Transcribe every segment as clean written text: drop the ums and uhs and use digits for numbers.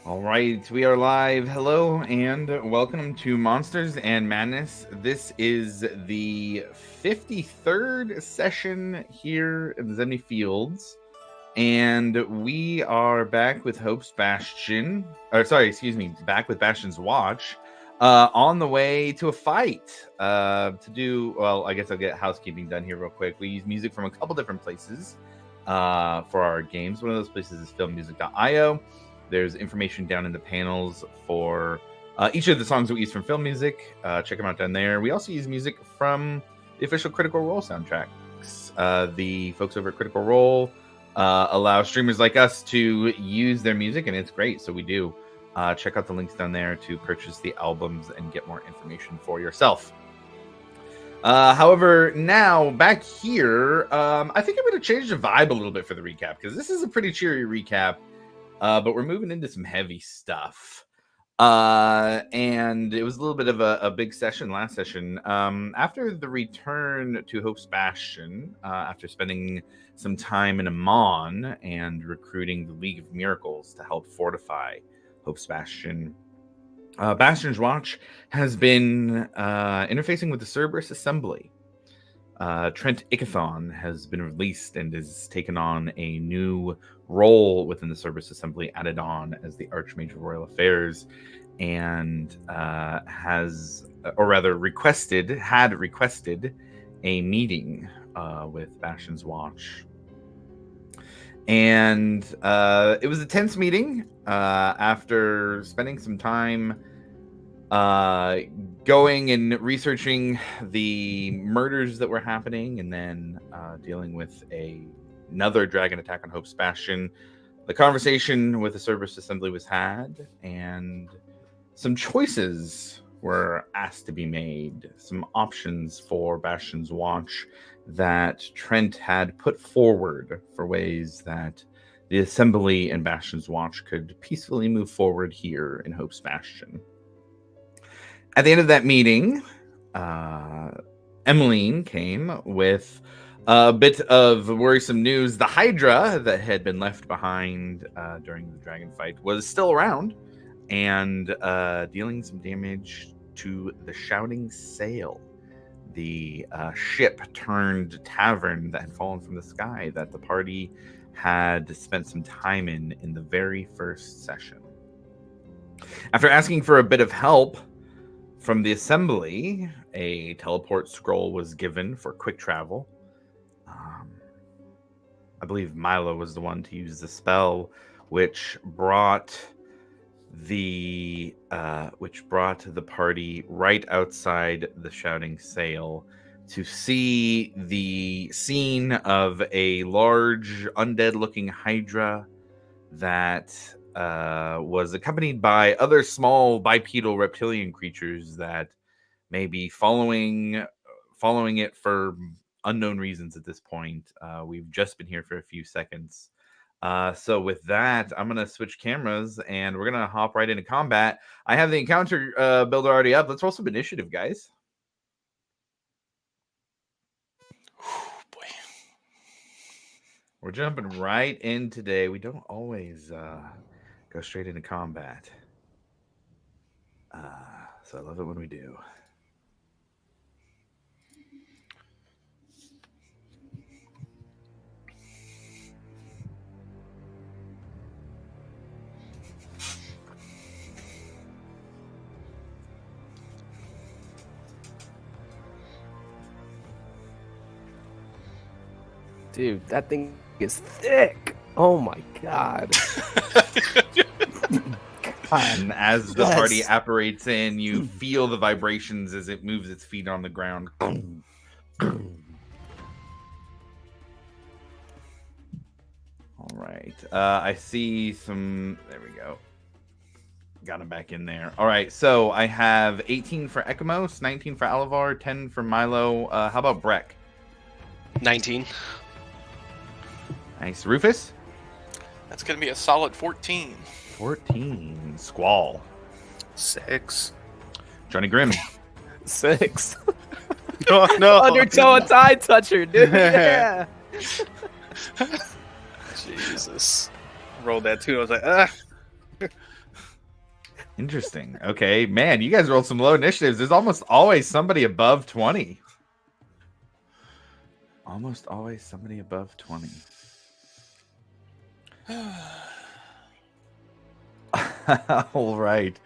All right, we are live. Hello and welcome to Monsters and Madness. This is the 53rd session here in the Zemny Fields, and we are back with Hope's Bastion. Back with Bastion's Watch. On the way to a fight. I guess I'll get housekeeping done here real quick. We use music from a couple different places for our games. One of those places is filmmusic.io. There's information down in the panels for each of the songs that we use from film music. Check them out down there. We also use music from the official Critical Role soundtracks. The folks over at Critical Role allow streamers like us to use their music, and it's great, so we do. Check out the links down there to purchase the albums and get more information for yourself. However, now back here, I think I'm going to change the vibe a little bit for the recap, because this is a pretty cheery recap. But we're moving into some heavy stuff. And it was a little bit of a big session last session. After the return to Hope's Bastion, after spending some time in Amon and recruiting the League of Miracles to help fortify Hope's Bastion, Bastion's Watch has been interfacing with the Cerberus Assembly. Trent Ickathon has been released and has taken on a new role within the Cerberus Assembly, added on as the Archmage of Royal Affairs, and had requested a meeting with Bastion's Watch. And it was a tense meeting after spending some time going and researching the murders that were happening, and then dealing with another dragon attack on Hope's Bastion. The conversation with the Cerberus Assembly was had, and some choices were asked to be made, some options for Bastion's Watch that Trent had put forward for ways that the Assembly and Bastion's Watch could peacefully move forward here in Hope's Bastion. At the end of that meeting, Emmeline came with a bit of worrisome news. The hydra that had been left behind during the dragon fight was still around and dealing some damage to the Shouting Sail, the ship turned tavern that had fallen from the sky that the party had spent some time in the very first session. After asking for a bit of help from the Assembly, a teleport scroll was given for quick travel. I believe Milo was the one to use the spell, which brought the party right outside the Shouting Sail to see the scene of a large undead-looking hydra that was accompanied by other small bipedal reptilian creatures that may be following it for unknown reasons at this point. We've just been here for a few seconds. So with that, I'm going to switch cameras and we're going to hop right into combat. I have the encounter builder already up. Let's roll some initiative, guys. Boy. We're jumping right in today. We don't always go straight into combat. So I love it when we do. Dude, that thing is thick. Oh my god. And as the party apparates in, you feel the vibrations as it moves its feet on the ground. All right. I see some... There we go. Got him back in there. All right. So I have 18 for Ekamos, 19 for Alivar, 10 for Milo. How about Breck? 19. Nice. Rufus? That's going to be a solid 14. 14. Squall? 6. Johnny Grimm? 6. Oh, no. Undertow and tie toucher, dude. Yeah. Jesus. Rolled that too. I was like, ah. Interesting. Okay, man, you guys rolled some low initiatives. There's almost always somebody above 20. Almost always somebody above 20. All right.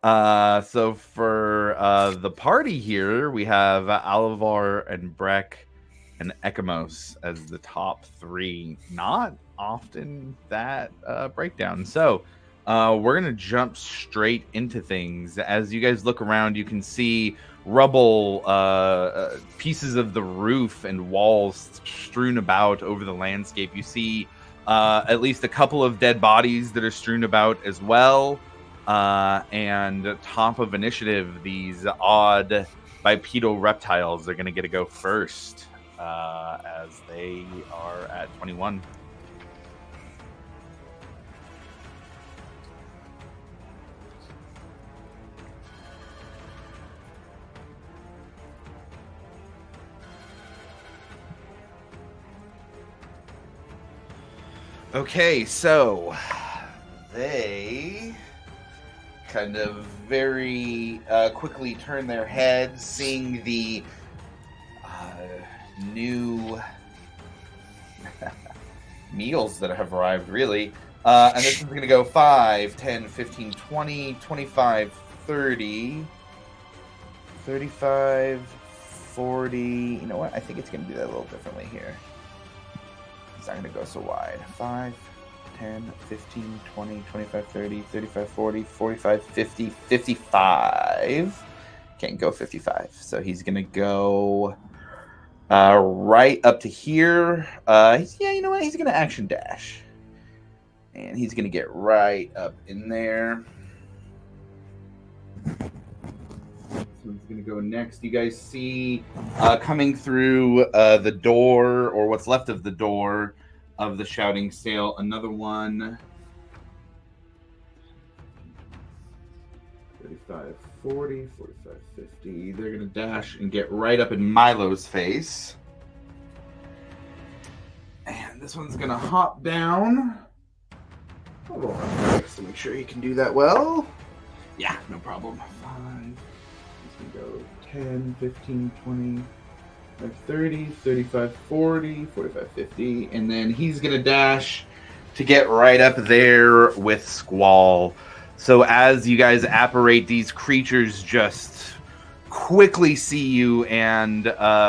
So for the party here, we have Alvar and Breck and Ekamos as the top three. Not often that breakdown. So we're going to jump straight into things. As you guys look around, you can see rubble, pieces of the roof and walls strewn about over the landscape. You see at least a couple of dead bodies that are strewn about as well. And top of initiative, these odd bipedal reptiles are going to get to go first as they are at 21. Okay, so they kind of very quickly turn their heads, seeing the new meals that have arrived, really. And this is going to go 5, 10, 15, 20, 25, 30, 35, 40. You know what? I think it's going to do that a little differently here. It's not going to go so wide. 5, 10, 15, 20, 25, 30, 35, 40, 45, 50, 55. Can't go 55. So he's going to go right up to here. You know what? He's going to action dash. And he's going to get right up in there. So he's going to go next. You guys see coming through the door, or what's left of the door of the Shouting Sail, another one. 35, 40, 45, 50. They're going to dash and get right up in Milo's face. And this one's going to hop down. I'll roll up next to make sure he can do that well. Yeah, no problem. 5. He's going to go 10, 15, 20, 30, 35, 40, 45, 50. And then he's going to dash to get right up there with Squall. So as you guys apparate, these creatures just quickly see you and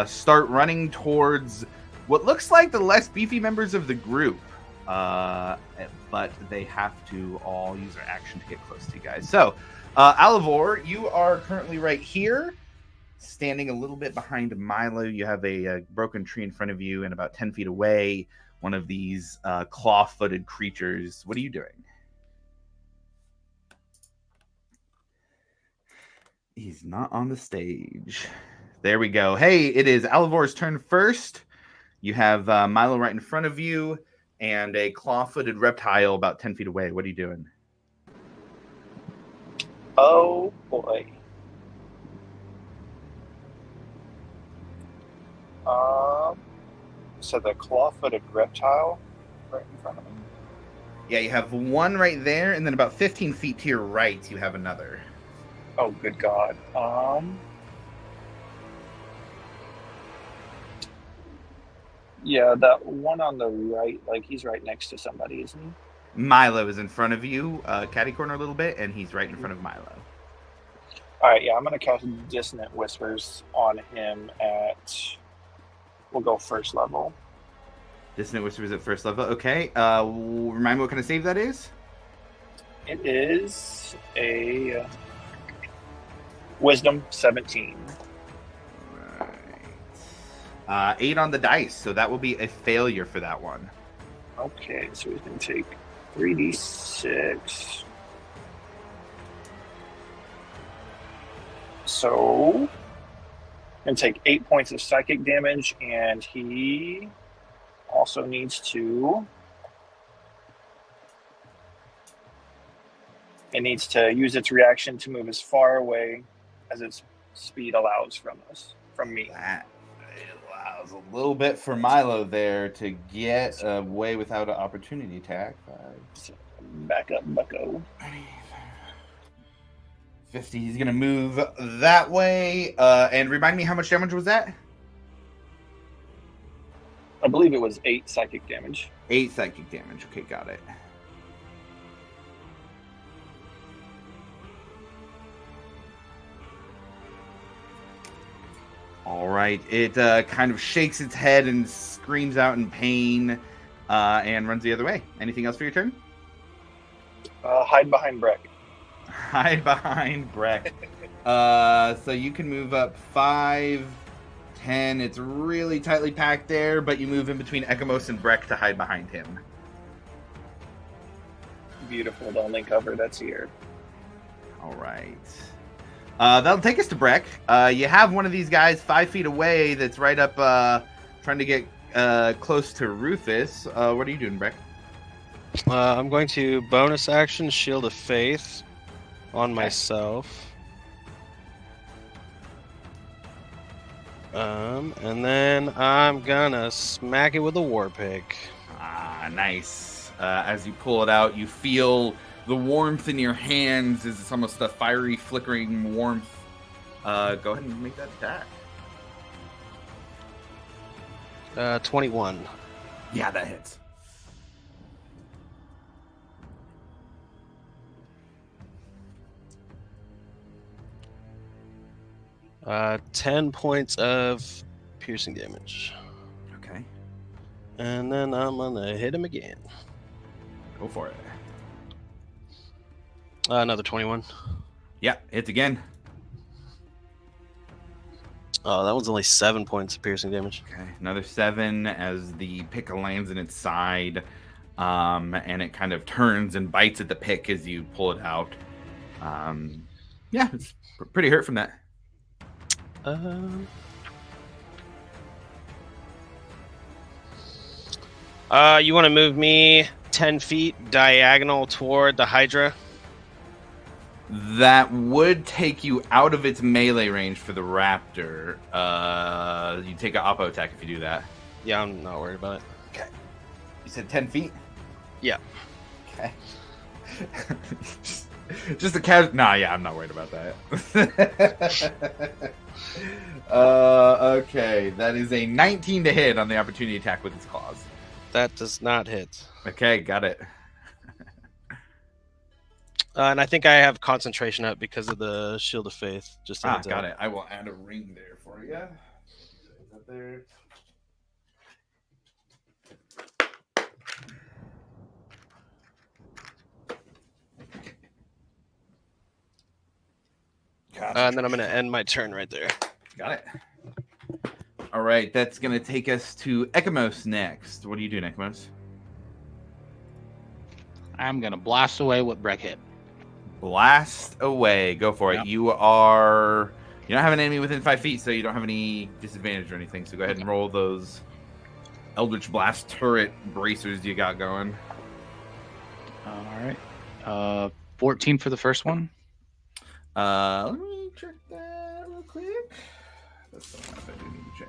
start running towards what looks like the less beefy members of the group. But they have to all use their action to get close to you guys. So, Alivor, you are currently right here, standing a little bit behind Milo. You have a broken tree in front of you, and about 10 feet away, one of these claw-footed creatures. What are you doing? He's not on the stage. There we go. Hey, it is Alivor's turn first. You have Milo right in front of you, and a claw-footed reptile about 10 feet away. What are you doing? Oh, boy. So the claw-footed reptile right in front of me? Yeah, you have one right there, and then about 15 feet to your right, you have another. Oh, good God. Yeah, that one on the right, like he's right next to somebody, isn't he? Milo is in front of you, catty corner a little bit, and he's right in front of Milo. All right, yeah, I'm going to cast Dissonant Whispers on him at, we'll go first level. Dissonant Whispers at first level. Okay, remind me what kind of save that is? It is a Wisdom 17. 8 on the dice, so that will be a failure for that one. Okay, so he's going to take 3d6. So, going to take 8 points of psychic damage, and he also needs to... It needs to use its reaction to move as far away as its speed allows from me. That allows a little bit for Milo there to get away without an opportunity attack. 7, Back up, bucko. 50. He's gonna move that way. And remind me, how much damage was that? I believe it was 8 psychic damage. 8 psychic damage. Okay, got it. All right. It kind of shakes its head and screams out in pain and runs the other way. Anything else for your turn? Hide behind Breck. Hide behind Breck. So you can move up 5, 10. It's really tightly packed there, but you move in between Ekamos and Breck to hide behind him. Beautiful. The only cover that's here. All right. That'll take us to Breck. You have one of these guys 5 feet away that's right up trying to get close to Rufus. What are you doing, Breck? I'm going to bonus action Shield of Faith on myself. And then I'm gonna smack it with a War Pick. Ah, nice. As you pull it out, you feel the warmth in your hands. It's almost a fiery, flickering warmth. Go ahead and make that attack. 21. Yeah, that hits. Uh, 10 points of piercing damage. Okay. And then I'm gonna hit him again. Go for it. Another 21. Yeah, hits again. Oh, that one's only 7 points of piercing damage. Okay, another 7 as the pick lands in its side, and it kind of turns and bites at the pick as you pull it out. Yeah, it's pretty hurt from that. You want to move me 10 feet diagonal toward the hydra? That would take you out of its melee range for the raptor. You take an oppo attack if you do that. Yeah, I'm not worried about it. Okay. You said 10 feet? Yeah. Okay. just a casual... Nah, yeah, I'm not worried about that. Okay, that is a 19 to hit on the opportunity attack with its claws. That does not hit. Okay, got it. And I think I have concentration up because of the Shield of Faith. Just got it. I will add a ring there for you. Is that there? And then I'm going to end my turn right there. Got it. All right, that's going to take us to Ekamos next. What are you doing, Ekamos? I'm going to blast away what Breck hit. Blast away. Go for it. Yep. You don't have an enemy within 5 feet, so you don't have any disadvantage or anything. So go ahead and roll those Eldritch Blast turret bracers you got going. All right. 14 for the first one. Let me check that real quick. That's the one I do need to check.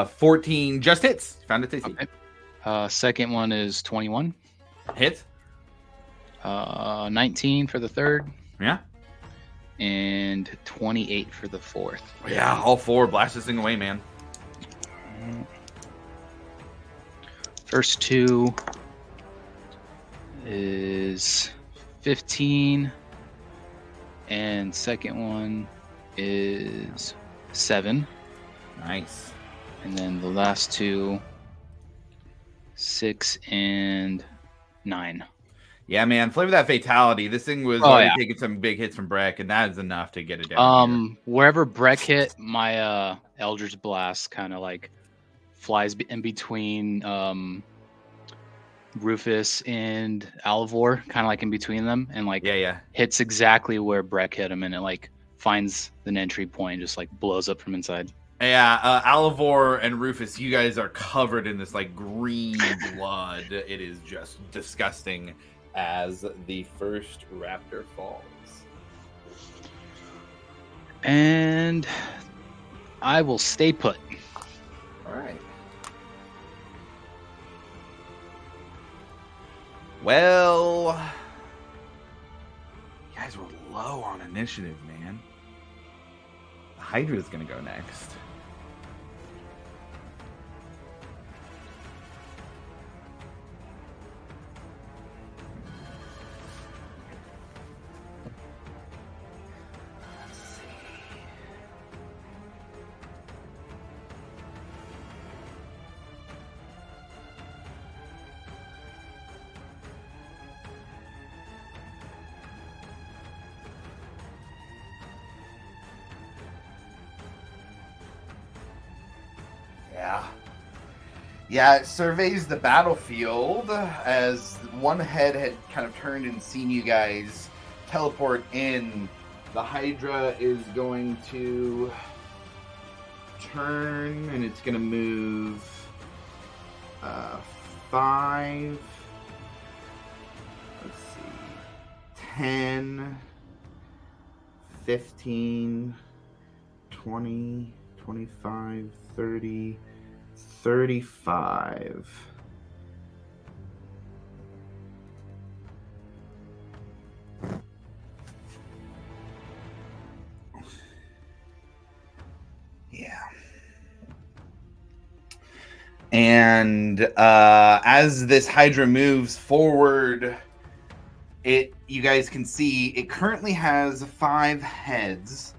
14 just hits. Found it, Tasty. Okay. Second one is 21. Hit. 19 for the third. Yeah. And 28 for the fourth. Yeah, all 4. Blast this thing away, man. First 2 is 15. And second one is 7. Nice. And then the last 2, 6 and 9. Yeah, man. Flavor that fatality. This thing was already taking some big hits from Breck, and that is enough to get it down. Wherever Breck hit, my Eldritch Blast kind of like flies in between Rufus and Alivor, kind of like in between them, and like hits exactly where Breck hit him, and it like finds an entry point, and just like blows up from inside. Yeah, Alivor and Rufus, you guys are covered in this like green blood. It is just disgusting as the first raptor falls. And I will stay put. All right. Well, you guys were low on initiative, man. The Hydra's gonna go next. Yeah, it surveys the battlefield as one head had kind of turned and seen you guys teleport in. The Hydra is going to turn and it's going to move 5, let's see, 10, 15, 20, 25, 30, 35. Yeah. And as this Hydra moves forward, you guys can see it currently has 5 heads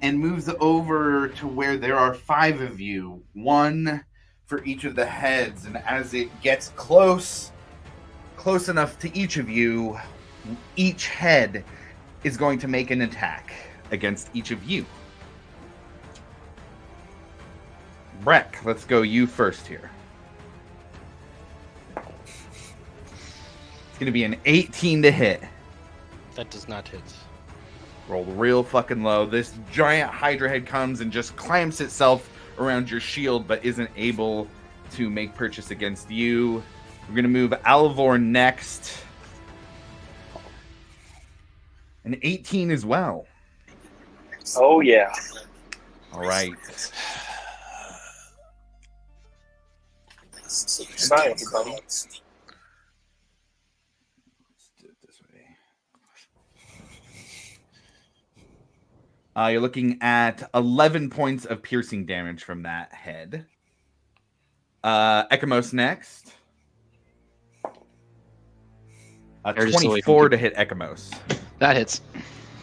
and moves over to where there are 5 of you, 1 for each of the heads. And as it gets close enough to each of you, each head is going to make an attack against each of you. Breck, let's go you first here. It's going to be an 18 to hit. That does not hit. Rolled real fucking low. This giant Hydra head comes and just clamps itself around your shield, but isn't able to make purchase against you. We're going to move Alvor next. An 18 as well. Oh, yeah. All right. Goodbye, everybody. Let's do it this way. You're looking at 11 points of piercing damage from that head. Ekamos next. 24 to hit Ekamos. That hits.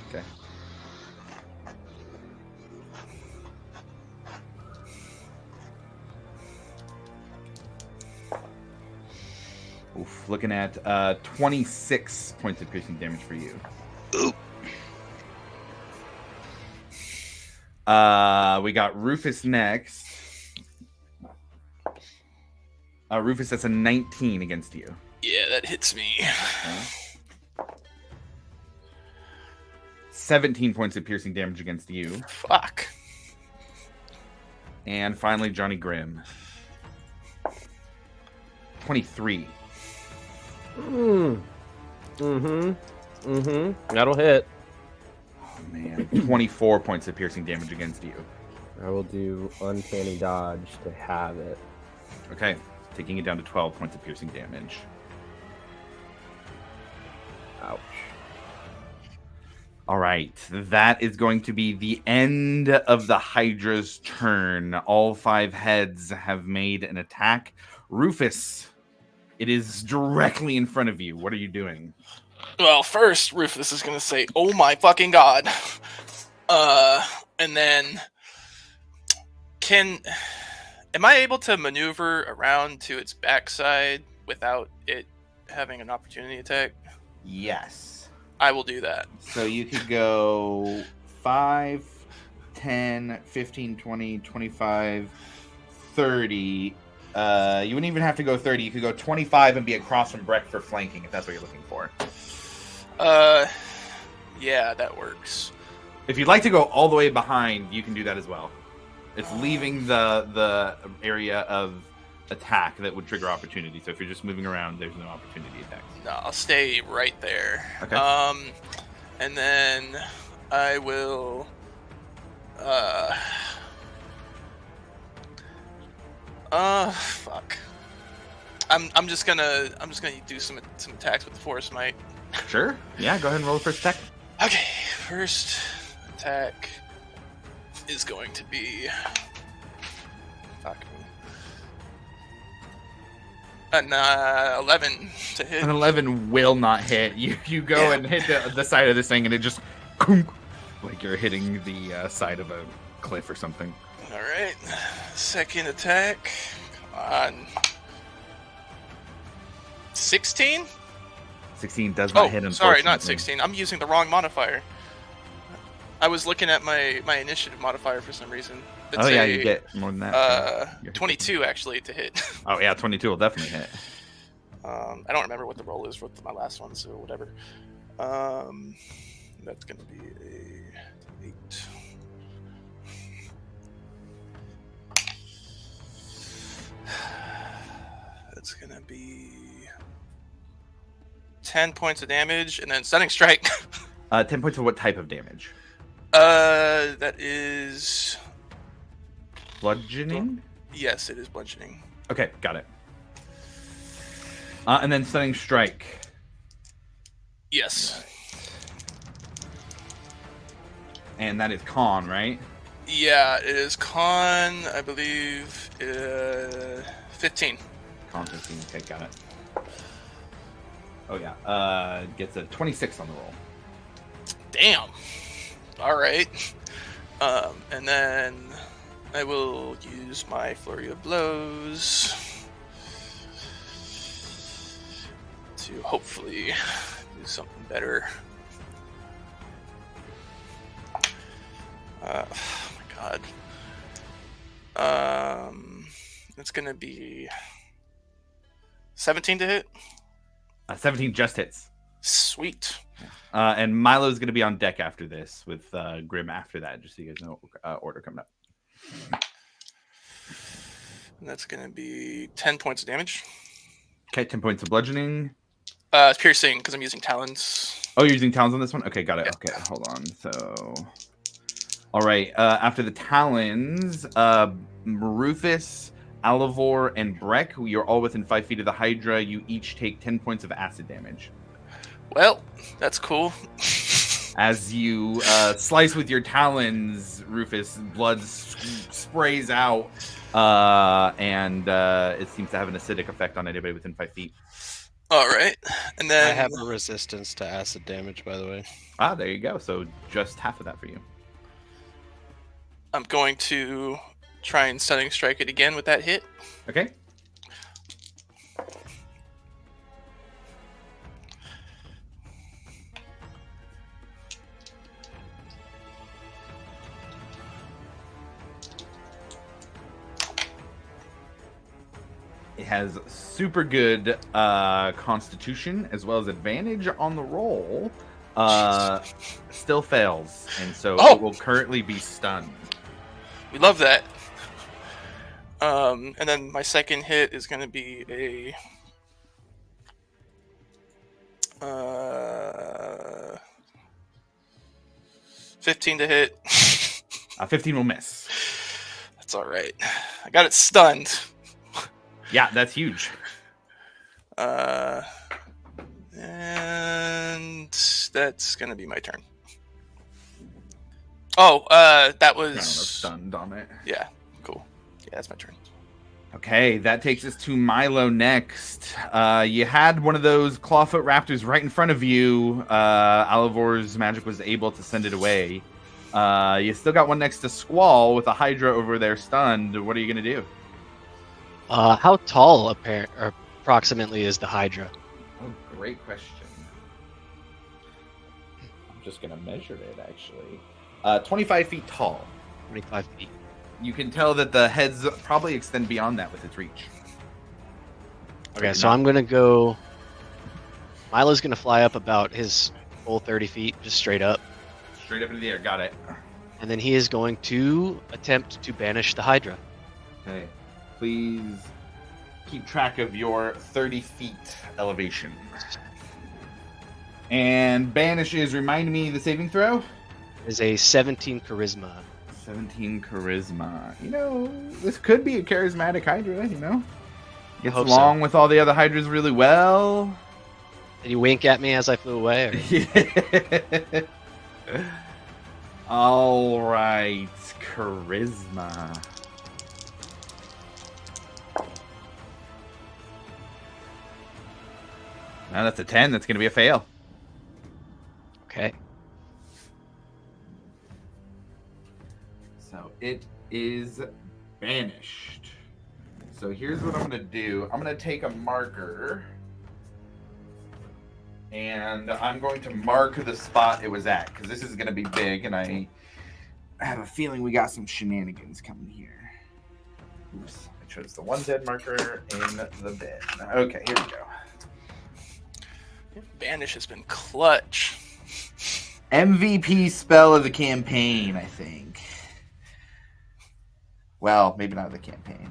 Okay. Oof, looking at 26 points of piercing damage for you. Ooh. We got Rufus next. Rufus, that's a 19 against you. Yeah, that hits me. Okay. 17 points of piercing damage against you. Fuck. And finally, Johnny Grimm. 23. That'll hit. Oh, man. 24 points of piercing damage against you. I will do Uncanny Dodge to have it. Okay. Taking it down to 12 points of piercing damage. Ouch. All right. That is going to be the end of the Hydra's turn. All 5 heads have made an attack. Rufus, it is directly in front of you. What are you doing? Well, first, Rufus is going to say, "Oh my fucking god." And then... Am I able to maneuver around to its backside without it having an opportunity attack? Yes. I will do that. So you could go 5, 10, 15, 20, 25, 30. You wouldn't even have to go 30. You could go 25 and be across from Breck for flanking, if that's what you're looking for. Yeah, that works. If you'd like to go all the way behind, you can do that as well. It's leaving the area of attack that would trigger opportunity. So if you're just moving around, there's no opportunity attacks. No, I'll stay right there. Okay. And then I will... fuck. I'm just gonna do some attacks with the Force Might. Sure. Yeah, go ahead and roll the first attack. Okay, first attack is going to be an 11 to hit. An 11 will not hit. You go and hit the side of this thing, and it just like you're hitting the side of a cliff or something. All right, second attack. Come on. 16? 16 does not hit him. Sorry, not 16. I'm using the wrong modifier. I was looking at my initiative modifier for some reason. It's you get more than that. 22 actually to hit. Oh yeah, 22 will definitely hit. I don't remember what the roll is with my last one, so whatever. That's gonna be a 8. That's gonna be 10 points of damage, and then stunning strike. 10 points of what type of damage? That is bludgeoning. Yes, it is bludgeoning. Okay, got it. And then stunning strike. Yes. And that is con, right? Yeah, it is con, I believe, 15. Con 15, okay, got it. Oh yeah, gets a 26 on the roll. Damn. All right. And then I will use my flurry of blows to hopefully do something better. Oh my god. It's gonna be 17 to hit. 17 just hits. Sweet. And Milo's going to be on deck after this with Grim after that, just so you guys know order coming up. And that's going to be 10 points of damage. Okay, 10 points of bludgeoning. It's piercing because I'm using talons. Oh, you're using talons on this one? Okay, got it. Yeah. Okay, hold on. So, all right. After the talons, Rufus, Alivor, and Breck, you're all within 5 feet of the Hydra. You each take 10 points of acid damage. Well, that's cool. As you slice with your talons, Rufus, blood sprays out, and it seems to have an acidic effect on anybody within 5 feet. All right, and then I have a resistance to acid damage, by the way. Ah, there you go. So just half of that for you. I'm going to try and stunning strike it again with that hit. Okay. It has super good constitution as well as advantage on the roll. Still fails, and so it will currently be stunned. We love that. And then my second hit is going to be a 15 to hit. 15 will miss. That's all right. I got it stunned. Yeah, that's huge. And that's gonna be my turn. Oh, that was stunned on it. Yeah, cool. Yeah, that's my turn. Okay, that takes us to Milo next. You had one of those clawfoot raptors right in front of you. Alivor's magic was able to send it away. You still got one next to Squall with a Hydra over there stunned. What are you gonna do? How tall approximately is the Hydra? Oh, great question. I'm just gonna measure it actually. 25 feet tall. 25 feet. You can tell that the heads probably extend beyond that with its reach. Okay, so I'm gonna go. Milo's gonna fly up about his full 30 feet, just straight up. Straight up into the air, got it. And then he is going to attempt to banish the Hydra. Okay. Please keep track of your 30 feet elevation. And banishes, remind me the saving throw? It is a 17 charisma. 17 charisma. You know, this could be a charismatic Hydra, you know? Gets hope along so. with all the other hydras really well. Did he wink at me as I flew away? Or... All right, charisma. Now that's a 10. That's going to be a fail. Okay. So it is banished. So here's what I'm going to do. I'm going to take a marker. And I'm going to mark the spot it was at. Because this is going to be big. And I have a feeling we got some shenanigans coming here. Oops. I chose the 1 dead marker in the bin. Okay, here we go. Banish has been clutch. MVP spell of the campaign, I think. Well, maybe not the campaign.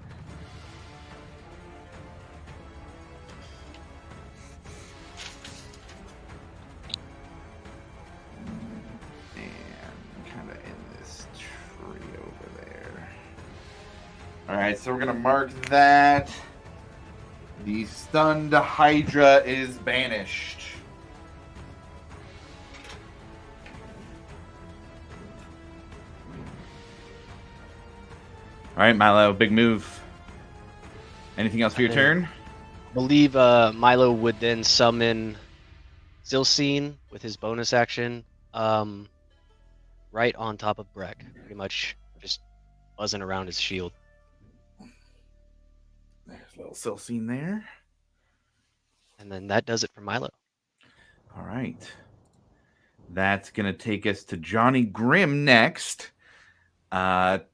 And kind of in this tree over there. All right, so we're going to mark that. The stunned hydra is banished. All right, Milo, big move. Anything else for your turn? I believe Milo would then summon Zilcine with his bonus action right on top of Breck. Pretty much just buzzing around his shield. There's a little Silcine there. And then that does it for Milo. All right. That's going to take us to Johnny Grimm next.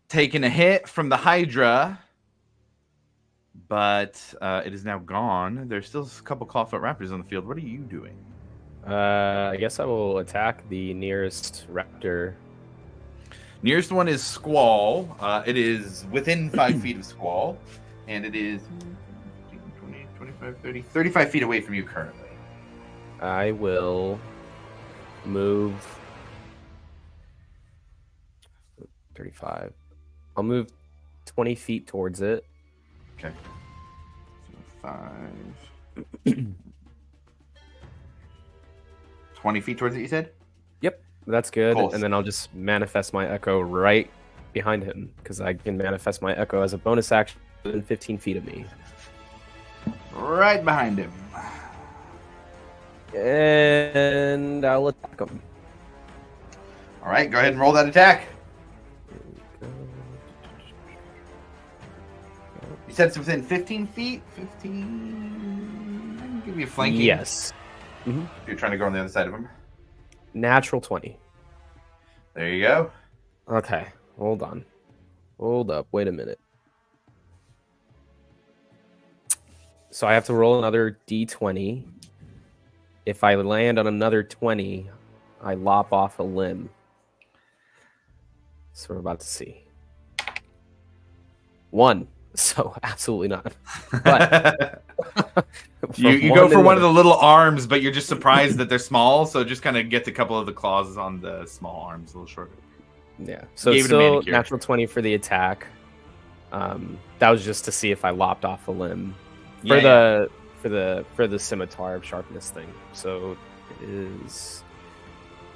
Taking a hit from the Hydra, but it is now gone. There's still a couple Clawfoot Raptors on the field. What are you doing? I guess I will attack the nearest raptor. Nearest one is Squall. It is within 5 feet of Squall, and it is 20, 25, 30, 35 feet away from you currently. I will move 35. I'll move 20 feet towards it. Okay. So 5. 20 feet towards it, you said? Yep, that's good. Cool. And then I'll just manifest my echo right behind him, because I can manifest my echo as a bonus action within 15 feet of me. Right behind him. And I'll attack him. All right, go ahead and roll that attack. You said it's within 15 feet? 15... I can give you a flanking. Yes. Mm-hmm. If you're trying to go on the other side of him. Natural 20. There you go. Okay, hold on. Hold up, wait a minute. So I have to roll another d20. If I land on another 20, I lop off a limb. So we're about to see. 1. So absolutely not. But you go for one of the little arms, but you're just surprised that they're small. So just kind of get a couple of the claws on the small arms a little shorter. Yeah. So it's still natural 20 for the attack. That was just to see if I lopped off a limb for the scimitar of sharpness thing. So it is.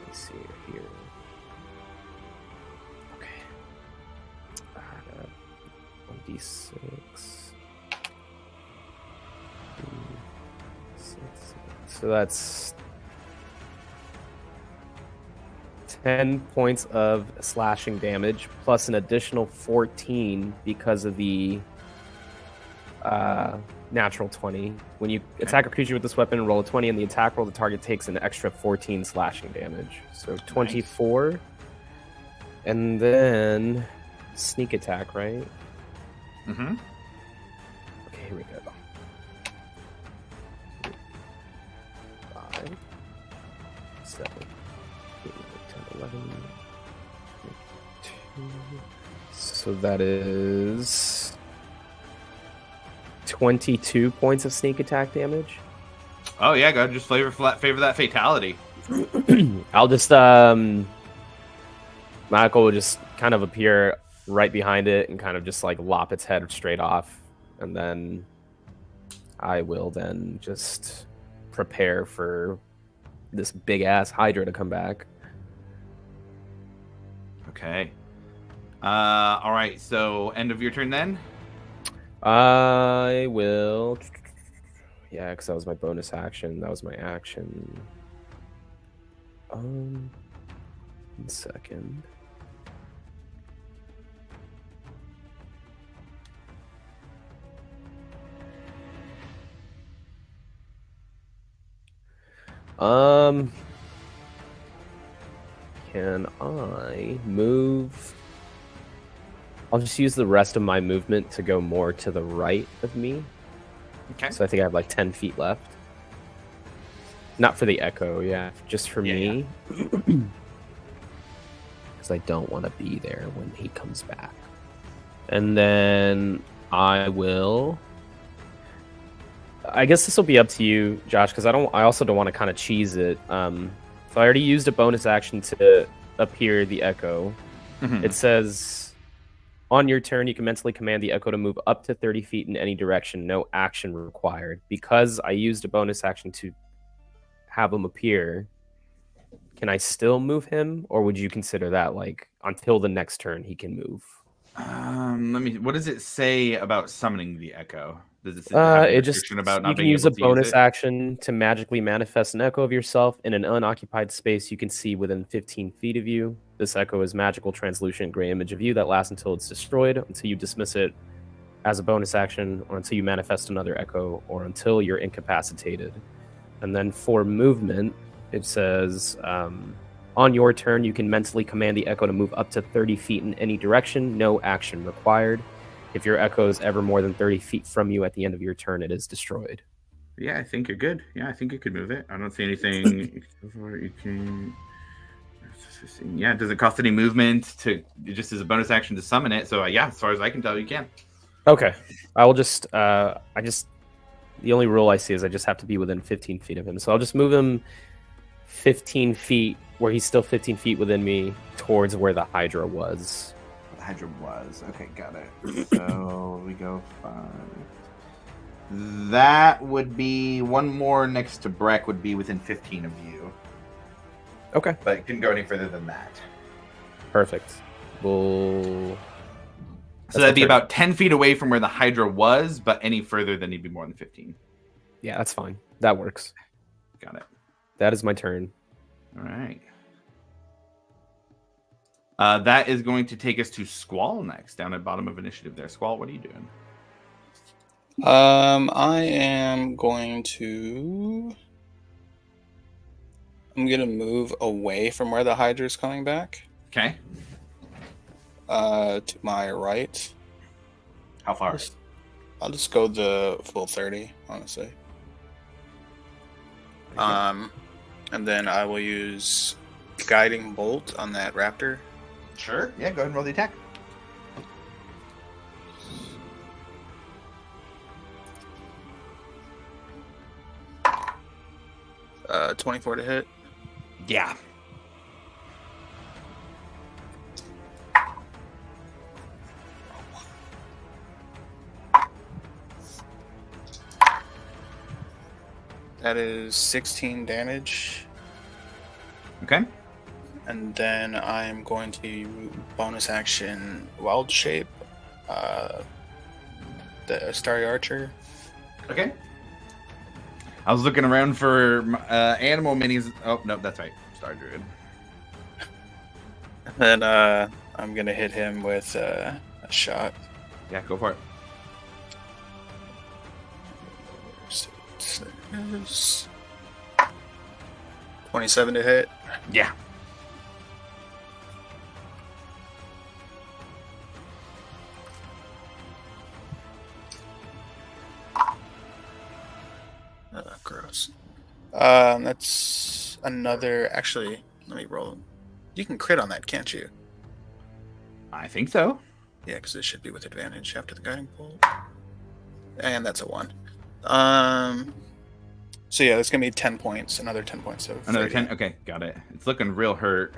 Let's see here. Okay. 1d6. 6. So that's 10 points of slashing damage, plus an additional 14 because of the natural 20. When you attack a creature with this weapon, roll a 20, and the attack roll, the target takes an extra 14 slashing damage. So 24. Nice. And then sneak attack, right? Mm-hmm. Okay, here we go. 5, 7, 8, 10, 11, 2. So that is 22 points of sneak attack damage. Oh yeah, go ahead, just favor that fatality. I'll just Michael will just kind of appear right behind it and kind of just like lop its head straight off, and then I will then just prepare for this big ass hydra to come back. Okay. All right. So end of your turn then. I will. Yeah, because that was my bonus action. That was my action. 1 second. Can I move? I'll just use the rest of my movement to go more to the right of me. Okay. So I think I have like 10 feet left. Not for the echo, yeah. Just for me. Because I don't want to be there when he comes back. And then I will... I guess this will be up to you, Josh, because I also don't want to kind of cheese it. So I already used a bonus action to appear the echo. Mm-hmm. It says, on your turn, you can mentally command the echo to move up to 30 feet in any direction. No action required. Because I used a bonus action to have him appear, can I still move him? Or would you consider that like until the next turn he can move? What does it say about summoning the echo? Does it have a restriction about not you can being use able a to use bonus it? action to magically manifest an echo of yourself in an unoccupied space you can see within 15 feet of you. This echo is magical, translucent gray image of you that lasts until it's destroyed, until you dismiss it as a bonus action, or until you manifest another echo, or until you're incapacitated. And then for movement, it says, on your turn, you can mentally command the echo to move up to 30 feet in any direction. No action required. If your echo is ever more than 30 feet from you at the end of your turn, it is destroyed. Yeah, I think you're good. Yeah, I think you could move it. I don't see anything. You can... Yeah, does it cost any movement to just as a bonus action to summon it? So yeah, as far as I can tell, you can. Okay, I will just. The only rule I see is I just have to be within 15 feet of him. So I'll just move him 15 feet, where he's still 15 feet within me, towards where the hydra was. The hydra was. Okay, got it. So we go 5. That would be one more next to Breck would be within 15 of you. Okay. But it couldn't go any further than that. Perfect. So that'd be about 10 feet away from where the hydra was, but any further than he'd be more than 15. Yeah, that's fine. That works. Got it. That is my turn. All right. That is going to take us to Squall next, down at bottom of initiative there. Squall, what are you doing? I am going to... I'm going to move away from where the hydra is coming back. Okay. To my right. How far? I'll just go the full 30, honestly. And then I will use Guiding Bolt on that raptor. Sure. Yeah, go ahead and roll the attack. Uh, 24 to hit. Yeah. That is 16 damage. Okay. And then I'm going to bonus action Wild Shape, the Starry Archer. Okay. I was looking around for animal minis. Oh, no, that's right. Star Druid. And then I'm going to hit him with a shot. Yeah, go for it. 27 to hit. Yeah. Gross. That's another. Actually, let me roll. You can crit on that, can't you? I think so. Yeah, because it should be with advantage after the guiding bolt. And that's a 1. So yeah, that's gonna be 10 points. Another 10 points of. Another 10. Okay, got it. It's looking real hurt.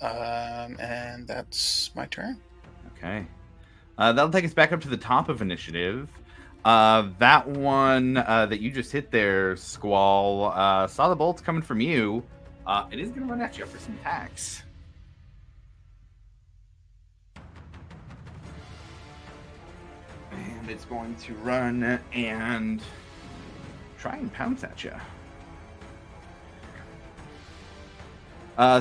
And that's my turn. Okay. That'll take us back up to the top of initiative. That one that you just hit there, Squall, saw the bolts coming from you. It is going to run at you for some attacks. And it's going to run and try and pounce at you.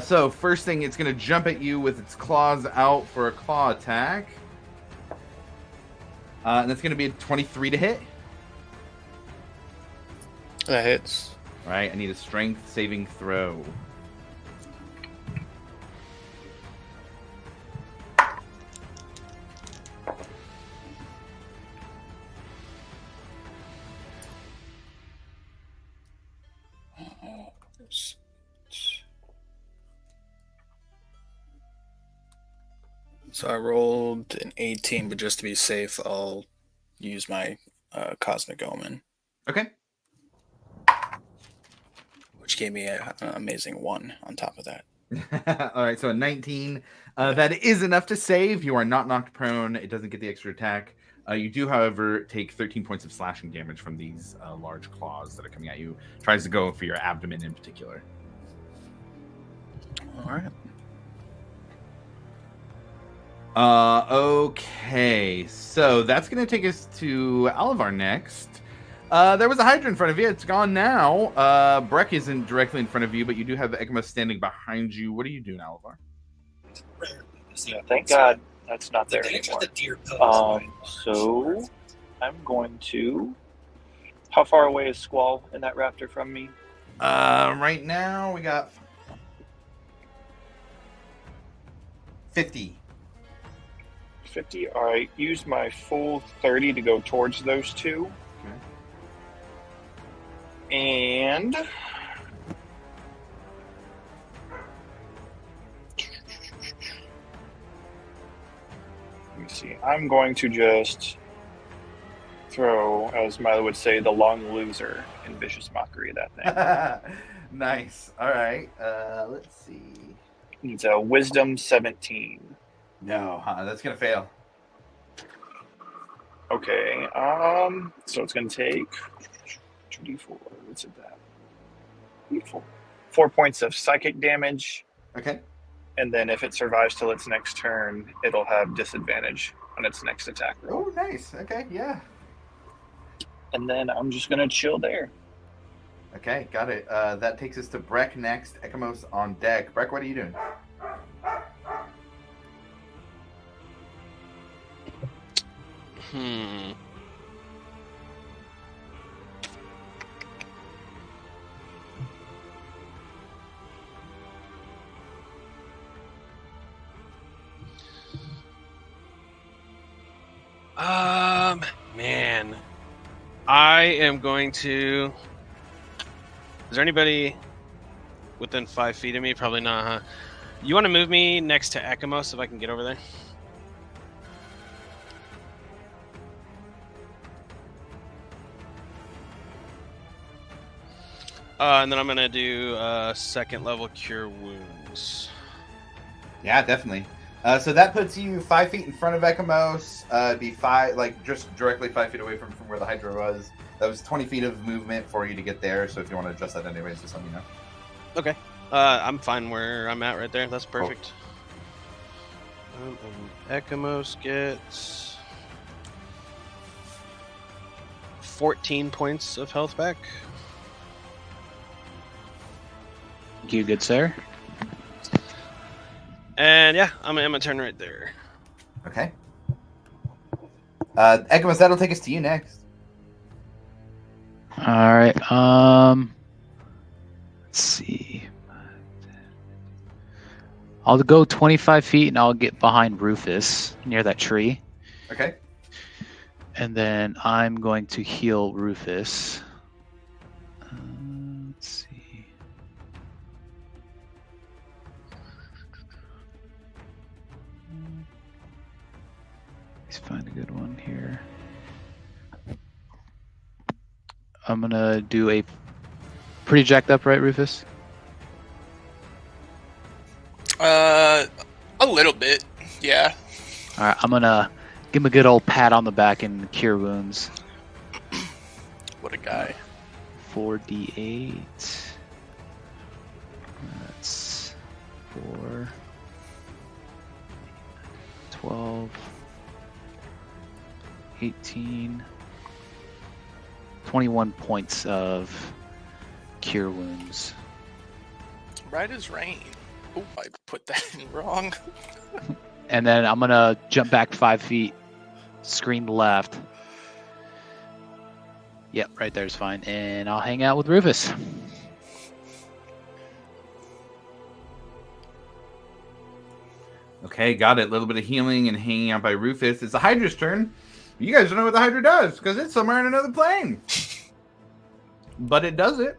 So first thing, it's going to jump at you with its claws out for a claw attack. And that's going to be a 23 to hit. That hits. All right, I need a strength saving throw. So I rolled an 18, but just to be safe, I'll use my Cosmic Omen. Okay. Which gave me an amazing 1 on top of that. All right, so a 19. That is enough to save. You are not knocked prone. It doesn't get the extra attack. You do, however, take 13 points of slashing damage from these large claws that are coming at you. Tries to go for your abdomen in particular. All right. Okay, so that's going to take us to Alavar next. There was a hydra in front of you. It's gone now. Breck isn't directly in front of you, but you do have Ekamos standing behind you. What are you doing, Alavar? Yeah, thank God that's not there anymore. So I'm going to... How far away is Squall and that raptor from me? Right now we got 50. 50. All right, use my full 30 to go towards those two. Okay. And let me see. I'm going to just throw, as Milo would say, the long loser in vicious mockery of that thing. Nice. All right. Let's see. It's a wisdom 17. No, that's gonna fail. Okay. So it's gonna take 2d4. What's it that? D4. 4 points of psychic damage. Okay. And then if it survives till its next turn, it'll have disadvantage on its next attack roll. Oh, nice. Okay, yeah. And then I'm just gonna chill there. Okay, got it. That takes us to Breck next. Ekamos on deck. Breck, what are you doing? Man, I am going to. Is there anybody within 5 feet of me? Probably not, huh? You want to move me next to Ekamos if I can get over there? And then I'm going to do second level Cure Wounds. Yeah, definitely. So that puts you 5 feet in front of Ekamos. Be just directly 5 feet away from where the Hydra was. That was 20 feet of movement for you to get there. So if you want to adjust that anyways, just let me know. Okay. I'm fine where I'm at right there. That's perfect. Cool. Ekamos gets 14 points of health back. Thank you, good sir. And yeah, I'm gonna turn right there. Okay. Ekamos, that'll take us to you next. All right. Let's see. I'll go 25 feet and I'll get behind Rufus near that tree. Okay. And then I'm going to heal Rufus. Let's see. Let's find a good one here. I'm going to do a pretty jacked up, right, Rufus? A little bit, yeah. All right, I'm going to give him a good old pat on the back and cure wounds. What a guy. 4d8. That's 4. 12. 18. 21 points of cure wounds. Right as rain. Oh, I put that in wrong. And then I'm going to jump back 5 feet. Screen left. Yep, right there's fine. And I'll hang out with Rufus. Okay, got it. A little bit of healing and hanging out by Rufus. It's the Hydra's turn. You guys don't know what the Hydra does because it's somewhere in another plane. But it does it.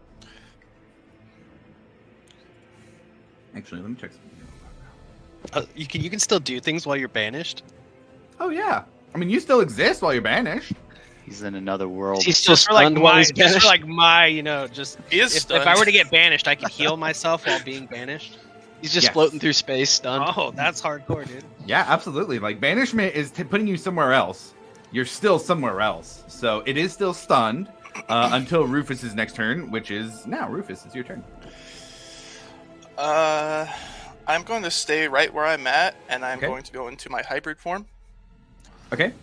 Actually, let me check something. You can still do things while you're banished? Oh, yeah. I mean, you still exist while you're banished. He's in another world. He's still stunned while he's banished. Just for like my, you know, just if I were to get banished, I could heal myself while being banished. He's just floating through space, stunned. Oh, that's hardcore, dude. Yeah, absolutely. Like, banishment is putting you somewhere else. You're still somewhere else. So it is still stunned until Rufus's next turn, which is now. Rufus, it's your turn. I'm going to stay right where I'm at, and I'm going to go into my hybrid form. Okay.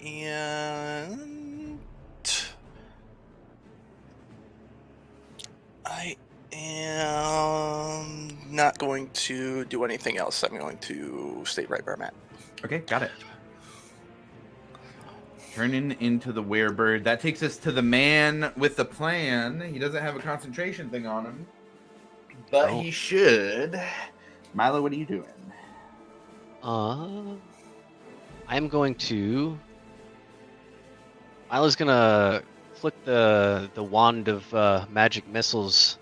And I am not going to do anything else. I'm going to stay right where I'm at. Okay, got it. Turning into the werebird. That takes us to the man with the plan. He doesn't have a concentration thing on him, but he should. Milo, what are you doing? I'm going to. Milo's gonna flick the wand of magic missiles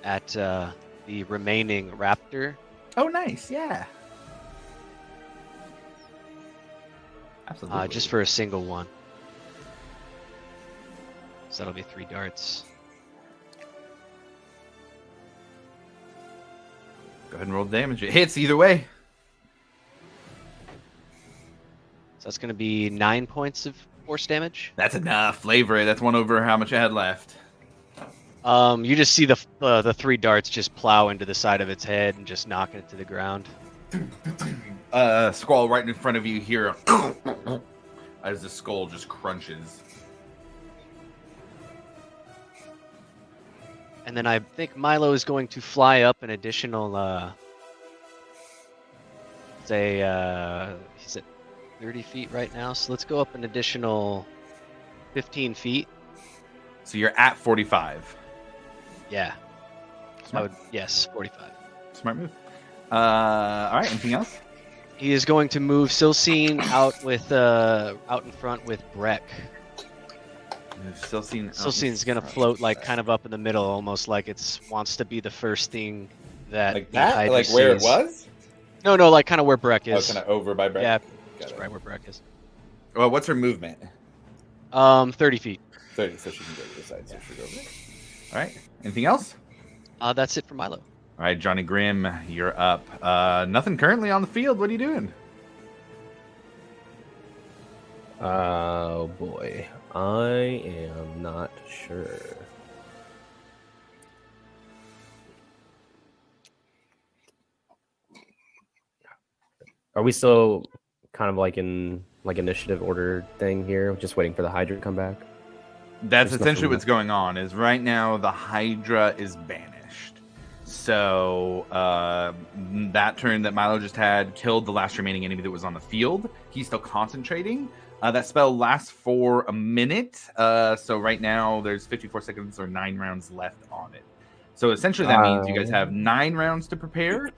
at the remaining raptor. Oh, nice! Yeah, absolutely. Just for a single one. So that'll be 3 darts. Go ahead and roll the damage. It hits either way. So that's going to be 9 points of force damage. That's enough. Flavor it. That's one over how much I had left. You just see the 3 darts just plow into the side of its head and just knock it to the ground. Squall right in front of you here as the skull just crunches. And then I think Milo is going to fly up an additional, he's at 30 feet right now, so let's go up an additional 15 feet. So you're at 45. Yeah. Smart. Yes, 45. Smart move. All right, anything else? He is going to move Silcine out in front with Breck. Silcine's going to float like kind of up in the middle, almost like it wants to be the first thing that like that, like where it was. No, like kind of where Breck is. Oh, kind of over by Breck. Yeah, just right where Breck is. Well, what's her movement? 30 feet. 30, so she can go to the side. So she'll go over there. All right. Anything else? That's it for Milo. All right, Johnny Grimm, you're up. Nothing currently on the field. What are you doing? Oh boy, I am not sure. Are we still kind of like in like initiative order thing here, just waiting for the Hydra to come back? That's essentially what's going on. Is right now the Hydra is banished. So that turn that Milo just had killed the last remaining enemy that was on the field. He's still concentrating. That spell lasts for a minute. So right now there's 54 seconds or 9 rounds left on it. So essentially that means you guys have 9 rounds to prepare,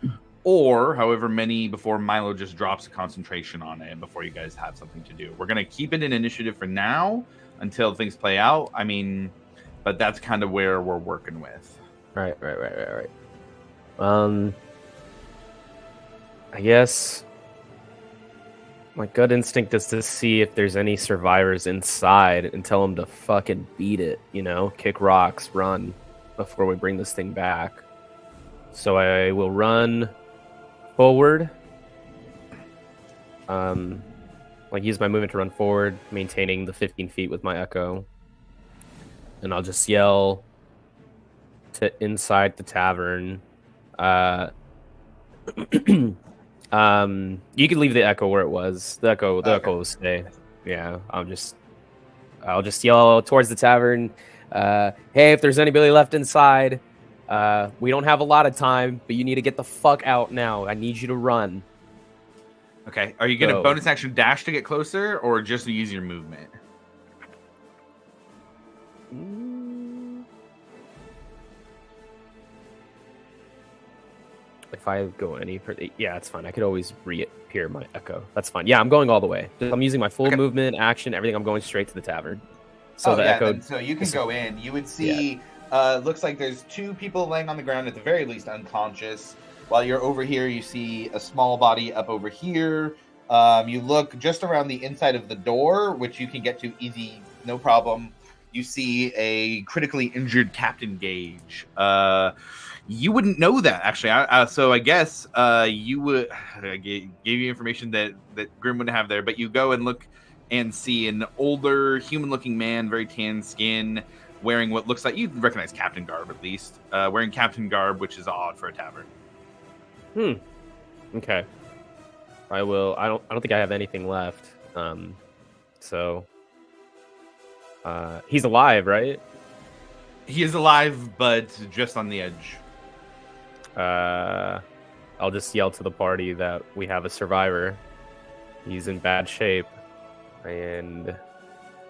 or however many before Milo just drops a concentration on it before you guys have something to do. We're going to keep it in initiative for now until things play out. I mean, but that's kind of where we're working with. Right. I guess my gut instinct is to see if there's any survivors inside and tell them to fucking beat it, kick rocks, run before we bring this thing back. So I will run forward. like use my movement to run forward, maintaining the 15 feet with my echo. And I'll just yell to inside the tavern. You can leave the echo where it was. The echo will stay. Yeah, I'll just yell towards the tavern. Hey, if there's anybody left inside, we don't have a lot of time, but you need to get the fuck out now. I need you to run. Okay. Are you going to bonus action dash to get closer, or just use your movement? If I go yeah, it's fine. I could always reappear my echo. That's fine. Yeah, I'm going all the way. I'm using my full movement, action, everything. I'm going straight to the tavern. So echo. So you can go in. You would see. Looks like there's 2 people laying on the ground, at the very least unconscious. While you're over here, you see a small body up over here. You look just around the inside of the door, which you can get to easy, no problem. You see a critically injured Captain Gage. You wouldn't know that, actually. So I guess you would gave you information that Grim wouldn't have there, but you go and look and see an older, human-looking man, very tan skin, wearing what looks like, you'd recognize Captain garb at least. Wearing Captain garb, which is odd for a tavern. Okay. I will. I don't think I have anything left. So he's alive, right? He is alive, but just on the edge. I'll just yell to the party that we have a survivor. He's in bad shape, and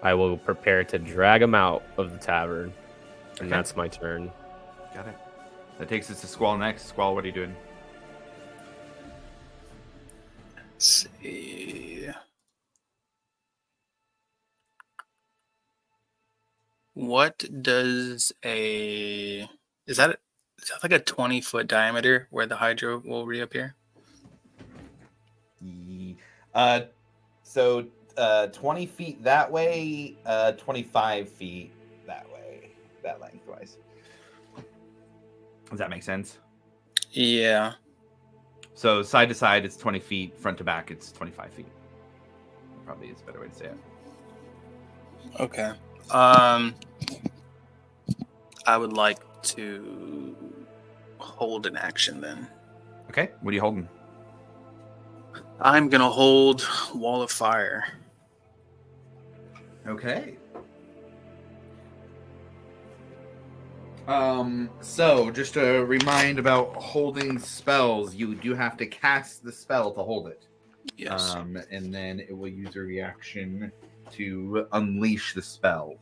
I will prepare to drag him out of the tavern. And that's my turn. Got it. That takes us to Squall next. Squall, what are you doing? Let's see. What does is that like a 20-foot diameter where the hydra will reappear? So 20 feet that way, 25 feet that way, that lengthwise. Does that make sense? Yeah. So side to side, it's 20 feet. Front to back, it's 25 feet. Probably is a better way to say it. Okay. I would like to hold an action then. Okay. What are you holding? I'm going to hold Wall of Fire. Okay. So just to remind about holding spells, you do have to cast the spell to hold it. Yes. And then it will use a reaction to unleash the spell.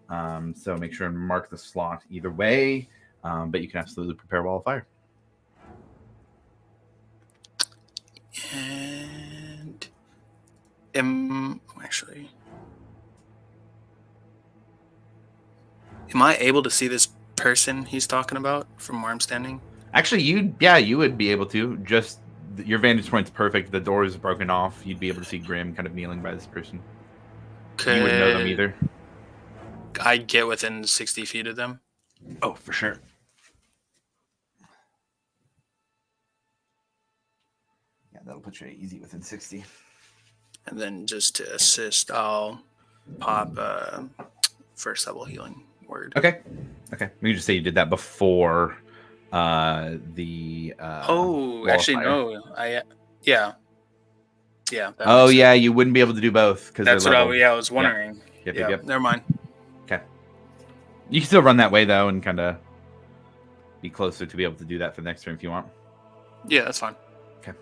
So make sure and mark the slot either way. But you can absolutely prepare Wall of Fire. And am I able to see this person he's talking about from where I'm standing? Actually, you would be able to. Just your vantage point's perfect. The door is broken off. You'd be able to see Grim kind of kneeling by this person. You wouldn't know them either. I get within 60 feet of them? Oh, for sure. Yeah, that'll put you easy within 60. And then just to assist, I'll pop first level healing word. Okay. We just say you did that before the. Actually, no. Yeah. You wouldn't be able to do both because that's what I was wondering. Yep. Never mind. Okay. You can still run that way though, and kind of be closer to be able to do that for the next turn if you want. Yeah, that's fine. Okay. All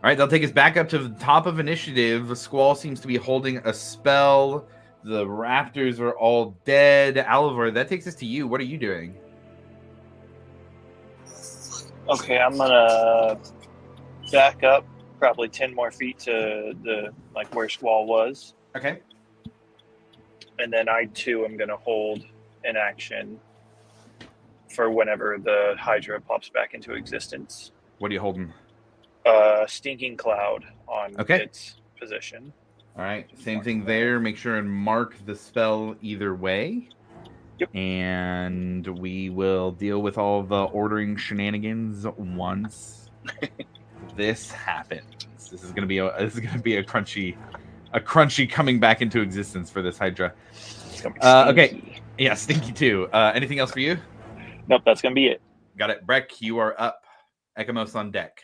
right, that'll take us back up to the top of initiative. The Squall seems to be holding a spell. The Raptors are all dead. Alivor, that takes us to you. What are you doing? Okay, I'm gonna back up probably 10 more feet to the where Squall was. Okay. And then I too am gonna hold an action for whenever the Hydra pops back into existence. What are you holding? Stinking Cloud on its position. All right, same thing there. Make sure and mark the spell either way. Yep. And we will deal with all the ordering shenanigans once this happens. This is gonna be a crunchy coming back into existence for this Hydra. Okay. Yeah, stinky too. Anything else for you? Nope, that's gonna be it. Got it. Breck, you are up. Ekamos on deck.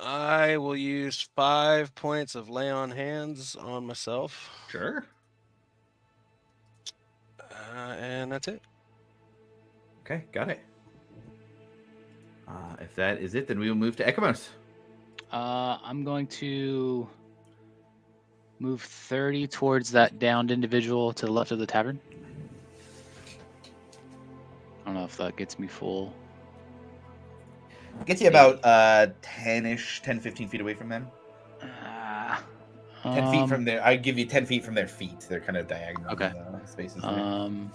I will use 5 points of lay on hands on myself. Sure. And that's it. Okay, got it. If that is it, then we will move to Ekamos. I'm going to move 30 towards that downed individual to the left of the tavern. I don't know if that gets me full. Gets you about 10-ish, 10, 15 feet away from them. 10 feet from there. I give you 10 feet from their feet. They're kind of diagonal spaces. I'm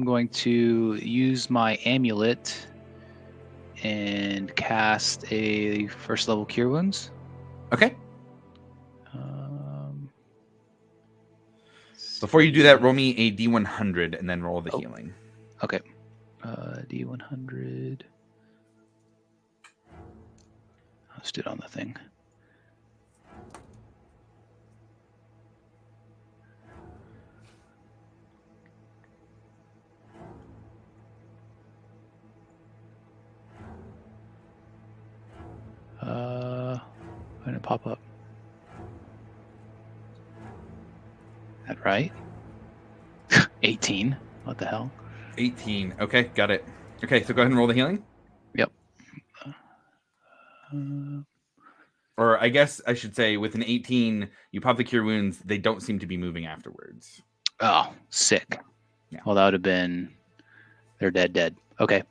going to use my amulet and cast a first level Cure Wounds. Okay. Before you do that, roll me a D100 and then roll the healing. Okay. D100. I'll just do it on the thing. When did it pop up? That right? 18. What the hell? 18. Okay, got it. Okay, so go ahead and roll the healing. Yep. Or I guess I should say with an 18, you pop the Cure Wounds. They don't seem to be moving afterwards. Oh, sick. Yeah. Well, that would have been... They're dead. Okay.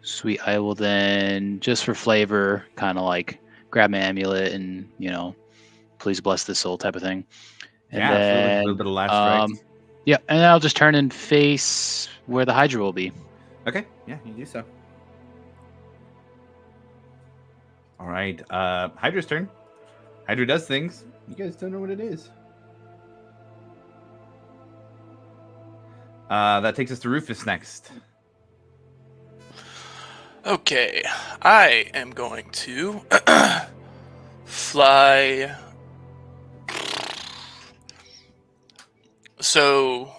Sweet. I will then, just for flavor, kind of like grab my amulet and, please bless this soul type of thing. And then, a little bit of last strike. Yeah, and then I'll just turn and face where the Hydra will be. Okay, yeah, you do so. All right, Hydra's turn. Hydra does things. You guys don't know what it is. That takes us to Rufus next. Okay, I am going to fly. So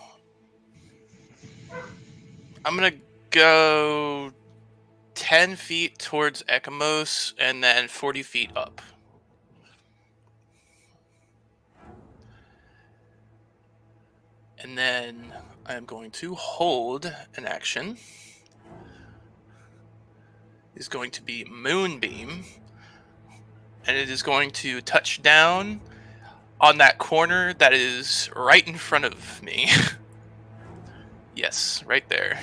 I'm gonna go 10 feet towards Ekamos and then 40 feet up. And then I am going to hold an action. Is going to be Moonbeam, and it is going to touch down on that corner that is right in front of me. Yes, right there.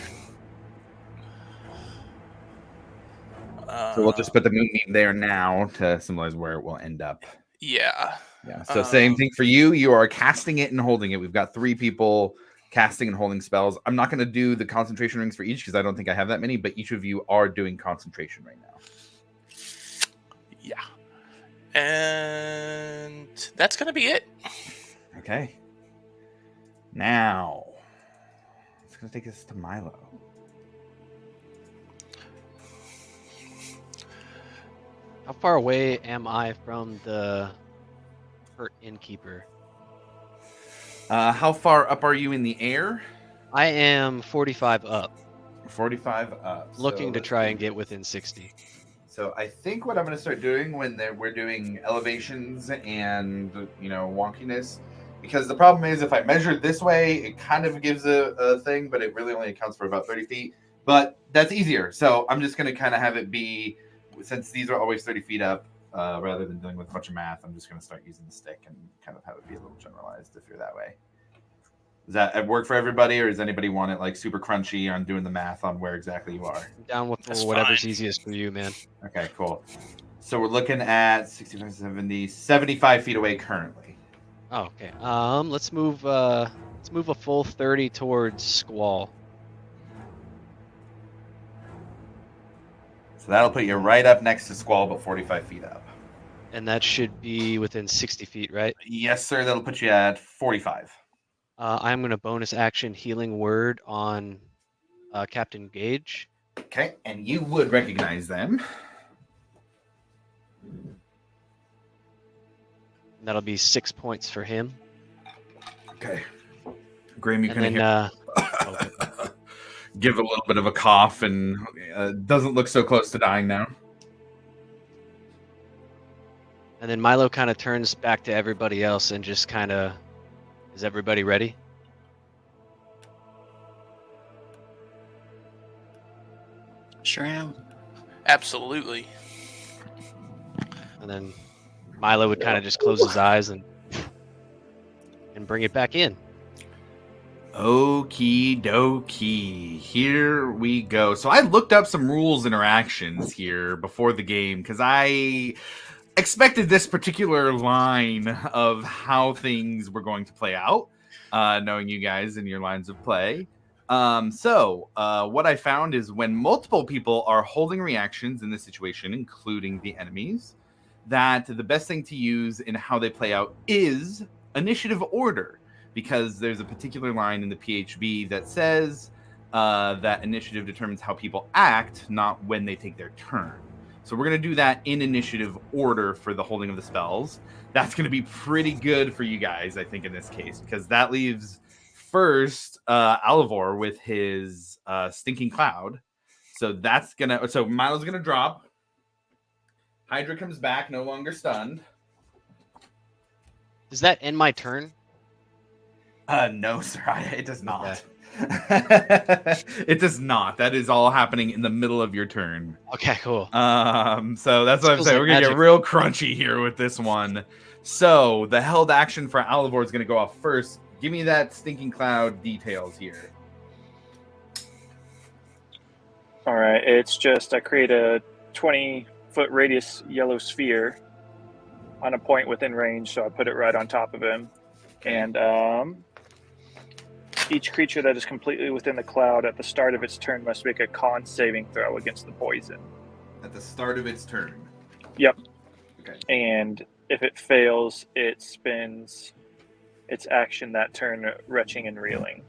So we'll just put the Moonbeam there now to symbolize where it will end up. Yeah. Yeah. So same thing for you. You are casting it and holding it. We've got 3 people casting and holding spells. I'm not going to do the concentration rings for each because I don't think I have that many, but each of you are doing concentration right now. Yeah. And that's going to be it. Okay. Now, it's going to take us to Milo. How far away am I from the hurt innkeeper? How far up are you in the air? I am 45 up. 45 up. Looking to try and get within 60. So I think what I'm going to start doing when we're doing elevations and, wonkiness, because the problem is if I measure this way, it kind of gives a thing, but it really only accounts for about 30 feet. But that's easier. So I'm just going to kind of have it be, since these are always 30 feet up, rather than dealing with a bunch of math, I'm just going to start using the stick and kind of have it be a little generalized if you're that way. Does that work for everybody, or does anybody want it like super crunchy on doing the math on where exactly you are? Down with whatever's easiest for you, man. Okay, cool. So we're looking at 65, 70, 75 feet away currently. Oh, okay. Let's move a full 30 towards Squall. So that'll put you right up next to Squall, but 45 feet up. And that should be within 60 feet, right? Yes, sir. That'll put you at 45. I'm going to bonus action Healing Word on Captain Gage. Okay, and you would recognize them. That'll be 6 points for him. Okay. Graham, you and can hear give a little bit of a cough and doesn't look so close to dying now. And then Milo kind of turns back to everybody else and just kind of, is everybody ready? Sure am. Absolutely. And then Milo would kind of just close his eyes and bring it back in. Okie dokie. Here we go. So I looked up some rules interactions here before the game because I expected this particular line of how things were going to play out, knowing you guys and your lines of play. So what I found is when multiple people are holding reactions in this situation, including the enemies, that the best thing to use in how they play out is initiative order, because there's a particular line in the PHB that says that initiative determines how people act, not when they take their turn. So we're going to do that in initiative order for the holding of the spells. That's going to be pretty good for you guys, I think, in this case, because that leaves first Alivor with his Stinking Cloud. So Milo's going to drop. Hydra comes back, no longer stunned. Does that end my turn? No, sir. It does not. Okay. It does not. That is all happening in the middle of your turn. Okay, cool. So that's what I'm saying. We're gonna get real crunchy here with this one. So the held action for Alivor is gonna go off first. Give me that Stinking Cloud details here. All right, it's just I create a 20-foot radius yellow sphere on a point within range, so I put it right on top of him. And each creature that is completely within the cloud at the start of its turn must make a con saving throw against the poison. At the start of its turn? Yep. Okay. And if it fails, it spends its action that turn retching and reeling.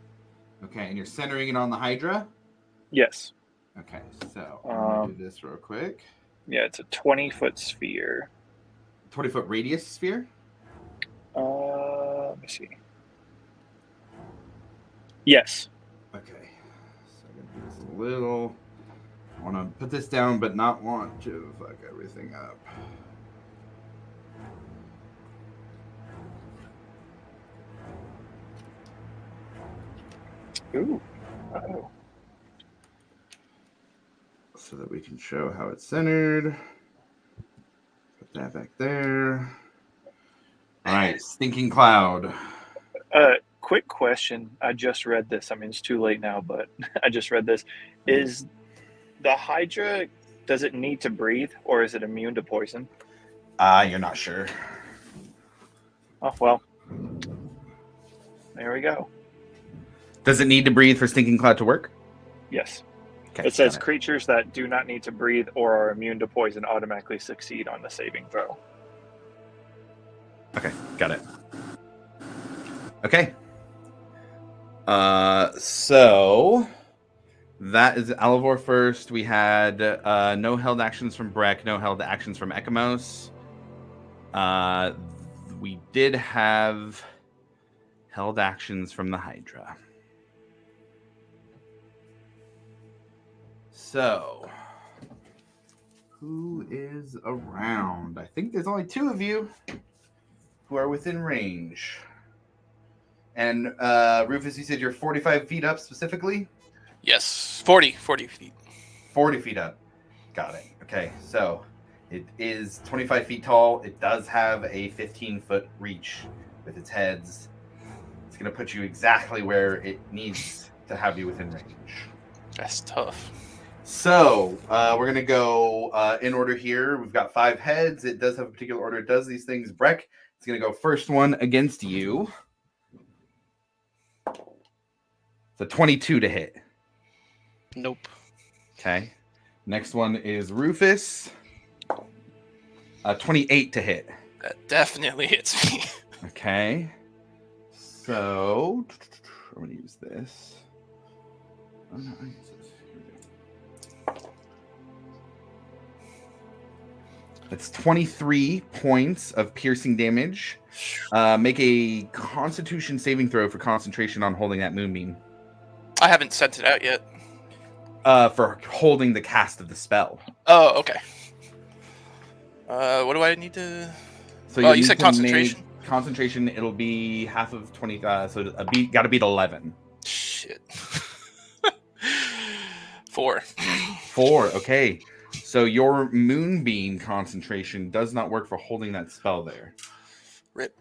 Okay, and you're centering it on the Hydra? Yes. Okay, so I'm going to do this real quick. Yeah, it's a 20-foot sphere. 20-foot radius sphere? Let me see. Yes. Okay. So I'm going to do this a little. I want to put this down, but not want to fuck everything up. Ooh. Uh-oh. So that we can show how it's centered. Put that back there. All right, Stinking Cloud. Quick question. I just read this. I mean, it's too late now, but I just read this. Is the Hydra, does it need to breathe, or is it immune to poison? You're not sure. Oh, well. There we go. Does it need to breathe for Stinking Cloud to work? Yes. Okay, it says creatures that do not need to breathe or are immune to poison automatically succeed on the saving throw. Okay, got it. Okay. So that is Alivor first. We had no held actions from Breck, no held actions from Ekamos. We did have held actions from the Hydra. So, who is around? I think there's only two of you who are within range. And Rufus, you said you're 45 feet up specifically? Yes, 40 feet. 40 feet up. Got it. Okay, so it is 25 feet tall. It does have a 15-foot reach with its heads. It's going to put you exactly where it needs to have you within range. That's tough. So we're going to go in order here. We've got 5 heads. It does have a particular order. It does these things. Breck, it's going to go first one against you. It's a 22 to hit. Nope. Okay. Next one is Rufus. 28 to hit. That definitely hits me. Okay. So I'm going to use this. Oh, no, I use this. Here we go. That's 23 points of piercing damage. Make a Constitution saving throw for concentration on holding that moonbeam. I haven't sent it out yet. For holding the cast of the spell. Oh, okay. What do I need to? So you said concentration. Concentration. It'll be half of 20. So got to beat 11. Shit. 4. 4. Okay. So your moonbeam concentration does not work for holding that spell there. Rip.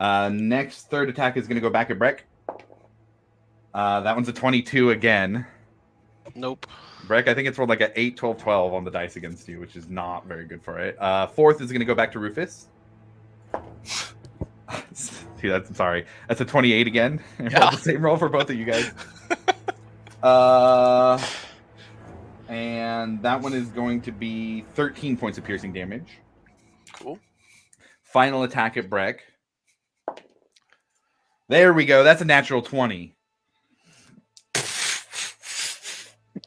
Next third attack is going to go back at Breck. That one's a 22 again. Nope. Breck, I think it's rolled like an 8, 12, 12 on the dice against you, which is not very good for it. Fourth is going to go back to Rufus. See, I'm sorry. That's a 28 again. Yeah. The same roll for both of you guys. And that one is going to be 13 points of piercing damage. Cool. Final attack at Breck. There we go. That's a natural 20.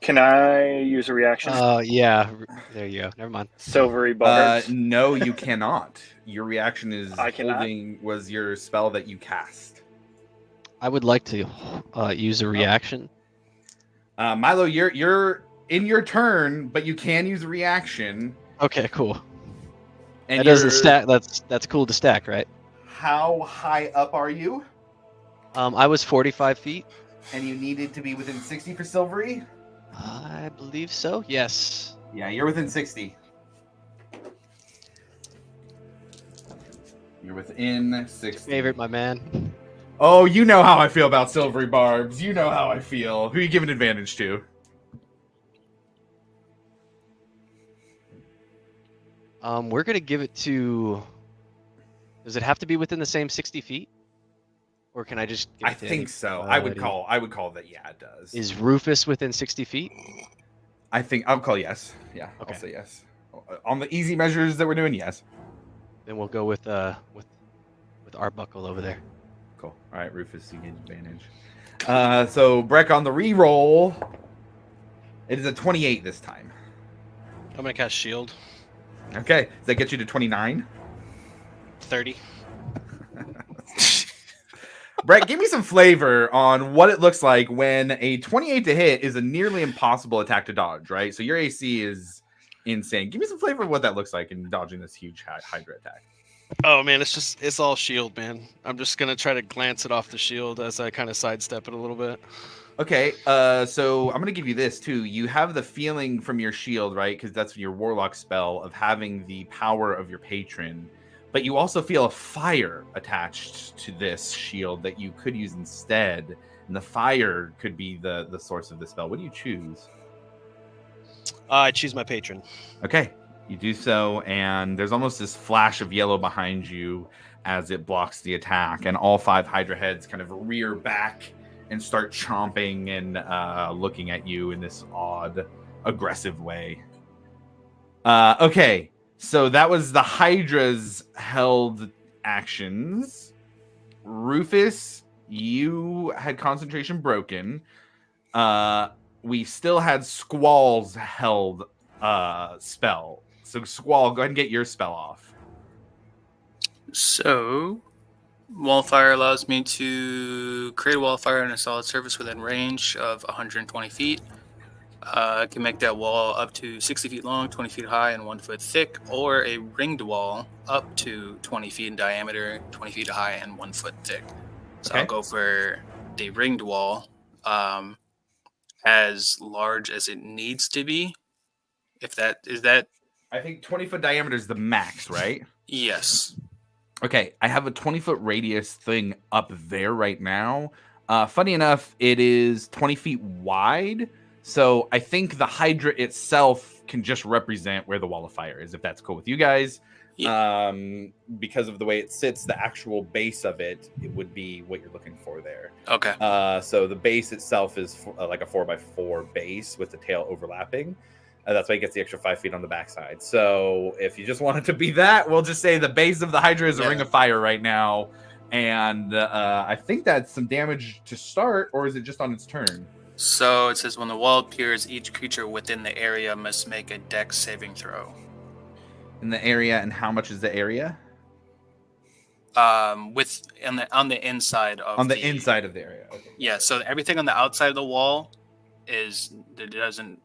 Can I use a reaction? Yeah. There you go. Never mind. Silvery barbs. No, you cannot. Your reaction is was your spell that you cast. I would like to use a reaction. Milo, you're in your turn, but you can use a reaction. Okay, cool. And that doesn't stack. That's cool to stack, right? How high up are you? I was 45 feet. And you needed to be within 60 for Silvery? I believe so, yes. Yeah, you're within 60. You're within 60. Favorite, my man. Oh, you know how I feel about Silvery Barbs. You know how I feel. Who are you giving advantage to? We're going to give it to... Does it have to be within the same 60 feet? Or can I just give it to think so. I would call that yeah, it does. Is Rufus within 60 feet? I'll call yes. Yeah, okay. I'll say yes. On the easy measures that we're doing, yes. Then we'll go with Arbuckle over there. Cool. All right, Rufus, you get advantage. So Breck on the re-roll. It is a 28 this time. I'm gonna cast shield. Okay. Does that get you to 29? 30. Brett, give me some flavor on what it looks like when a 28 to hit is a nearly impossible attack to dodge, right? So your AC is insane. Give me some flavor of what that looks like in dodging this huge Hydra attack. Oh, man, it's all shield, man. I'm just going to try to glance it off the shield as I kind of sidestep it a little bit. Okay, so I'm going to give you this, too. You have the feeling from your shield, right? Because that's your Warlock spell of having the power of your patron. But you also feel a fire attached to this shield that you could use instead. And the fire could be the source of the spell. What do you choose? I choose my patron. Okay, you do so. And there's almost this flash of yellow behind you as it blocks the attack. And all 5 Hydra heads kind of rear back and start chomping and looking at you in this odd, aggressive way. Okay. So that was the Hydra's held actions. Rufus, you had concentration broken. We still had Squall's held spell. So Squall, go ahead and get your spell off. So, Wallfire allows me to create a wallfire in a solid surface within range of 120 feet. I can make that wall up to 60 feet long, 20 feet high, and 1 foot thick, or a ringed wall up to 20 feet in diameter, 20 feet high, and 1 foot thick. So okay. I'll go for the ringed wall, as large as it needs to be. If that is that, I think 20-foot diameter is the max, right? Yes. Okay, I have a 20-foot radius thing up there right now. Funny enough, it is 20 feet wide. So I think the Hydra itself can just represent where the wall of fire is, if that's cool with you guys. Yeah. Because of the way it sits, the actual base of it would be what you're looking for there. Okay. So the base itself is like a 4x4 base with the tail overlapping. That's why it gets the extra 5 feet on the backside. So if you just want it to be that, we'll just say the base of the Hydra is a ring of fire right now. And I think that's some damage to start, or is it just on its turn? So it says when the wall appears, each creature within the area must make a Dex saving throw. In the area, and how much is the area? On the inside of inside of the area. Okay. Yeah, so everything on the outside of the wall it doesn't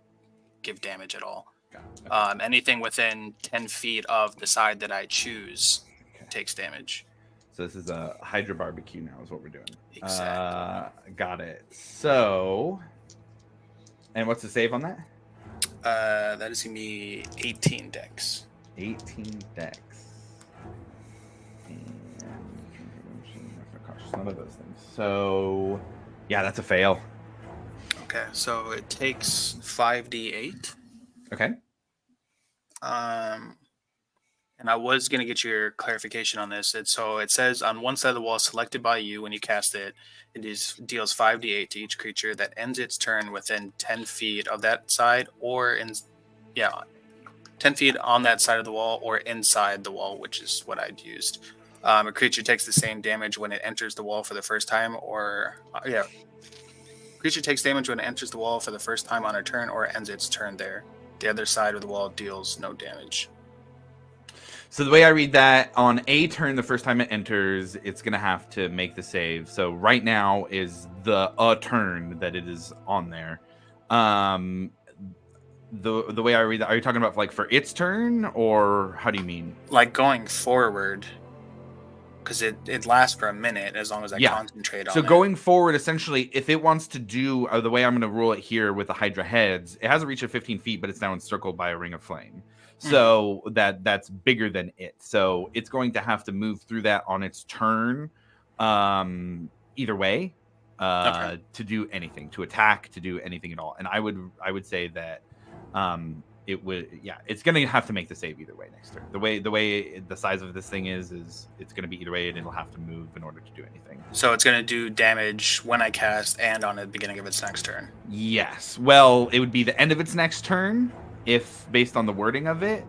give damage at all. Anything within 10 feet of the side that I choose takes damage. So this is a Hydra barbecue now is what we're doing. Exactly. Got it. So, and what's the save on that? That is going to be 18 Dex. 18 Dex. And none of those things. So, yeah, that's a fail. Okay, so it takes 5d8. Okay. And I was going to get your clarification on this. So it says on one side of the wall selected by you when you cast it, deals 5d8 to each creature that ends its turn within 10 feet of that side 10 feet on that side of the wall or inside the wall, which is what I'd used. A creature takes the same damage when it enters the wall for the first time creature takes damage when it enters the wall for the first time on a turn or ends its turn there. The other side of the wall deals no damage. So the way I read that, on a turn, the first time it enters, it's going to have to make the save. So right now is a turn that it is on there. The way I read that, are you talking about like for its turn, or how do you mean? Like going forward, because it lasts for a minute as long as I concentrate on it. So going forward, essentially, if it wants to do, the way I'm going to rule it here with the Hydra heads, it has a reach of 15 feet, but it's now encircled by a ring of flame. So that's bigger than it. So it's going to have to move through that on its turn, either way, to do anything, to attack, to do anything at all. And I would say that it's going to have to make the save either way next turn. The way the size of this thing is it's going to be either way, and it'll have to move in order to do anything. So it's going to do damage when I cast and on the beginning of its next turn. Yes. Well, it would be the end of its next turn, if based on the wording of it,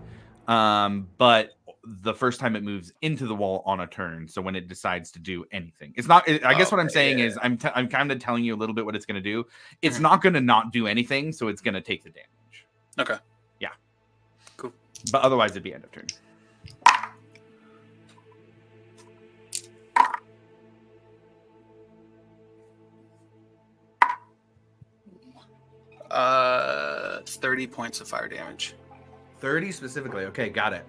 but the first time it moves into the wall on a turn, so when it decides to do anything, it's not. I guess what I'm saying is I'm kind of telling you a little bit what it's going to do. It's not going to not do anything, so it's going to take the damage. Okay. Yeah. Cool. But otherwise, it'd be end of turn. It's 30 points of fire damage. 30 specifically. Okay, got it.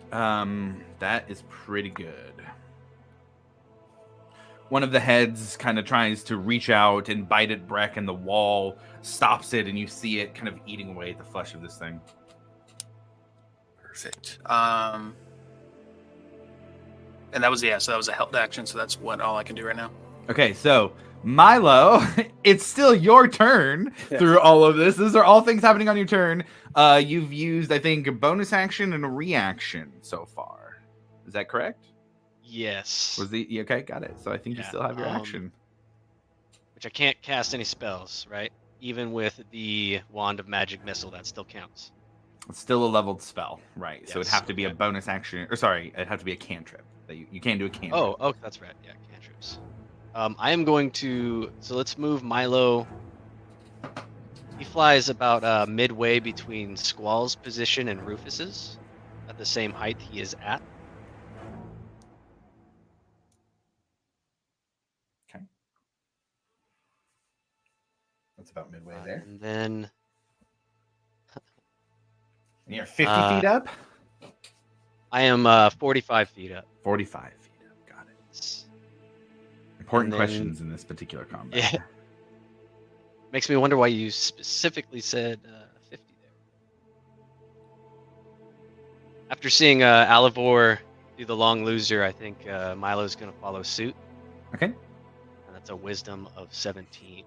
That is pretty good. One of the heads kind of tries to reach out and bite at Breck, and the wall stops it, and you see it kind of eating away at the flesh of this thing. Perfect. And that was a held action, so that's all I can do right now. Okay, so Milo, it's still your turn through all of this. These are all things happening on your turn. You've used, I think, a bonus action and a reaction so far. Is that correct? Yes. Okay, got it. So I think you still have your action. Which I can't cast any spells, right? Even with the Wand of Magic Missile, that still counts. It's still a leveled spell, right? Yes, so it'd have to be a bonus action, it'd have to be a cantrip. That you can't do a cantrip. Oh, that's right. Yeah, cantrips. I am going to. So let's move Milo. He flies about midway between Squall's position and Rufus's, at the same height he is at. Okay. That's about midway there. And then. And you're 50 feet up? I am 45 feet up. 45 feet up. Got it. Important questions in this particular combat. Yeah. Makes me wonder why you specifically said 50 there. After seeing Alivor do the long loser, I think Milo's going to follow suit. Okay. And that's a wisdom of 17.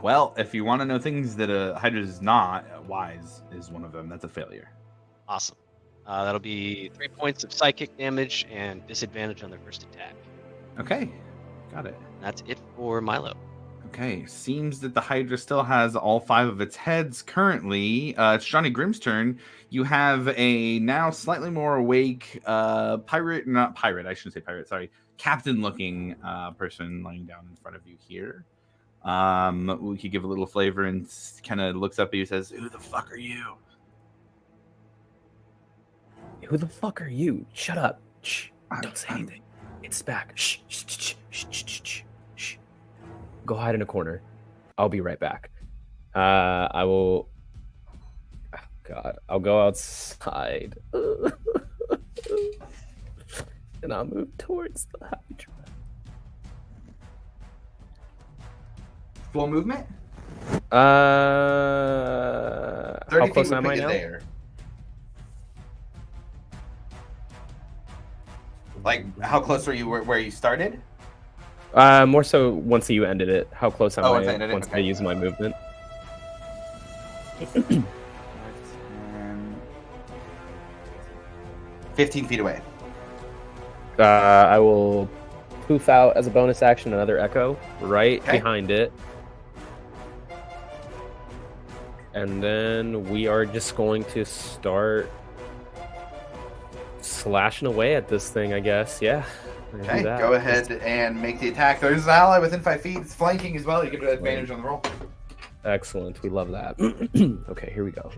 Well, if you want to know things that a Hydra is not, wise is one of them. That's a failure. Awesome. That'll be 3 points of psychic damage and disadvantage on their first attack. Okay, got it. That's it for Milo. Okay, seems that the Hydra still has all 5 of its heads currently. It's Johnny Grimm's turn. You have a now slightly more awake pirate, not pirate, I shouldn't say pirate, sorry. captain-looking person laying down in front of you here. We could give a little flavor and kind of looks up at you and says, "Who the fuck are you?" Who the fuck are you? Shut up. Shh. Don't say anything. It's back. Shh. Shh. Shh. Shh. Shh. Shh. Shh. Go hide in a corner. I'll be right back. I will. Oh, God, I'll go outside. And I'll move towards the hydra. Full movement? 30 how close feet am I now? There. Like, how close were you where you started? More so once you ended it. How close am I once I use my movement? 15 feet away. I will poof out as a bonus action another echo right behind it. And then we are just going to start slashing away at this thing, I guess. Yeah. Okay, go ahead and make the attack. There's an ally within 5 feet. It's flanking as well. You get an advantage on the roll. Excellent. We love that. Okay, here we go.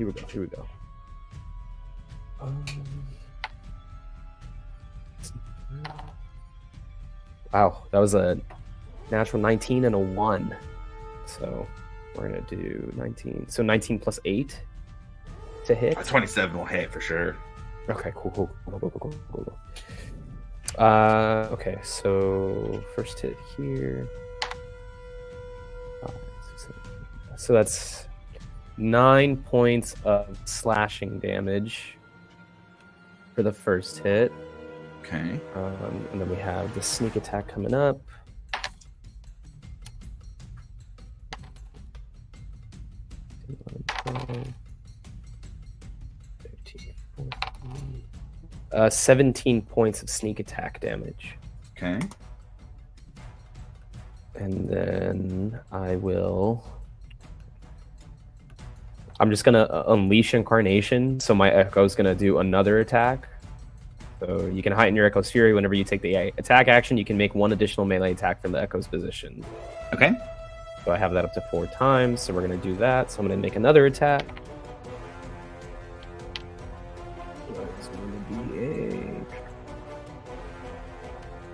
Wow, that was a natural 19 and a 1. So we're going to do 19. So 19 plus 8 to hit. 27 will hit for sure. Okay, cool. Okay, so first hit here. So that's 9 points of slashing damage for the first hit. Okay. And then we have the sneak attack coming up. $13, 14, 17 points of sneak attack damage. Okay. And then I'm just gonna unleash Incarnation, so my Echo's gonna do another attack. So you can heighten your Echo's Fury whenever you take the attack action. You can make one additional melee attack from the Echo's position. Okay. So I have that up to 4 times, so we're gonna do that. So I'm gonna make another attack. It's gonna be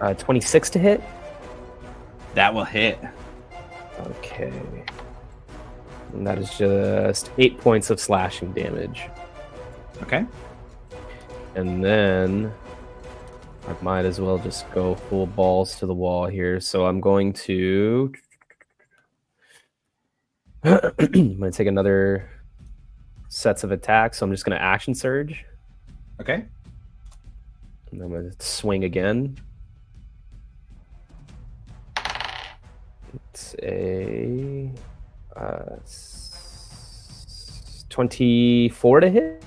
a 26 to hit. That will hit. Okay. And that is just 8 points of slashing damage. Okay. And then I might as well just go full balls to the wall here. So I'm going to take another sets of attacks. So I'm just going to action surge. Okay. And I'm going to swing again. It's a 24 to hit.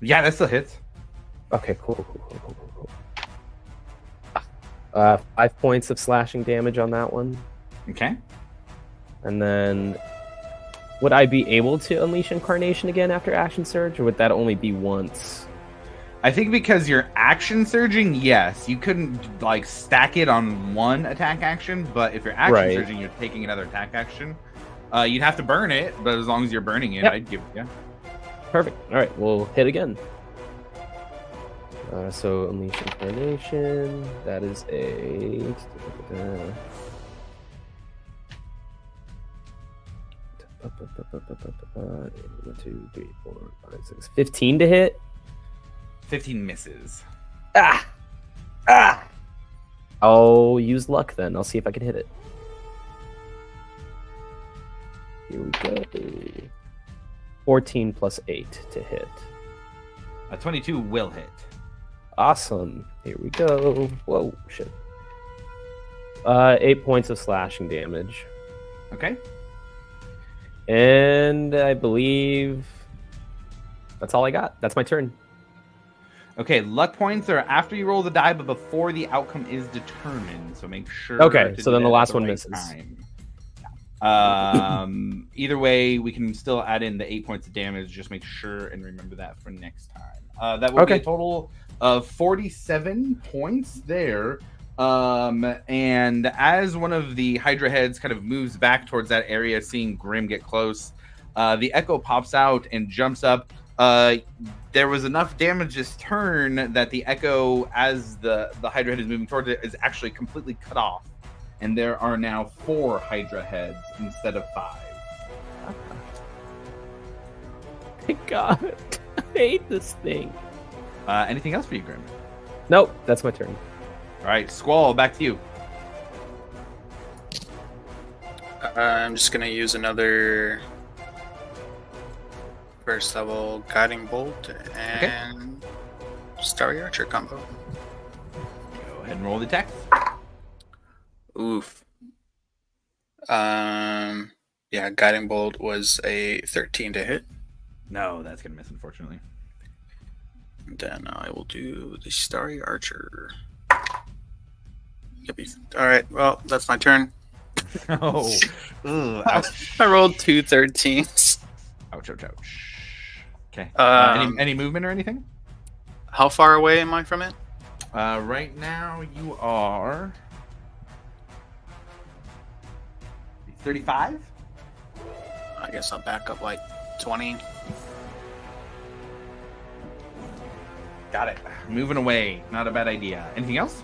Yeah, that still hits. Okay, cool. 5 points of slashing damage on that one. Okay. And then, would I be able to unleash Incarnation again after action surge, or would that only be once? I think because you're action surging, yes. You couldn't like stack it on one attack action, but if you're action surging, you're taking another attack action. You'd have to burn it, but as long as you're burning it, I'd give it, yeah. Perfect. All right, we'll hit again. So unleash Incarnation. That is a 1, 2, 3, 4, 5, 6, 15 to hit. 15 misses. I'll use luck then. I'll see if I can hit it. Here we go. 14 plus 8 to hit. A 22 will hit. Awesome. Here we go. Whoa, shit. 8 points of slashing damage. Okay. And I believe that's all I got. That's my turn. Okay, luck points are after you roll the die, but before the outcome is determined. So make sure. Okay, so then the last one misses. Either way, we can still add in the 8 points of damage. Just make sure and remember that for next time. That will be a total of 47 points there. And as one of the Hydra heads kind of moves back towards that area, seeing Grim get close, the Echo pops out and jumps up. There was enough damage this turn that the Echo, as the Hydra head is moving towards it, is actually completely cut off. And there are now 4 Hydra heads instead of 5. Thank God. I hate this thing. Anything else for you, Grim? Nope, that's my turn. All right, Squall, back to you. I'm just going to use another first level Guiding Bolt and Starry Archer combo. Go ahead and roll the attack. Oof. Yeah, Guiding Bolt was a 13 to hit. No, that's going to miss, unfortunately. Then I will do the Starry Archer. All right, well, that's my turn. Oh. Ouch. I rolled 2 13s. Ouch, ouch, ouch. Okay. Any movement or anything? How far away am I from it? Right now you are 35? I guess I'll back up like 20. Got it. Moving away. Not a bad idea. Anything else?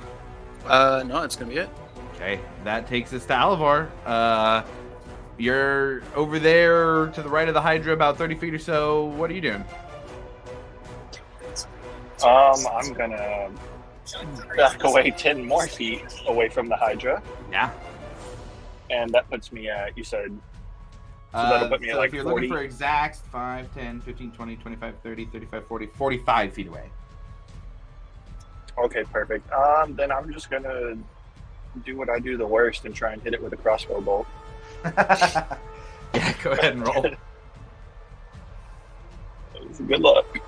No, that's going to be it. Okay. That takes us to Alavar. You're over there to the right of the Hydra, about 30 feet or so. What are you doing? I'm going to back away 10 more feet away from the Hydra. Yeah. And that puts me at, you said, so that'll put me at like if you're 40. looking for exact, 5, 10, 15, 20, 25, 30, 35, 40, 45 feet away. Okay, perfect. Then I'm just going to do what I do the worst and try and hit it with a crossbow bolt. Yeah, go ahead and roll. Good luck.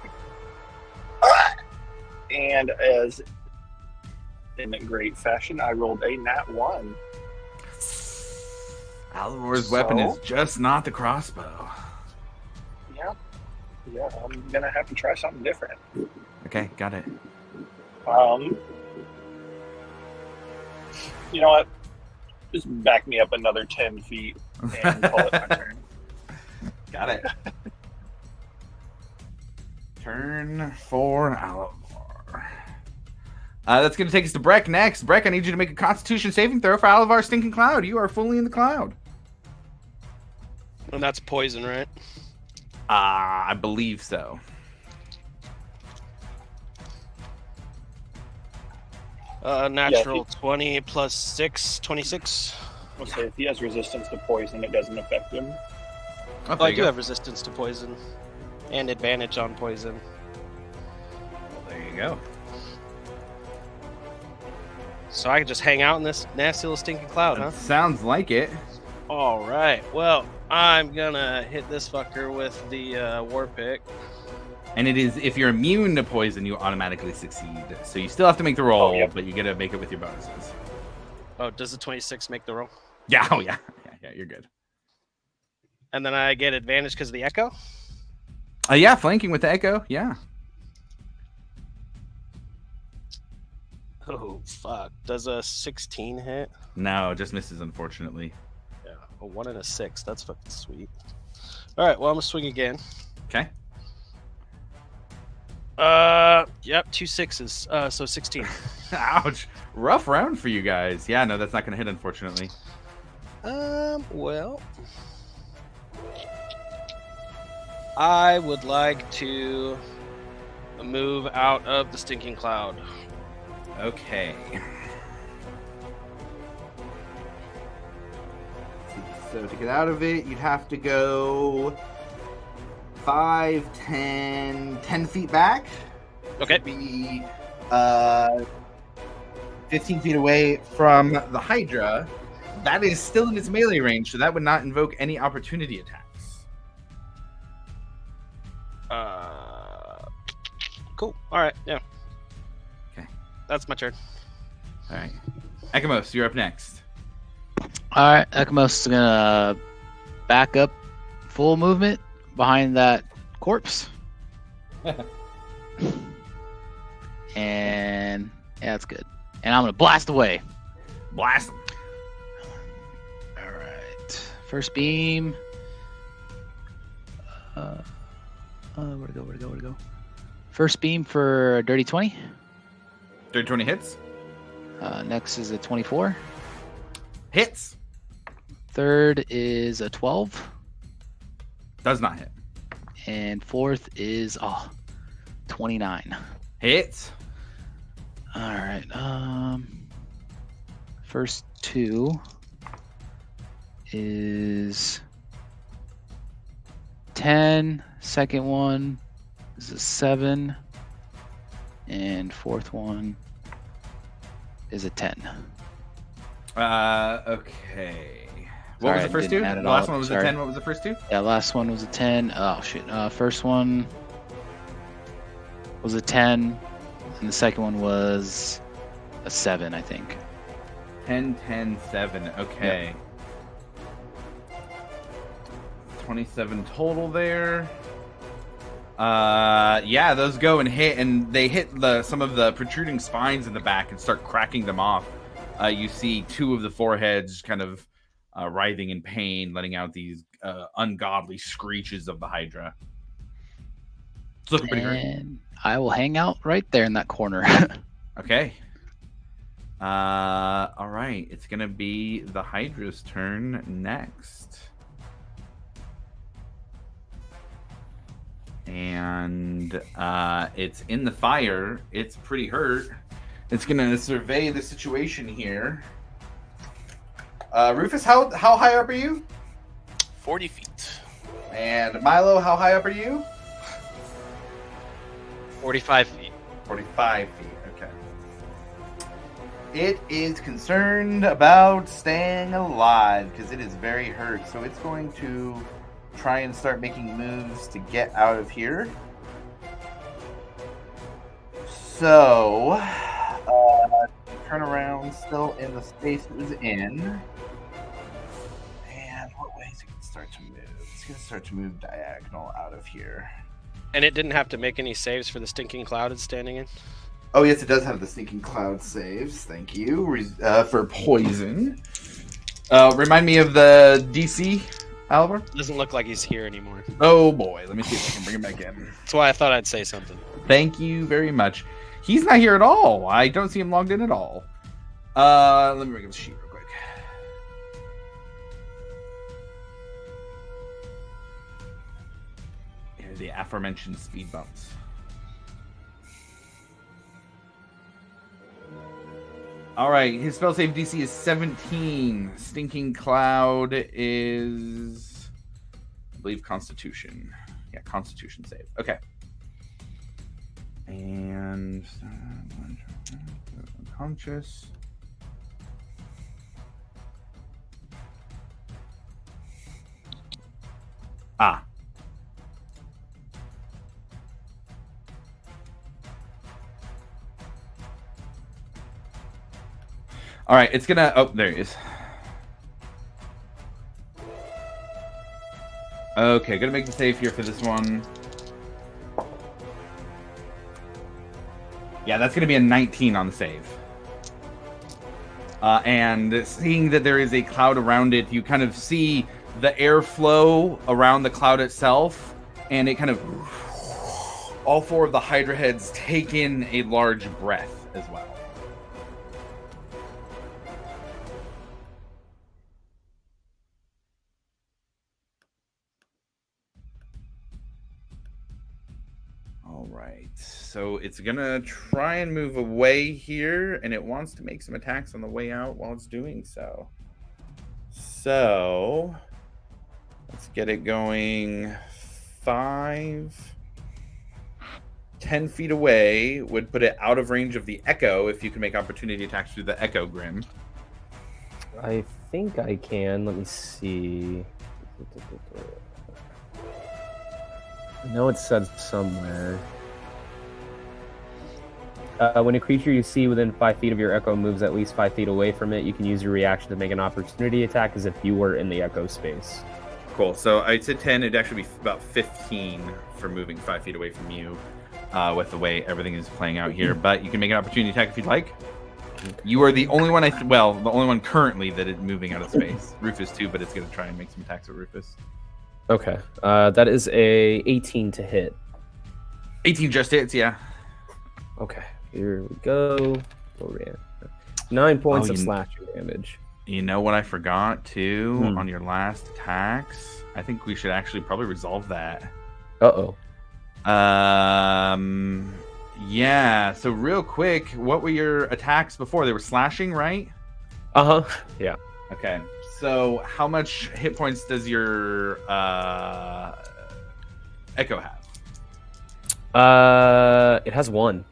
And as in a great fashion, I rolled a nat 1. Alavar's weapon is just not the crossbow. Yeah, I'm gonna have to try something different. Okay, got it. You know what? Just back me up another 10 feet and call it my turn. Got it. Turn for Alavar. That's going to take us to Breck next. Breck, I need you to make a Constitution saving throw for Alavar Stinking Cloud. You are fully in the cloud. And that's poison, right? I believe so. Natural 20 plus 6, 26. I'll say if he has resistance to poison, it doesn't affect him. Oh, I do have resistance to poison. And advantage on poison. Well, there you go. So I can just hang out in this nasty little stinking cloud, huh? Sounds like it. Alright, well, I'm gonna hit this fucker with the war pick. And it is, if you're immune to poison, you automatically succeed. So you still have to make the roll, but you get to make it with your bonuses. Oh, does the 26 make the roll? Yeah, oh yeah. Yeah, you're good. And then I get advantage because of the echo? Yeah, flanking with the echo, yeah. Oh, fuck. Does a 16 hit? No, it just misses, unfortunately. Yeah, a 1 and a 6. That's fucking sweet. Alright, well, I'm gonna swing again. Okay. Yep, 2 6s. So 16. Ouch. Rough round for you guys. Yeah, no, that's not gonna hit, unfortunately. Well, I would like to move out of the stinking cloud. Okay. So to get out of it, you'd have to go 5, 10 feet back. Okay. Be 15 feet away from the Hydra. That is still in its melee range, so that would not invoke any opportunity attacks. Cool. All right. Yeah. Okay. That's my turn. All right. Ekamos, you're up next. All right, Ekamos is gonna back up full movement behind that corpse. And yeah, that's good. And I'm going to blast away. Blast. All right. First beam. Where'd it go? First beam for Dirty 20. Dirty 20 hits. Next is a 24. Hits. Third is a 12. Does not hit. And fourth is 29. Hits. All right. First two is 10. Second one is a 7. And fourth one is a 10. Okay. What was the first two? The last one was a 10. What was the first two? Yeah, last one was a 10. Oh, shit. First one was a 10. And the second one was a 7, I think. 10, 10, 7. Okay. Yep. 27 total there. Yeah, those go and hit, and they hit some of the protruding spines in the back and start cracking them off. You see two of the foreheads kind of writhing in pain, letting out these ungodly screeches of the hydra. It's looking pretty great. And I will hang out right there in that corner. Okay. All right. It's gonna be the hydra's turn next. And it's in the fire. It's pretty hurt. It's gonna survey the situation here. Rufus, how high up are you? 40 feet. And Milo, how high up are you? 45 feet. 45 feet. Okay. It is concerned about staying alive because it is very hurt. So it's going to try and start making moves to get out of here. So, turn around, still in the space it was in. And what way is it going to start to move? It's going to start to move diagonal out of here. And it didn't have to make any saves for the stinking cloud it's standing in? Oh, yes, it does have the stinking cloud saves. Thank you. For poison. Remind me of the DC, Oliver? Doesn't look like he's here anymore. Oh, boy. Let me see if I can bring him back in. That's why I thought I'd say something. Thank you very much. He's not here at all. I don't see him logged in at all. Let me bring up the sheet real quick. Here are the aforementioned speed bumps. All right, his spell save DC is 17. Stinking Cloud is, I believe, Constitution. Yeah, Constitution save. Okay. And unconscious. Ah. All right, it's gonna. Oh, there he is. Okay, gonna make the save here for this one. Yeah, that's gonna be a 19 on the save. And seeing that there is a cloud around it, you kind of see the airflow around the cloud itself, and it kind of all four of the hydra heads take in a large breath as well. All right, so it's gonna try and move away here, and it wants to make some attacks on the way out while it's doing so. So let's get it going. 5, 10 feet away would put it out of range of the echo if you can make opportunity attacks through the echo grim. I think I can. Let me see. I know it said somewhere. When a creature you see within 5 feet of your echo moves at least 5 feet away from it, you can use your reaction to make an opportunity attack as if you were in the echo space. Cool. So I said 10. It'd actually be about 15 for moving 5 feet away from you with the way everything is playing out here. But you can make an opportunity attack if you'd like. You are the only one. the only one currently that is moving out of space. Rufus too, but it's going to try and make some attacks at Rufus. Okay, that is a 18 to hit. 18 just hits, yeah. Okay, here we go. 9 points of slashing damage. You know what I forgot too on your last attacks? I think we should actually probably resolve that. Uh-oh. Yeah, so real quick, what were your attacks before? They were slashing, right? Yeah. Okay. So how much hit points does your Echo have? It has 1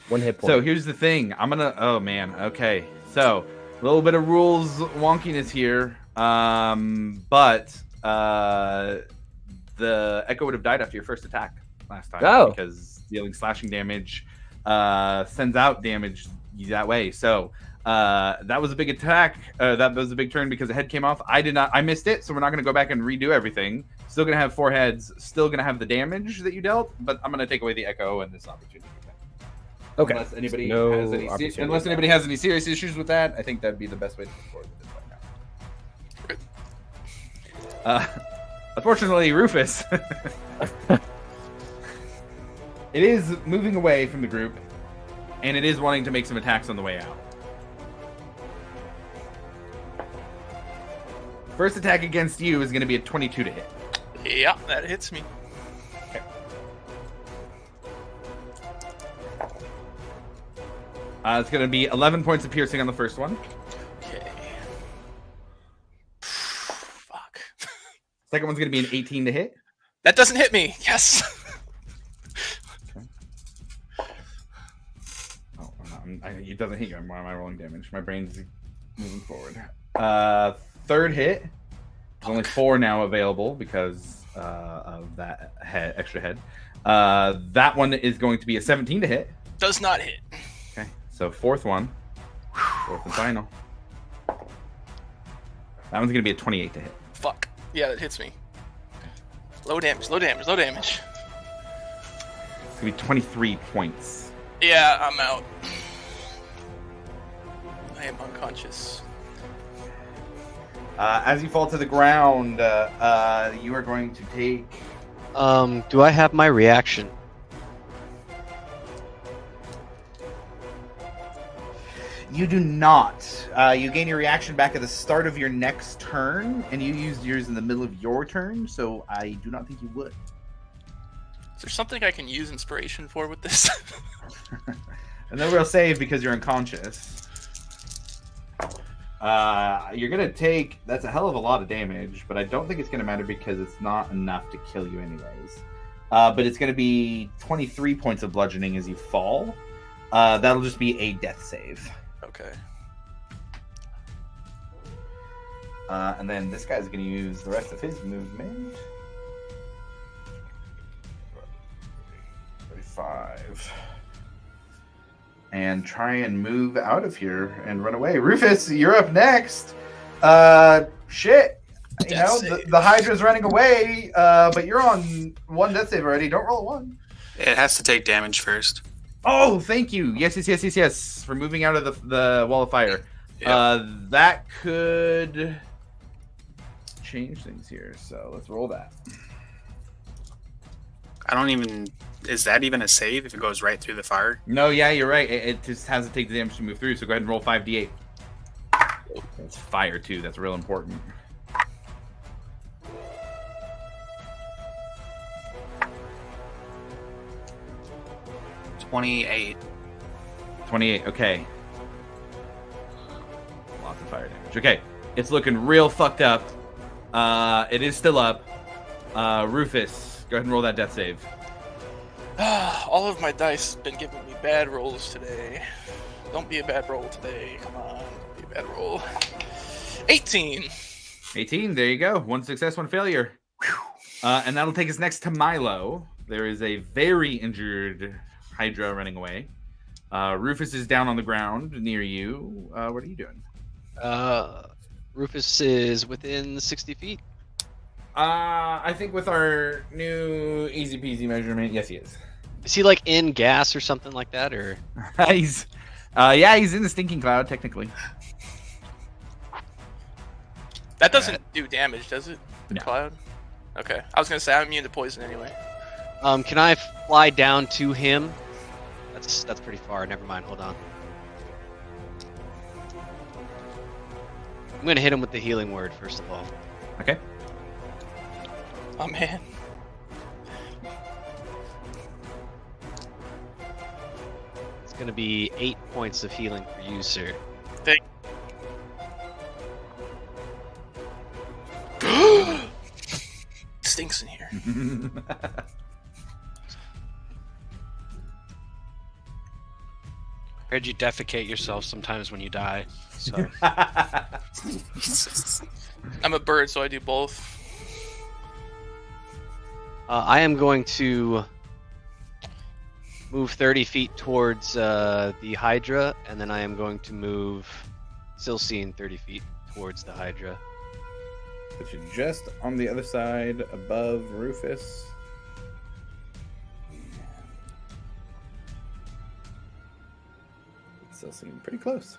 hit point. So here's the thing. Oh man. Okay. So a little bit of rules wonkiness here. But the Echo would have died after your first attack last time because dealing slashing damage sends out damage that way. So that was a big attack. That was a big turn because the head came off. I missed it, so we're not going to go back and redo everything. Still going to have 4 heads. Still going to have the damage that you dealt, but I'm going to take away the Echo and this opportunity. Okay. Unless anybody has any serious issues with that, I think that'd be the best way to move forward with this right now. Unfortunately, Rufus, it is moving away from the group, and it is wanting to make some attacks on the way out. First attack against you is going to be a 22 to hit. Yeah, that hits me. Okay. It's going to be 11 points of piercing on the first one. Okay. Fuck. Second one's going to be an 18 to hit. That doesn't hit me. Yes. Okay. Oh, it doesn't hit you. Why am I rolling damage? My brain's moving forward. Third hit. There's only 4 now available because of that extra head. That one is going to be a 17 to hit. Does not hit. Okay, so fourth one. Fourth and final. That one's going to be a 28 to hit. Fuck. Yeah, that hits me. Low damage, low damage, low damage. It's going to be 23 points. Yeah, I'm out. I am unconscious. As you fall to the ground, you are going to take... Do I have my reaction? You do not. You gain your reaction back at the start of your next turn, and you used yours in the middle of your turn, so I do not think you would. Is there something I can use inspiration for with this? And then we'll save because you're unconscious. You're going to take... That's a hell of a lot of damage, but I don't think it's going to matter because it's not enough to kill you anyways. But it's going to be 23 points of bludgeoning as you fall. That'll just be a death save. Okay. And then this guy's going to use the rest of his movement. 35. And try and move out of here and run away. Rufus, you're up next. Shit. You know, the Hydra's running away, but you're on 1 death save already. Don't roll a 1. It has to take damage first. Oh, thank you. Yes. For moving out of the wall of fire. Yep. That could change things here. So let's roll that. Is that even a save if it goes right through the fire? No, yeah, you're right. It just has to take the damage to move through. So go ahead and roll 5d8. It's fire too. That's real important. $28. 28. Okay. Lots of fire damage. Okay, it's looking real fucked up. It is still up. Rufus, go ahead and roll that death save. All of my dice have been giving me bad rolls today. Don't be a bad roll today. Come on, don't be a bad roll. 18. 18. There you go. 1 success, 1 failure. And that'll take us next to Milo. There is a very injured Hydra running away. Rufus is down on the ground near you. What are you doing? Rufus is within 60 feet. I think with our new easy peasy measurement, yes, he is. Is he like in gas or something like that, or? He's Yeah, he's in the stinking cloud, technically. That doesn't do damage, does it? The No. cloud? Okay. I was going to say, I'm immune to poison anyway. Can I fly down to him? That's pretty far. Never mind. Hold on. I'm gonna hit him with the healing word first of all. Okay. Oh, man. It's gonna be 8 points of healing for you, sir. Thank Stinks in here. Heard you defecate yourself sometimes when you die. So I'm a bird, so I do both. I am going to move 30 feet towards the hydra, and then I am going to move Silcine 30 feet towards the hydra. Put you just on the other side above Rufus. Still seem pretty close.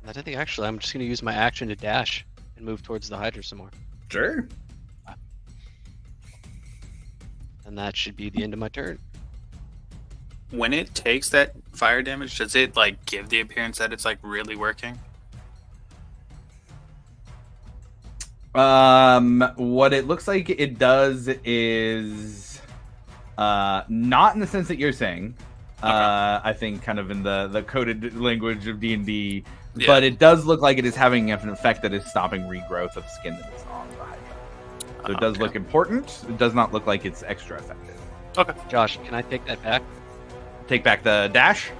I think actually I'm just going to use my action to dash and move towards the hydra some more. Sure. And that should be the end of my turn. When it takes that fire damage, does it like give the appearance that it's like really working? What it looks like it does is not in the sense that you're saying. Okay. I think kind of in the coded language of D&D, but it does look like it is having an effect that is stopping regrowth of skin that is on the hydra. So it does look important. It does not look like it's extra effective. Okay. Josh, can I take that back? Take back the dash?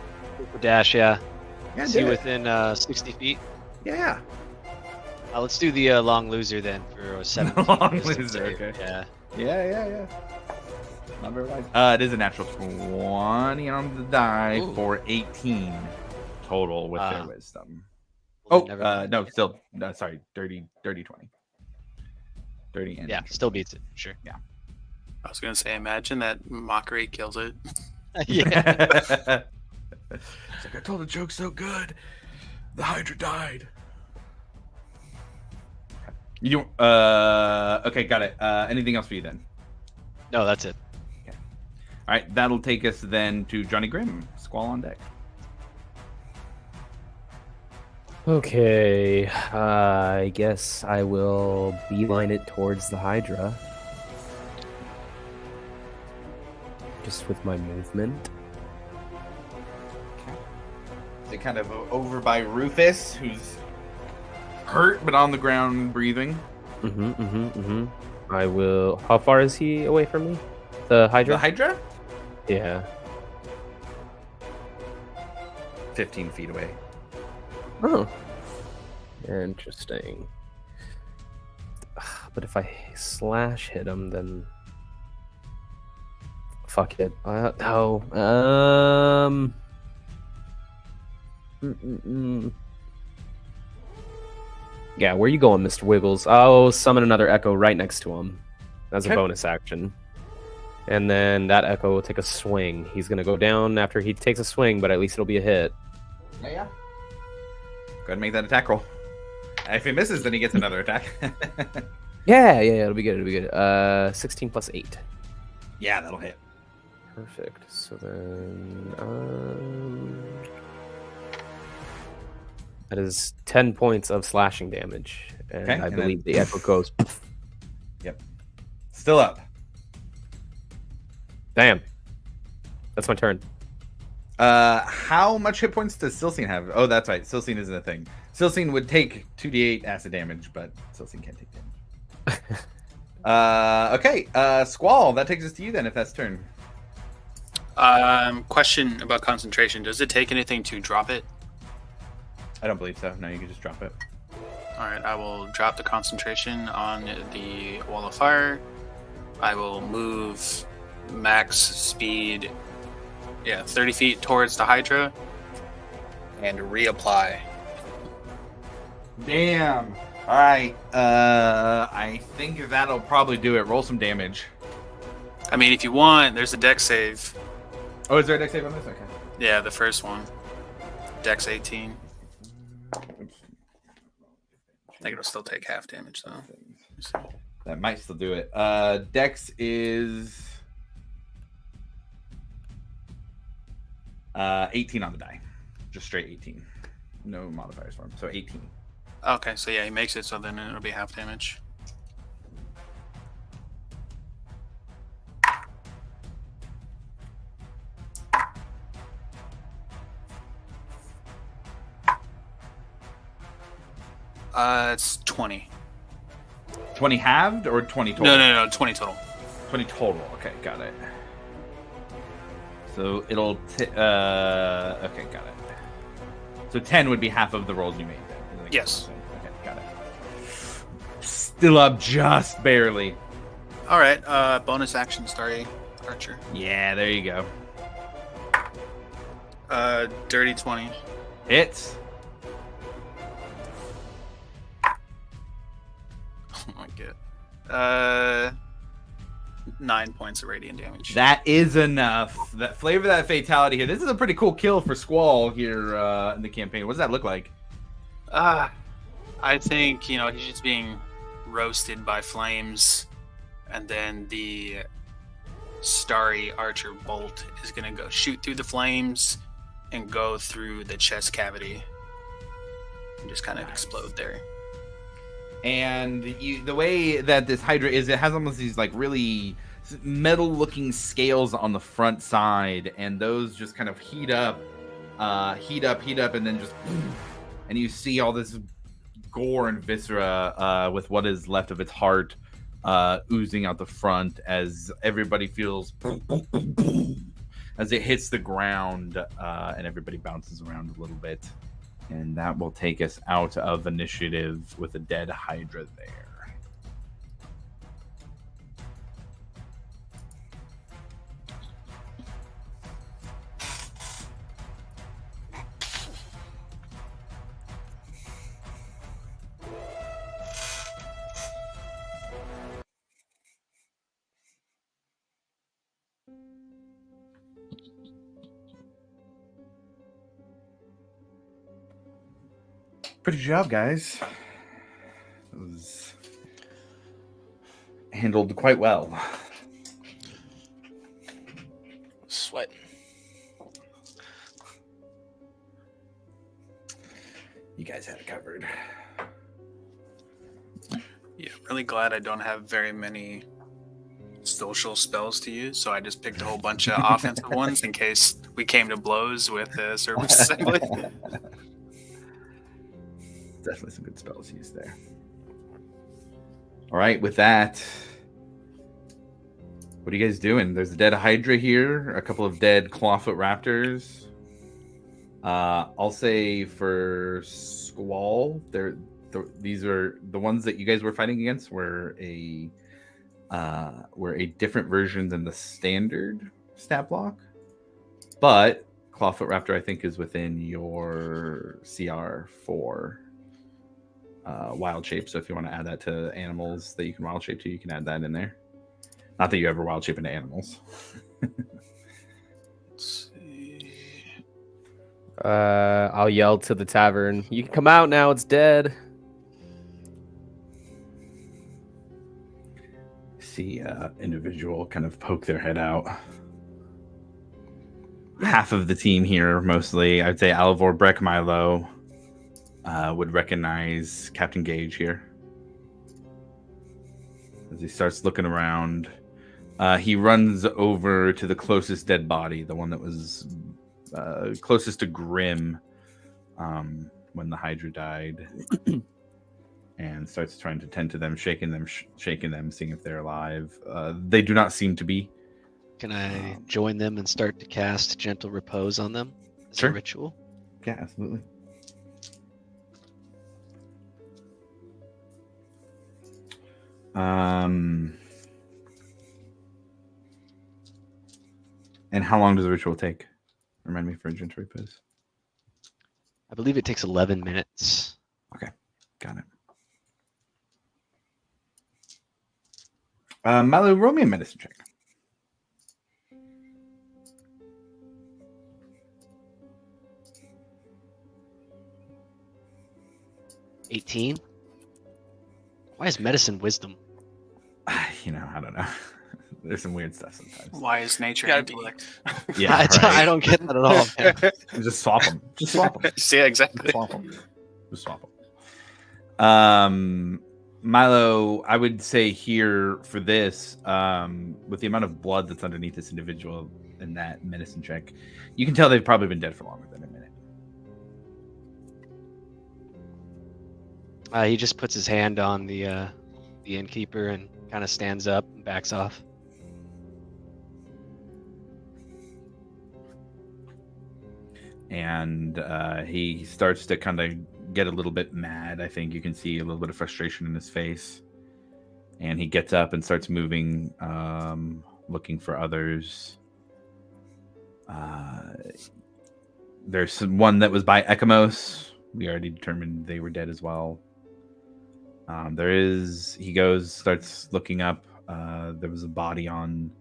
The dash, yeah. Yeah, within 60 feet? Yeah. Let's do the long loser then for 7. Long loser, okay. Yeah. Yeah. Not very wise. It is a natural 20 on the die. Ooh. For 18 total with their wisdom. No, still, sorry, dirty 20. 30 and yeah, still beats it, sure. Yeah. I was gonna say, imagine that mockery kills it. Yeah. It's like, I told the joke so good, the hydra died. You okay, got it. Anything else for you then? No, that's it. Okay. All right, that'll take us then to Johnny Grimm. Squall on deck. Okay, I guess I will beeline it towards the hydra. Just with my movement. Okay. They kind of over by Rufus, who's hurt but on the ground breathing. I will. How far is he away from me? The hydra? The hydra? Yeah. 15 feet away. Oh. Interesting. But if I slash hit him, then fuck it. No. Yeah, where you going, Mr. Wiggles? I'll summon another echo right next to him as a bonus action. And then that echo will take a swing. He's going to go down after he takes a swing, but at least it'll be a hit. Yeah. Go ahead and make that attack roll. If he misses, then he gets another attack. Yeah, it'll be good. It'll be good. 16 plus 8. Yeah, that'll hit. Perfect. So then, that is 10 points of slashing damage, and I believe the echo goes. Yep. Still up. Damn. That's my turn. How much hit points does Silcine have? Oh, that's right. Silcine isn't a thing. Silcine would take 2d8 acid damage, but Silcine can't take damage. Okay. Squall, that takes us to you then, if that's turn. Question about concentration. Does it take anything to drop it? I don't believe so. No, you can just drop it. All right, I will drop the concentration on the wall of fire. I will move max speed, 30 feet towards the hydra, and reapply. Damn. All right. I think that'll probably do it. Roll some damage. I mean, if you want, there's a deck save. Oh, is there a deck save on this? Okay. Yeah, the first one. Dex 18. I think it'll still take half damage though. That might still do it. Dex is 18 on the die. Just straight 18. No modifiers for him. So 18. Okay, so yeah, he makes it, so then it'll be half damage. It's 20. 20 halved or 20 total? No, 20 total. 20 total. Okay, got it. So it'll... okay, got it. So 10 would be half of the rolls you made then. Yes. Okay, got it. Still up just barely. All right, bonus action starting Archer. Yeah, there you go. Dirty 20. Hits. Oh my god. 9 points of radiant damage. That is enough. That flavor that fatality here. This is a pretty cool kill for Squall here in the campaign. What does that look like? I think, he's just being roasted by flames, and then the starry archer bolt is going to go shoot through the flames and go through the chest cavity and just kind of explode there. And the way that this hydra is, it has almost these like really metal-looking scales on the front side, and those just kind of heat up, and then just, and you see all this gore and viscera with what is left of its heart oozing out the front as everybody feels as it hits the ground, and everybody bounces around a little bit. And that will take us out of initiative with a dead hydra there. Pretty good job, guys. It was handled quite well. Sweating. You guys had it covered. Yeah, really glad I don't have very many social spells to use, so I just picked a whole bunch of offensive ones in case we came to blows with the Cerberus Assembly. Definitely some good spells used there. All right, with that, what are you guys doing? There's a dead hydra here, a couple of dead clawfoot raptors. I'll say for Squall, these are the ones that you guys were fighting against were a different version than the standard stat block, but clawfoot raptor I think is within your CR for wild shape. So if you want to add that to animals that you can wild shape to, you can add that in there. Not that you ever wild shape into animals. Let's see. I'll yell to the tavern, "You can come out now, it's dead." See individual kind of poke their head out. Half of the team here, mostly, I'd say Alivor, Breck, Milo, would recognize Captain Gage here. As he starts looking around, he runs over to the closest dead body, the one that was closest to Grim when the Hydra died, and starts trying to tend to them, shaking them, seeing if they're alive. They do not seem to be. Can I join them and start to cast Gentle Repose on them as Sure. a ritual? Yeah, absolutely. And how long does the ritual take? Remind me for a Gentle Repose. I believe it takes 11 minutes. Okay, got it. Milo, roll me a medicine check. 18. Why is medicine wisdom? I don't know. There's some weird stuff sometimes. Why is nature Gotta intellect? Yeah, I don't get that at all, man. Just swap them. Just swap them. Yeah, exactly. Just swap them. Milo, I would say here for this, with the amount of blood that's underneath this individual in that medicine check, you can tell they've probably been dead for longer than a minute. He just puts his hand on the innkeeper and kind of stands up and backs off. And he starts to kind of get a little bit mad. I think you can see a little bit of frustration in his face. And he gets up and starts moving, looking for others. There's one that was by Ekamos. We already determined they were dead as well. He goes, starts looking up. There was a body on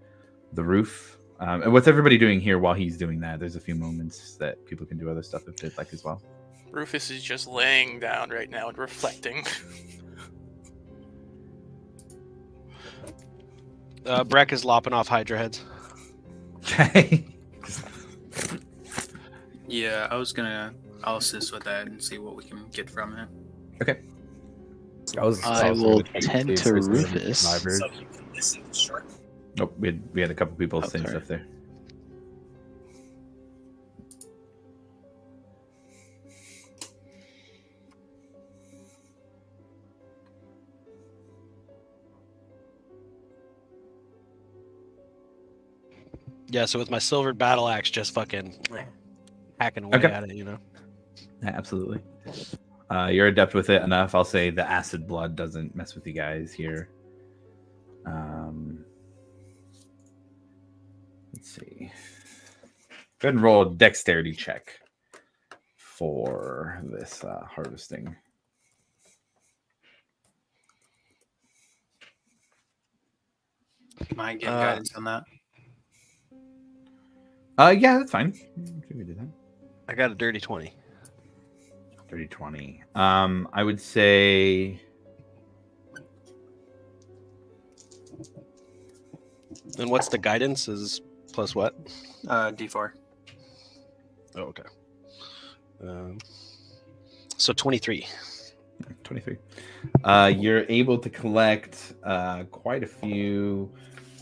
the roof. And what's everybody doing here while he's doing that? There's a few moments that people can do other stuff if they'd like as well. Rufus is just laying down right now and reflecting. Breck is lopping off hydra heads. Okay. Yeah, I'll assist with that and see what we can get from him. Okay. I will tend to Rufus. Nope, we had a couple people saying stuff there. Yeah, so with my silvered battle axe, just fucking hacking away at it, Yeah, absolutely. You're adept with it enough. I'll say the acid blood doesn't mess with you guys here. Let's see. Go ahead and roll a dexterity check for this harvesting. Can I get guidance on that? Yeah, that's fine. We can do that. I got a dirty 20. Dirty 20. I would say. And what's the guidance? Is plus what? D4. Oh, okay. So 23. 23. You're able to collect quite a few.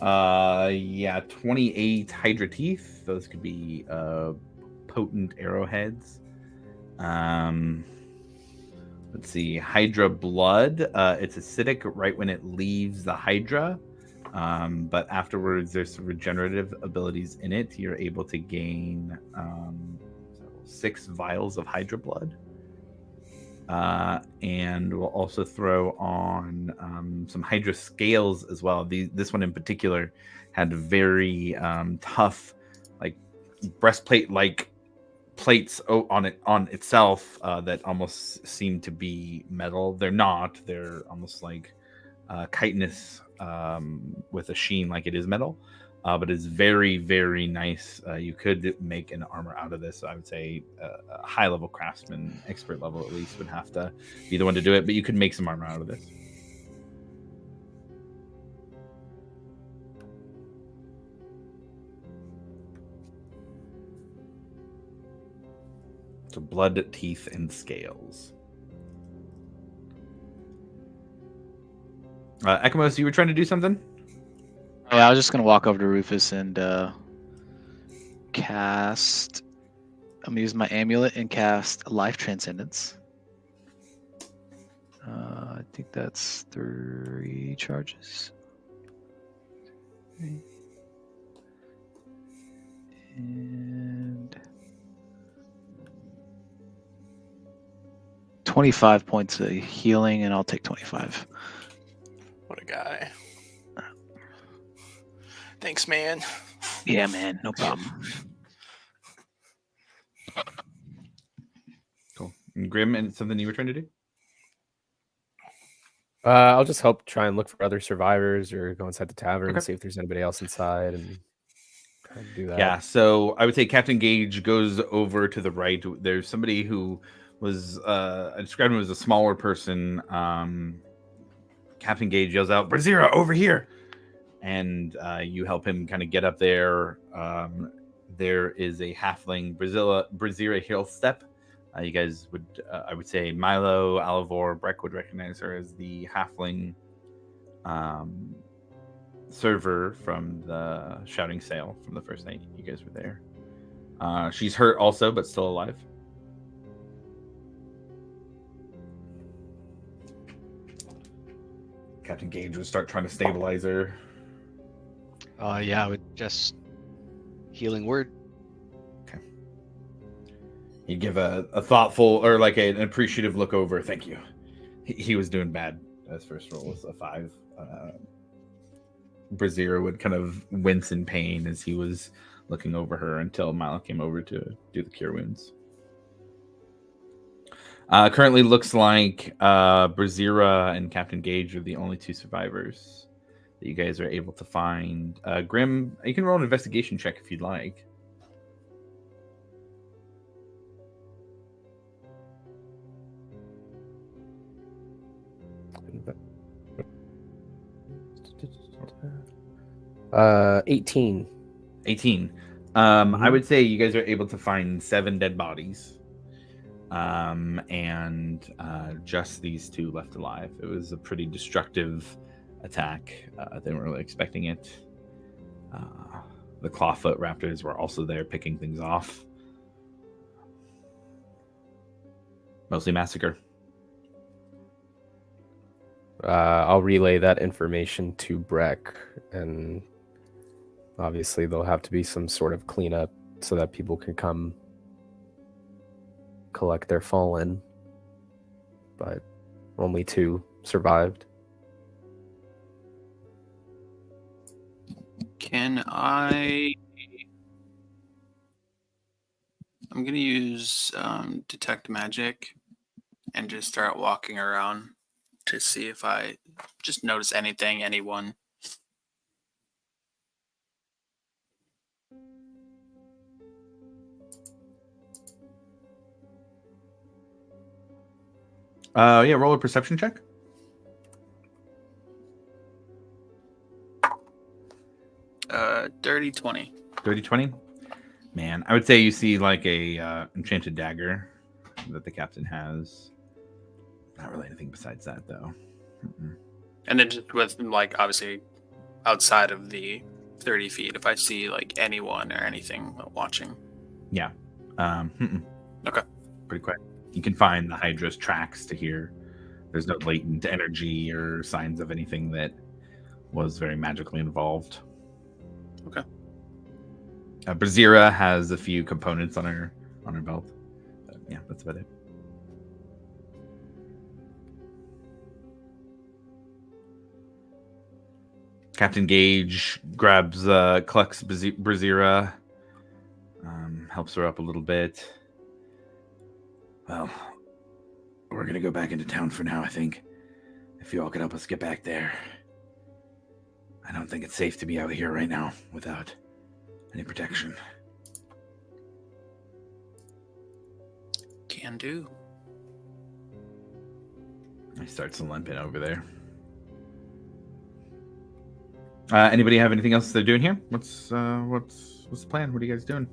28 hydra teeth. Those could be potent arrowheads. Let's see. Hydra blood. It's acidic right when it leaves the hydra. But afterwards, there's some regenerative abilities in it. You're able to gain 6 vials of hydra blood. And we'll also throw on some hydra scales as well. This one in particular had very tough, like breastplate-like plates on itself that almost seem to be metal. They're not. They're almost like chitinous with a sheen like it is metal. But it's very, very nice. You could make an armor out of this. I would say a high-level craftsman, expert level at least, would have to be the one to do it. But you could make some armor out of this. So blood, teeth, and scales. Ekamos, you were trying to do something? Yeah, I was just gonna walk over to Rufus and cast. I'm gonna use my amulet and cast Life Transcendence. I think that's 3 charges. And 25 points of healing, and I'll take 25. What a guy. Thanks, man. Yeah, man, no problem. Cool. And Grim, and something you were trying to do? I'll just help try and look for other survivors or go inside the tavern and see if there's anybody else inside and kind of do that. Yeah, so I would say Captain Gage goes over to the right. There's somebody who was I described him as a smaller person. Captain Gage yells out, "Brazira, over here!" And you help him kind of get up there. There is a halfling Brazira heel step. You guys would, I would say, Milo, Alivor, Breck would recognize her as the halfling server from the Shouting Sail from the first night you guys were there. She's hurt also, but still alive. Captain Gage would start trying to stabilize her. Yeah, I would just healing word. Okay. He'd give a thoughtful or like an appreciative look over. Thank you. He was doing bad. His first roll was a 5. Brazira would kind of wince in pain as he was looking over her until Milo came over to do the cure wounds. Currently looks like Brazira and Captain Gage are the only 2 survivors that you guys are able to find. Grim, you can roll an investigation check if you'd like. Uh, 18. 18. I would say you guys are able to find 7 dead bodies. And just these 2 left alive. It was a pretty destructive attack. They weren't really expecting it. The clawfoot raptors were also there picking things off. Mostly massacre. I'll relay that information to Breck, and obviously there'll have to be some sort of cleanup so that people can come collect their fallen, but only 2 survived. I'm going to use detect magic and just start walking around to see if I just notice anything, anyone. Yeah, roll a perception check. Dirty 20. Dirty 20? Man, I would say you see like a enchanted dagger that the captain has. Not really anything besides that, though. Mm-mm. And then just with, like, obviously outside of the 30 feet, if I see, like, anyone or anything watching. Yeah. Okay. Pretty quick. You can find the Hydra's tracks to here. There's no latent energy or signs of anything that was very magically involved. Okay. Brazira has a few components on her belt. But yeah, that's about it. Captain Gage collects Brazira, helps her up a little bit. Well, we're going to go back into town for now, I think. If you all could help us get back there. I don't think it's safe to be out here right now without any protection. Can do. He starts limping over there. Anybody have anything else they're doing here? What's the plan? What are you guys doing?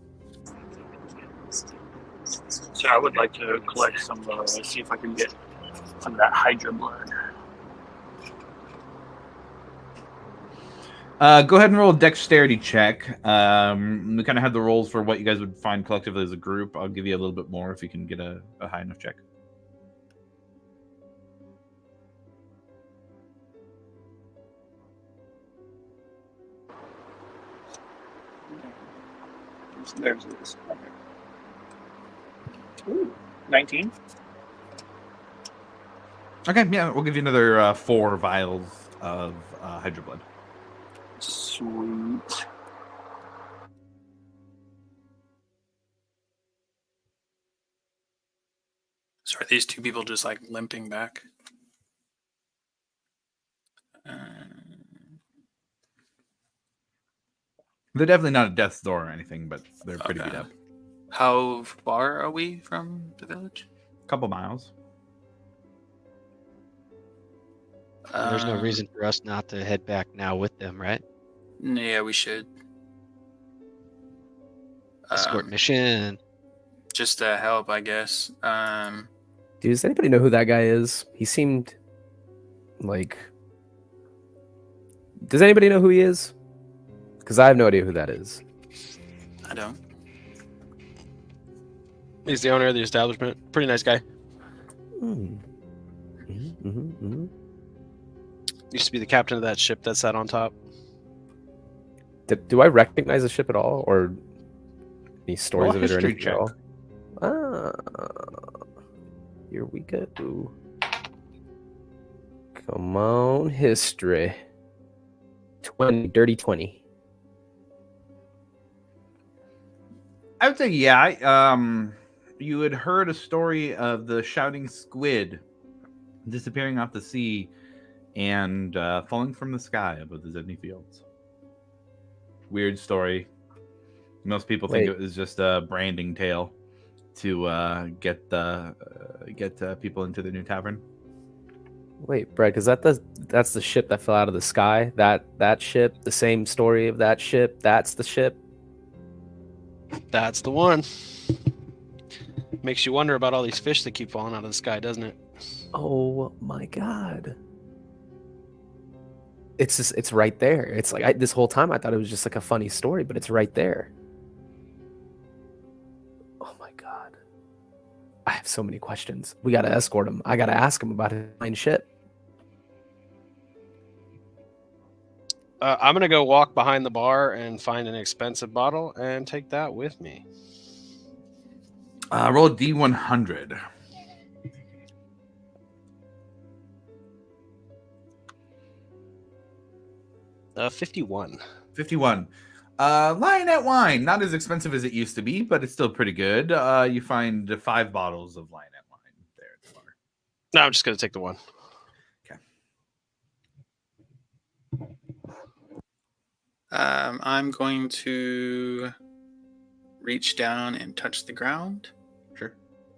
So I would like to collect some, see if I can get some of that hydra blood. Go ahead and roll a dexterity check. We kind of have the rolls for what you guys would find collectively as a group. I'll give you a little bit more if you can get a high enough check. There's this. Ooh, 19. Okay, yeah, we'll give you another 4 vials of hydra blood. Sweet. So are these 2 people just like limping back? They're definitely not at death's door or anything, but they're pretty beat up. How far are we from the village? couple miles. There's no reason for us not to head back now with them, right? Yeah, we should. Escort mission. Just to help, I guess. Does anybody know who that guy is? He seemed like... Does anybody know who he is? Because I have no idea who that is. I don't. He's the owner of the establishment. Pretty nice guy. Used to be the captain of that ship that sat on top. Do I recognize the ship at all, or any stories of it or history anything at all? Here we go. Come on, history. 20, dirty 20. I would say, yeah. You had heard a story of the shouting squid disappearing off the sea and falling from the sky above the Zebney Fields. Weird story. Most people think it was just a branding tale to get people into the new tavern. Wait, Brad, because that's the ship that fell out of the sky. That ship, the same story of that ship. That's the ship. That's the one. Makes you wonder about all these fish that keep falling out of the sky, doesn't it? Oh my god. It's right there. It's like this whole time I thought it was just like a funny story, but it's right there. Oh my god. I have so many questions. We got to escort him. I got to ask him about his fine ship. I'm going to go walk behind the bar and find an expensive bottle and take that with me. Roll a D100. Uh, 51. 51. Lionette wine. Not as expensive as it used to be, but it's still pretty good. You find 5 bottles of Lionette wine there at the bar. No, I'm just going to take the one. Okay. I'm going to reach down and touch the ground. Sure.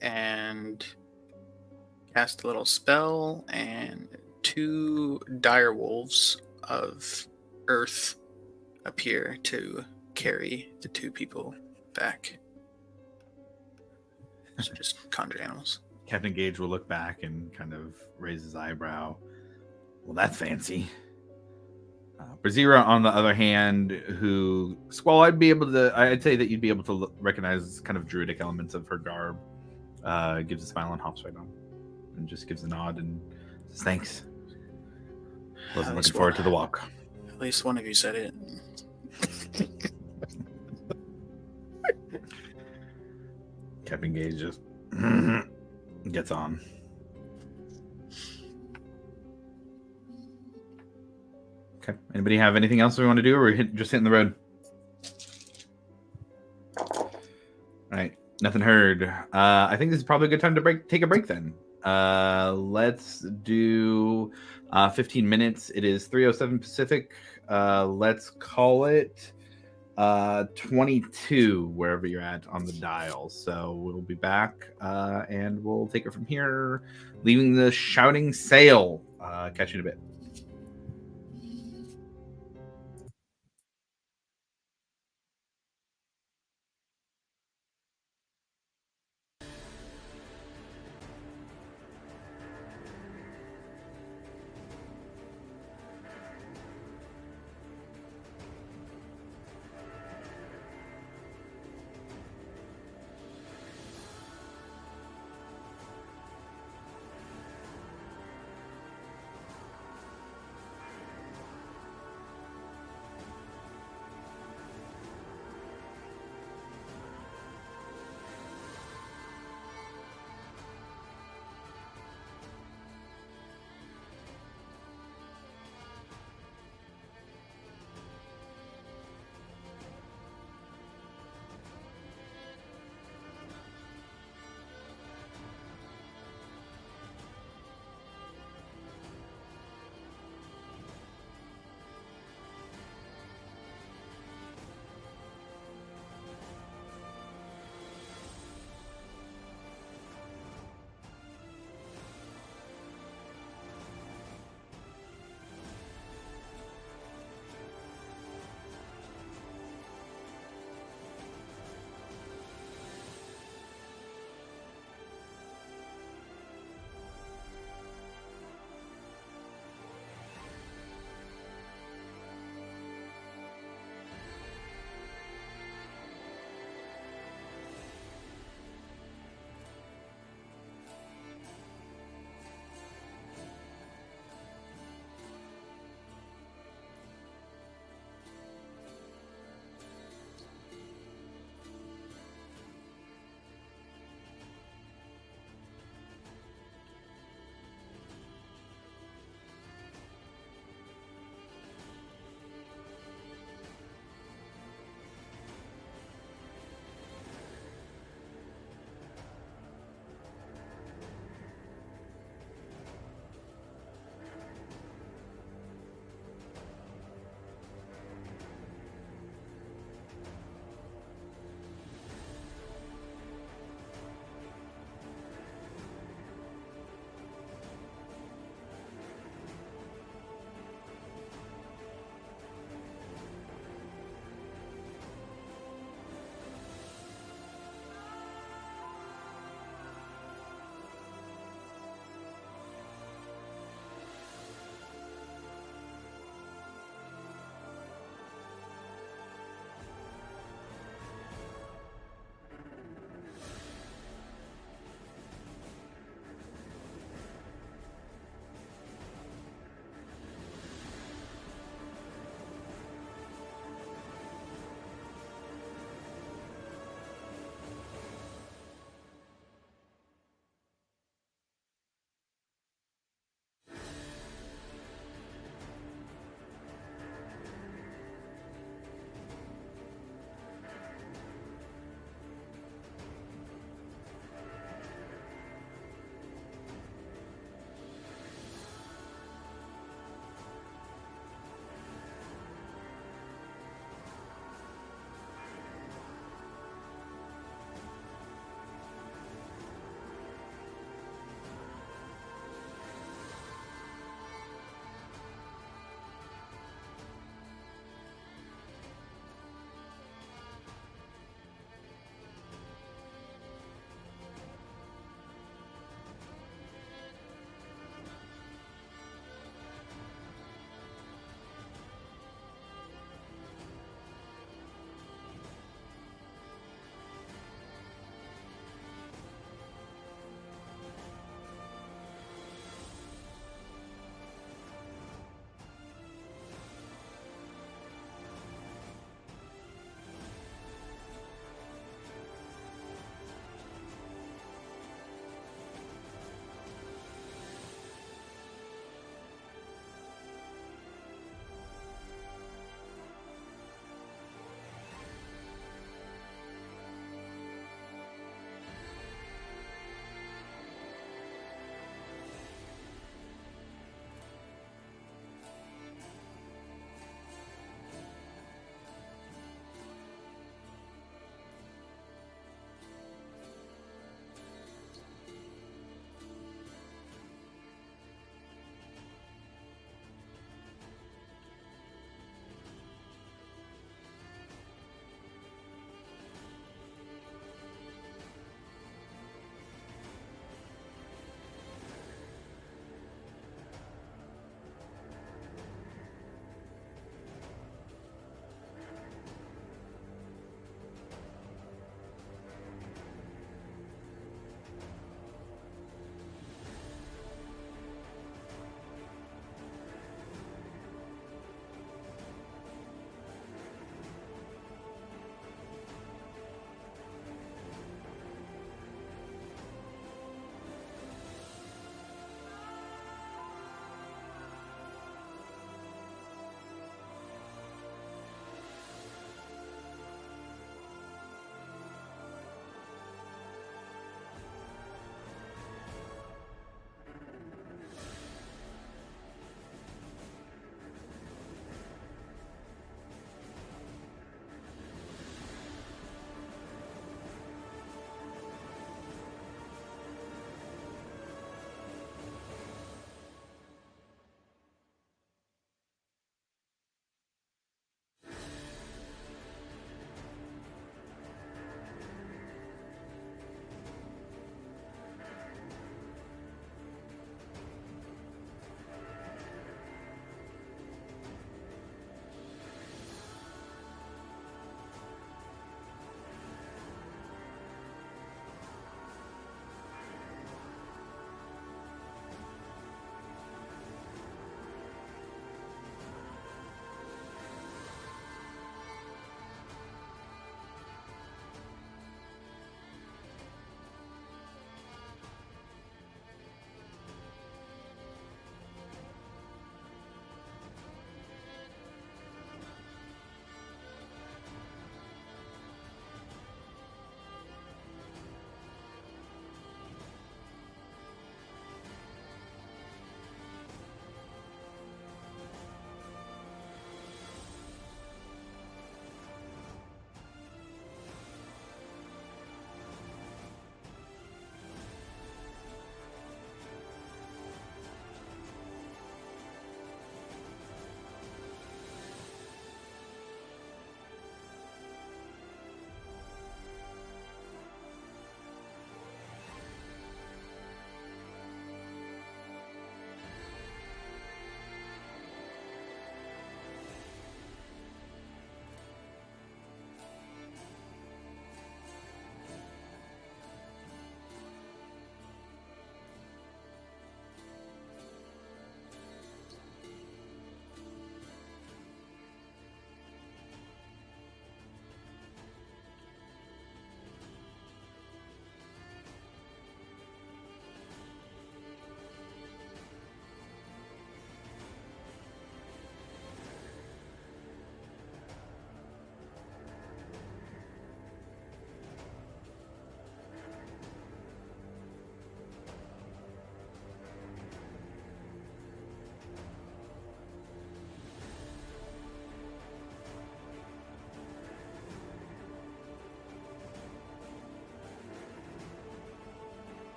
And cast a little spell, and 2 dire wolves of earth appear to carry the 2 people back. So just conjure animals. Captain Gage will look back and kind of raise his eyebrow. Well, that's fancy. Brazira, on the other hand, who Squall, I'd say that you'd be able to recognize kind of druidic elements of her garb. Gives a smile and hops right on, and just gives a nod and says thanks. Wasn't looking forward to the walk. At least one of you said it. Captain Gage just gets on. Okay. Anybody have anything else we want to do, or we're just hitting the road? All right. Nothing heard. I think this is probably a good time to take a break then. Let's do 15 minutes. It is 3:07 Pacific. Let's call it 22 wherever you're at on the dial. So we'll be back and we'll take it from here, leaving the shouting sail. Catch you in a bit.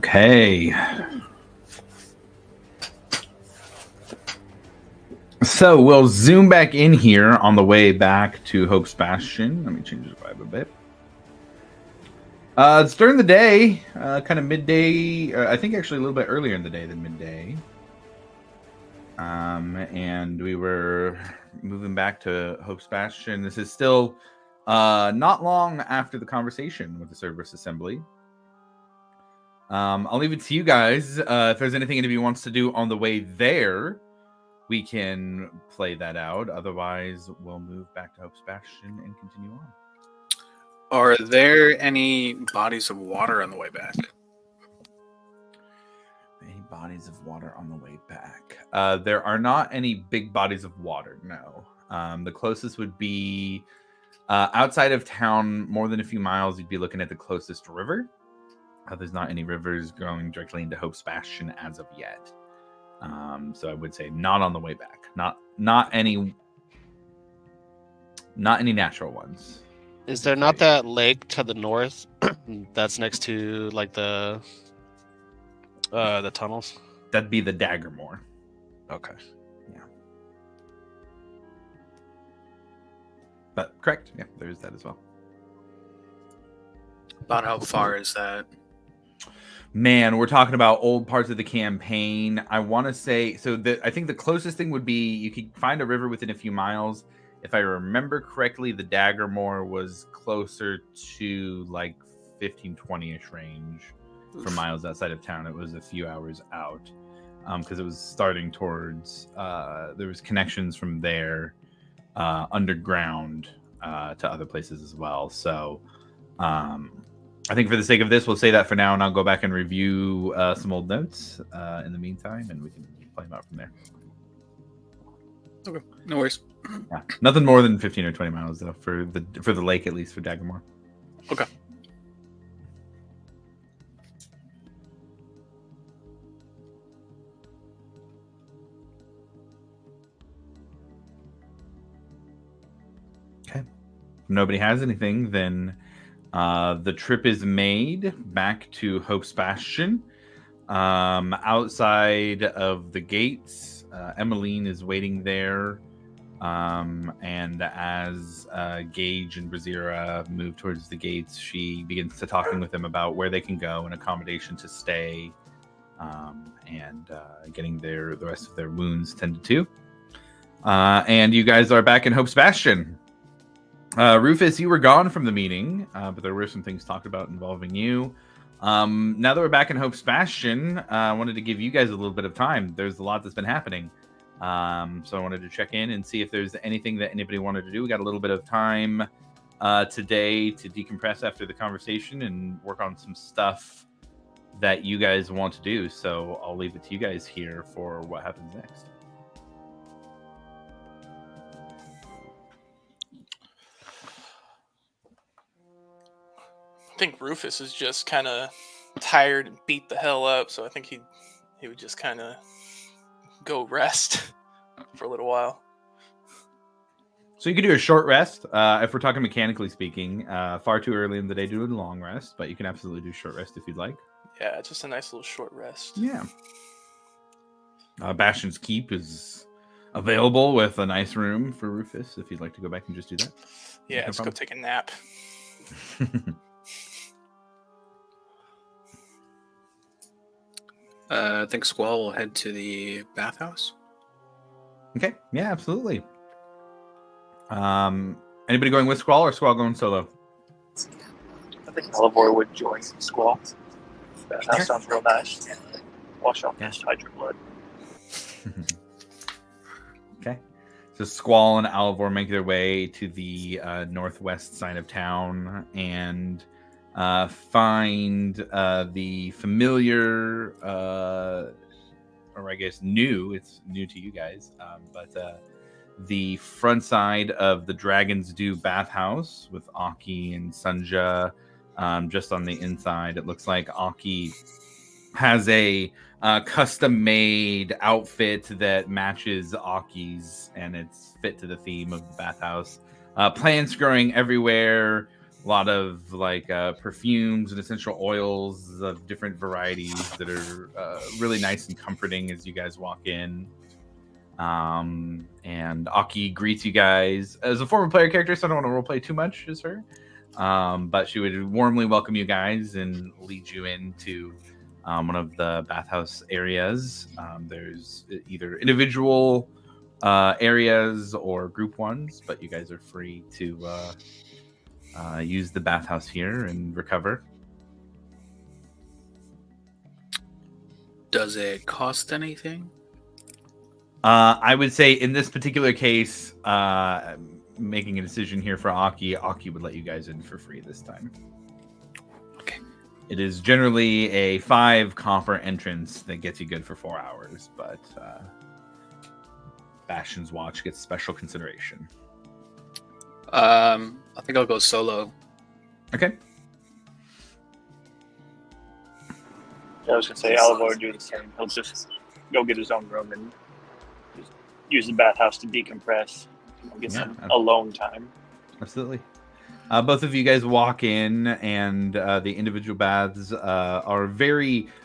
Okay. So we'll zoom back in here on the way back to Hope's Bastion. Let me change the vibe a bit. It's during the day, kind of midday. I think actually a little bit earlier in the day than midday. And we were moving back to Hope's Bastion. This is still not long after the conversation with the Cerberus Assembly. I'll leave it to you guys. If there's anything anybody wants to do on the way there, we can play that out. Otherwise, we'll move back to Hope's Bastion and continue on. Are there any bodies of water on the way back? Any bodies of water on the way back? There are not any big bodies of water, no. The closest would be outside of town, more than a few miles, you'd be looking at the closest river. There's not any rivers going directly into Hope's Bastion as of yet. So I would say not on the way back. Not any natural ones. Is there not that lake to the north that's next to like the tunnels? That'd be the Daggermore. Okay. Yeah. But correct. Yeah, there's that as well. About how far is that? Man, we're talking about old parts of the campaign. I want to say, I think the closest thing would be you could find a river within a few miles. If I remember correctly, the Daggermore was closer to like 15, 20-ish range for miles outside of town. It was a few hours out because it was starting towards, there was connections from there underground to other places as well. So, I think for the sake of this, we'll say that for now, and I'll go back and review some old notes in the meantime, and we can play them out from there. Okay, no worries. Yeah, nothing more than 15 or 20 miles though for the lake, at least for Daggermore. Okay. Okay. If nobody has anything, then. The trip is made back to Hope's Bastion. Outside of the gates, Emmeline is waiting there. And as Gage and Brazira move towards the gates, she begins to talking with them about where they can go and accommodation to stay, and getting the rest of their wounds tended to. And you guys are back in Hope's Bastion. Rufus, you were gone from the meeting, but there were some things talked about involving you. Now that we're back in Hope's Bastion, I wanted to give you guys a little bit of time. There's a lot that's been happening. So I wanted to check in and see if there's anything that anybody wanted to do. We got a little bit of time today to decompress after the conversation and work on some stuff that you guys want to do. So I'll leave it to you guys here for what happens next. I think Rufus is just kind of tired and beat the hell up, so I think he would just kind of go rest for a little while. So you could do a short rest. If we're talking mechanically speaking, far too early in the day to do a long rest, but you can absolutely do short rest if you'd like. Yeah, just a nice little short rest. Yeah. Bastion's Keep is available with a nice room for Rufus if you'd like to go back and just do that. Yeah, let's go take a nap. I think Squall will head to the bathhouse. Okay. Yeah, absolutely. Anybody going with Squall or Squall going solo? I think Alivor would join Squall. That sounds real nice. Wash off his hydra blood. Okay. So Squall and Alivor make their way to the northwest side of town and find the familiar, or I guess it's new to you guys, but the front side of the Dragon's Dew bathhouse with Aki and Sunja. Just on the inside, it looks like Aki has a custom-made outfit that matches Aki's, and it's fit to the theme of the bathhouse. Plants growing everywhere. A lot of like perfumes and essential oils of different varieties that are really nice and comforting as you guys walk in. And Aki greets you guys as a former player character, so I don't want to roleplay too much as her. But she would warmly welcome you guys and lead you into one of the bathhouse areas. There's either individual areas or group ones, but you guys are free to use the bathhouse here and recover. Does it cost anything? I would say in this particular case, making a decision here for Aki would let you guys in for free this time. Okay. It is generally a 5 copper entrance that gets you good for 4 hours, but Bastion's watch gets special consideration. I think I'll go solo. Okay. I was gonna say Alivor would do the same. He'll just go get his own room and just use the bathhouse to decompress. Get some alone time. Absolutely. Both of you guys walk in, and the individual baths are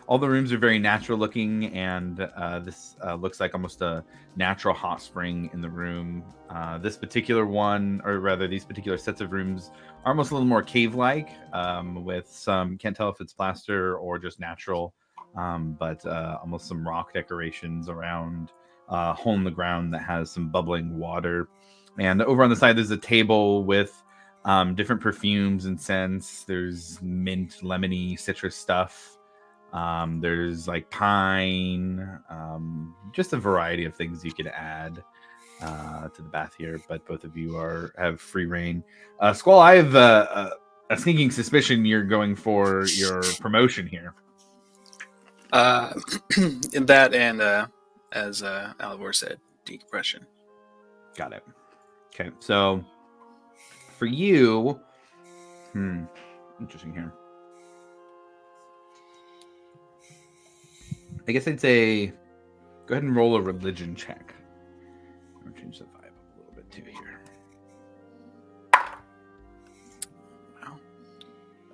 all the rooms are very natural looking, and this looks like almost a natural hot spring in the room. This particular one, or rather these particular sets of rooms, are almost a little more cave-like, with some, can't tell if it's plaster or just natural, but almost some rock decorations around a hole in the ground that has some bubbling water. And over on the side, there's a table with different perfumes and scents. There's mint, lemony, citrus stuff. There's like pine, just a variety of things you could add to the bath here. But both of you have free reign. Squall, I have a sneaking suspicion you're going for your promotion here. In that, and as Alivor said, decompression. Got it. Okay, so for you, interesting here. I guess I'd say go ahead and roll a religion check. I'll change the vibe up a little bit too here.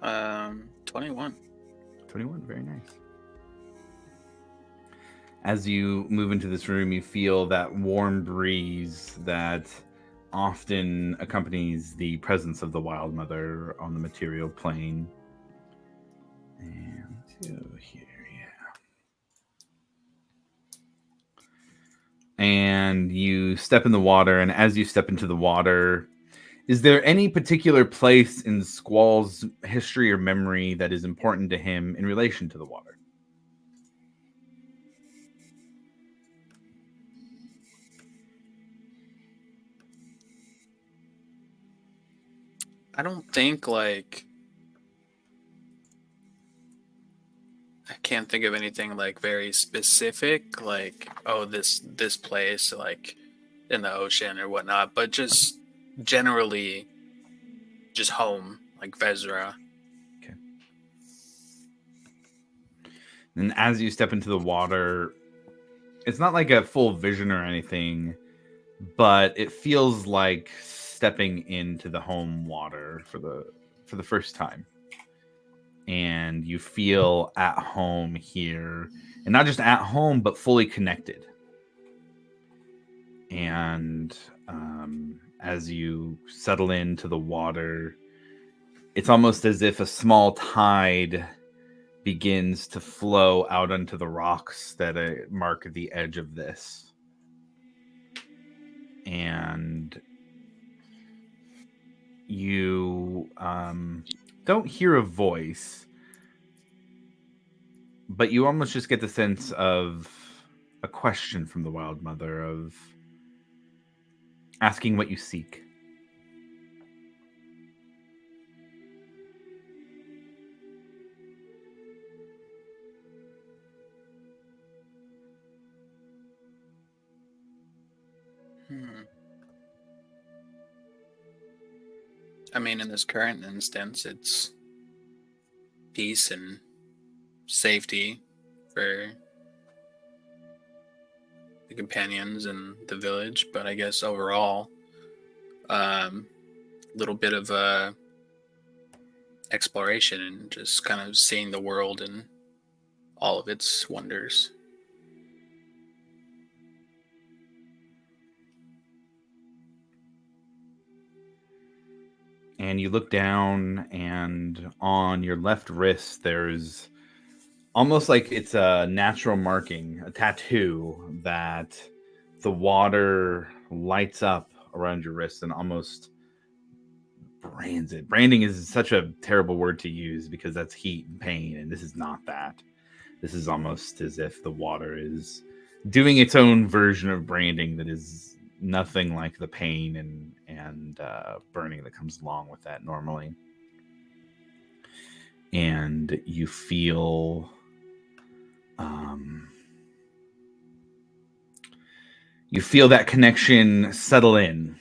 Wow. 21. 21, very nice. As you move into this room, you feel that warm breeze that often accompanies the presence of the Wild Mother on the material plane. And let's go here, And you step in the water, and as you step into the water, is there any particular place in Squall's history or memory that is important to him in relation to the water? I don't think I can't think of anything like very specific, like, oh, this place, like in the ocean or whatnot, but just generally just home, like Vezra. Okay. And as you step into the water, it's not like a full vision or anything, but it feels like stepping into the home water for the first time. And you feel at home here, and not just at home, but fully connected. And as you settle into the water, it's almost as if a small tide begins to flow out onto the rocks that mark the edge of this. And you don't hear a voice, but you almost just get the sense of a question from the Wild Mother, of asking what you seek. I mean, in this current instance, it's peace and safety for the companions and the village, but I guess overall, little bit of exploration and just kind of seeing the world and all of its wonders. And you look down, and on your left wrist, there's almost like it's a natural marking, a tattoo that the water lights up around your wrist and almost brands it. Branding is such a terrible word to use because that's heat and pain, and this is not that. This is almost as if the water is doing its own version of branding that is nothing like the pain and burning that comes along with that normally. And you feel that connection settle in,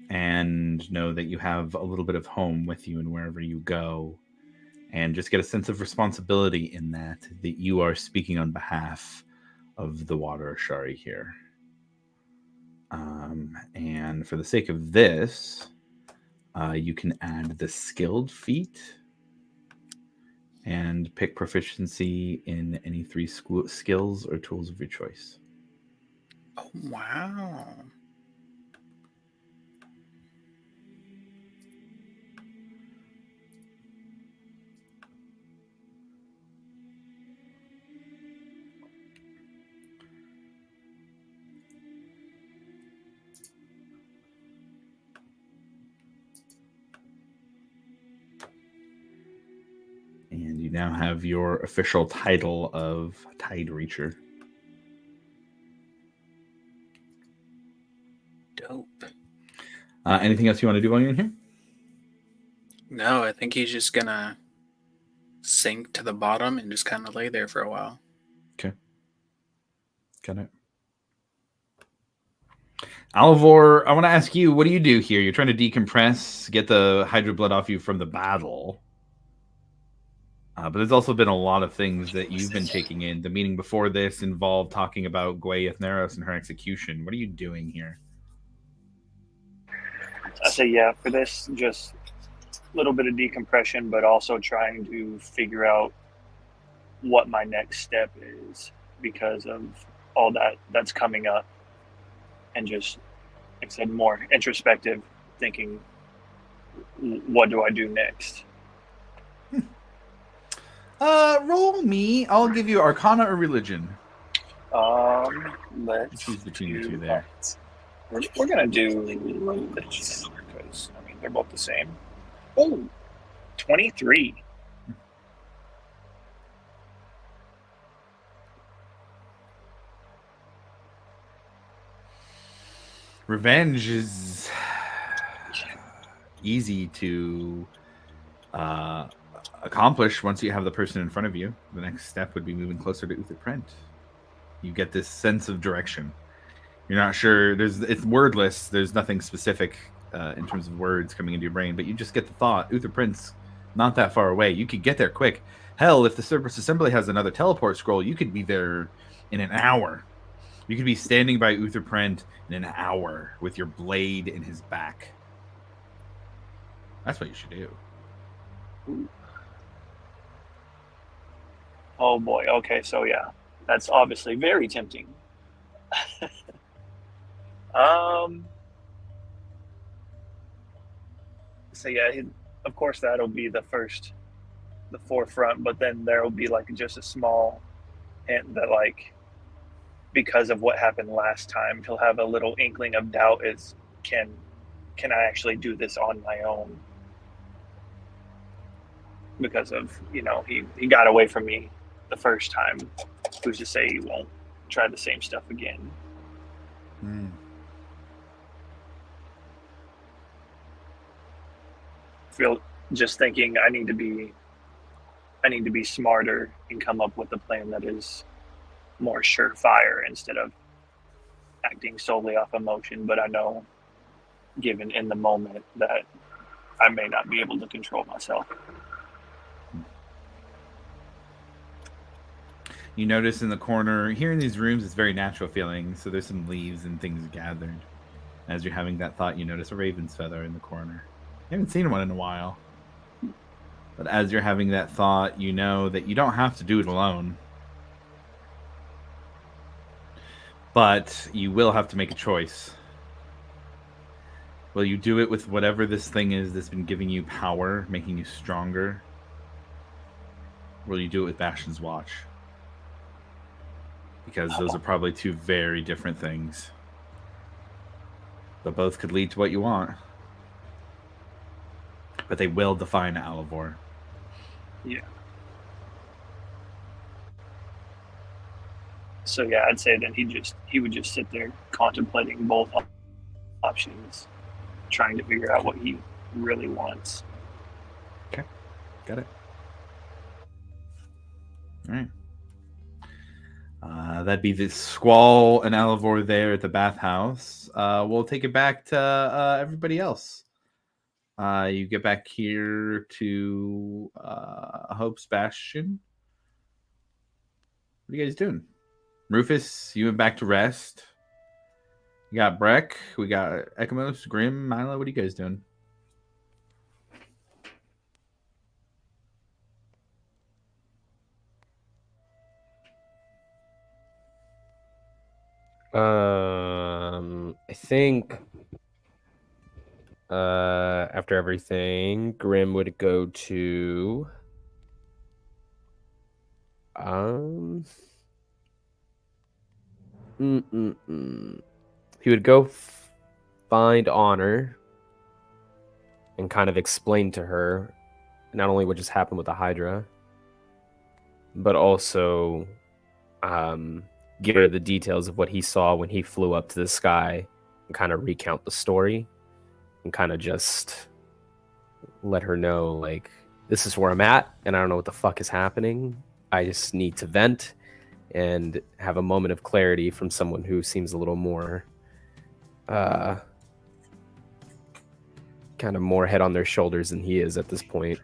and know that you have a little bit of home with you and wherever you go, and just get a sense of responsibility in that you are speaking on behalf of the Water Ashari here. And for the sake of this, you can add the skilled feat and pick proficiency in any 3 skills or tools of your choice. Oh, wow. And you now have your official title of Tide Reacher. Dope. Anything else you want to do while you're in here? No, I think he's just gonna sink to the bottom and just kind of lay there for a while. Okay. Got it. Alivor, I want to ask you, what do you do here? You're trying to decompress, get the hydra blood off you from the battle. But there's also been a lot of things that you've been taking in. The meeting before this involved talking about Gwei Ethneros and her execution. What are you doing here? I say, yeah, for this, just a little bit of decompression, but also trying to figure out what my next step is because of all that's coming up. And just, like I said, more introspective thinking, what do I do next? Roll me. I'll give you Arcana or Religion. Let's choose between the two there. We're gonna do Religion because I mean they're both the same. Oh, 23. Revenge is easy to accomplish once you have the person in front of you. The next step would be moving closer to Uther Prent. You get this sense of direction. You're not sure. It's wordless. There's nothing specific in terms of words coming into your brain, but you just get the thought. Uther Prent's not that far away. You could get there quick. Hell, if the Cerberus Assembly has another teleport scroll, you could be there in an hour. You could be standing by Uther Prent in an hour with your blade in his back. That's what you should do. Ooh. Oh boy. Okay, so yeah, that's obviously very tempting. So yeah, of course that'll be the forefront, but then there will be like just a small hint that like because of what happened last time, he'll have a little inkling of doubt is can I actually do this on my own? Because of, he got away from me the first time. Who's to say he won't try the same stuff again? Feel just thinking I need to be smarter and come up with a plan that is more surefire instead of acting solely off emotion. But I know, given in the moment, that I may not be able to control myself. You notice in the corner, here in these rooms, it's very natural feeling. So there's some leaves and things gathered. As you're having that thought, you notice a raven's feather in the corner. You haven't seen one in a while. But as you're having that thought, you know that you don't have to do it alone. But you will have to make a choice. Will you do it with whatever this thing is that's been giving you power, making you stronger? Or will you do it with Bastion's watch? Because those are probably two very different things. But both could lead to what you want. But they will define Alivor. Yeah. So yeah, I'd say that he would just sit there contemplating both options, trying to figure out what he really wants. Okay, got it. All right. That'd be the Squall and Alivor there at the bathhouse. We'll take it back to everybody else. You get back here to Hope's Bastion. What are you guys doing? Rufus, you went back to rest. You got Breck. We got Ekamos, Grim, Milo. What are you guys doing? I think after everything, Grim would go to he would go find Honor and kind of explain to her not only what just happened with the Hydra, but also give her the details of what he saw when he flew up to the sky and kind of recount the story and kind of just let her know, like, this is where I'm at and I don't know what the fuck is happening. I just need to vent and have a moment of clarity from someone who seems a little more kind of more head on their shoulders than he is at this point.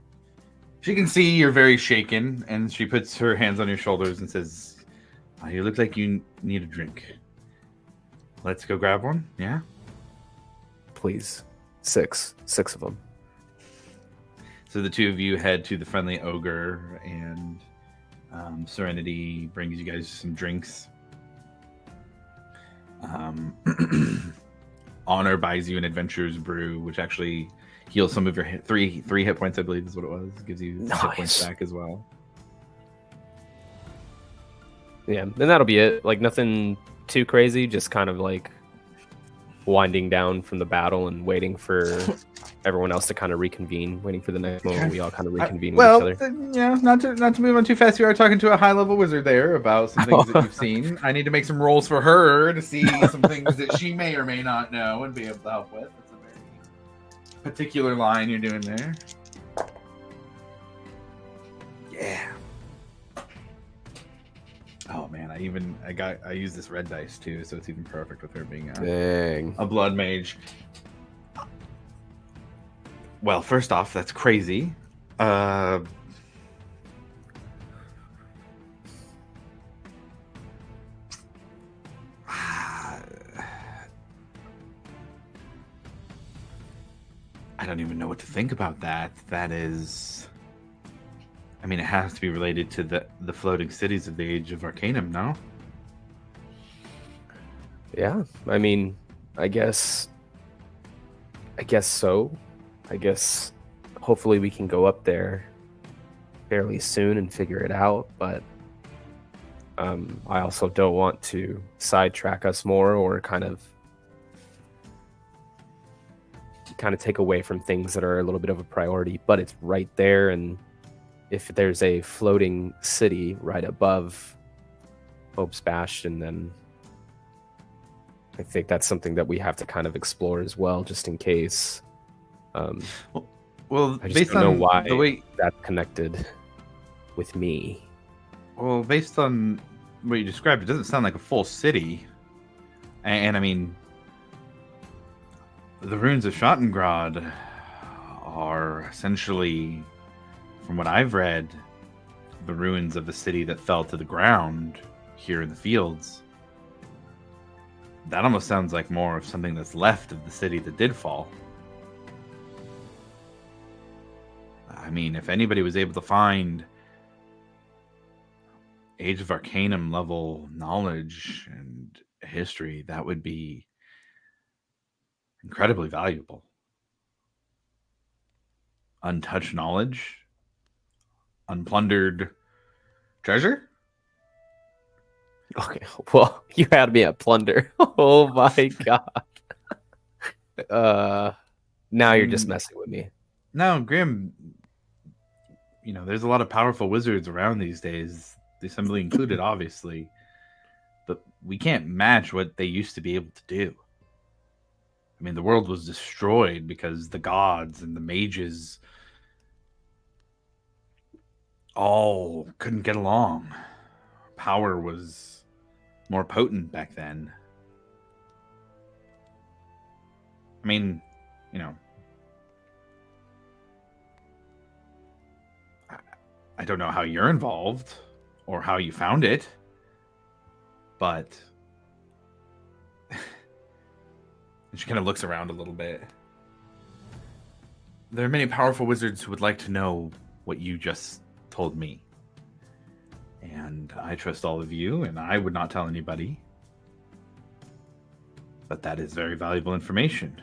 She can see you're very shaken, and she puts her hands on your shoulders and says, oh, you look like you need a drink. Let's go grab one, yeah? Please. Six of them. So the two of you head to the Friendly Ogre, and Serenity brings you guys some drinks. Honor buys you an Adventurer's Brew, which actually heals some of your three hit points, I believe is what it was. Gives you hit points back as well. Yeah, and that'll be it. Like, nothing too crazy, just kind of like winding down from the battle and waiting for everyone else to kind of reconvene, waiting for the next moment we all kind of reconvene with each other. Yeah, not to move on too fast. You are talking to a high-level wizard there about some things that you've seen. I need to make some rolls for her to see some things that she may or may not know and be able to help with. That's a very particular line you're doing there. Yeah. Oh man, I use this red dice too, so it's even perfect with her being a blood mage. Well, first off, that's crazy. I don't even know what to think about that. That is, I mean, it has to be related to the floating cities of the Age of Arcanum, no? Yeah, I mean, I guess so. I guess hopefully we can go up there fairly soon and figure it out, but I also don't want to sidetrack us more or kind of take away from things that are a little bit of a priority, but it's right there. And if there's a floating city right above Hope's Bastion, then I think that's something that we have to kind of explore as well, just in case. Well, I just based don't know on why the way that's connected with me. Well, based on what you described, it doesn't sound like a full city. And I mean, the ruins of Schottengrad are essentially, from what I've read, the ruins of the city that fell to the ground here in the fields. That almost sounds like more of something that's left of the city that did fall. I mean, if anybody was able to find Age of Arcanum level knowledge and history, that would be incredibly valuable. Untouched knowledge, unplundered treasure. Okay, well, you had me at plunder. Oh my god. Now you're just messing with me. No, Grim, you know, there's a lot of powerful wizards around these days, the Assembly included, obviously. But we can't match what they used to be able to do. I mean, the world was destroyed because the gods and the mages all couldn't get along. Power was more potent back then. I mean, you know, I don't know how you're involved or how you found it, but she kind of looks around a little bit. There are many powerful wizards who would like to know what you just told me. And I trust all of you, and I would not tell anybody. But that is very valuable information.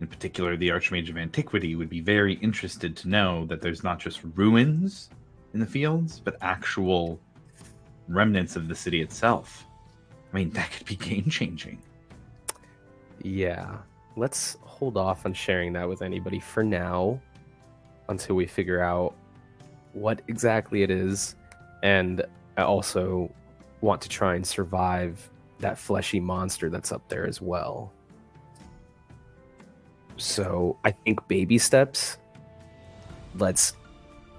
In particular, the Archmage of Antiquity would be very interested to know that there's not just ruins in the fields, but actual remnants of the city itself. I mean, that could be game-changing. Yeah. Let's hold off on sharing that with anybody for now until we figure out what exactly it is. And I also want to try and survive that fleshy monster that's up there as well. So I think baby steps. Let's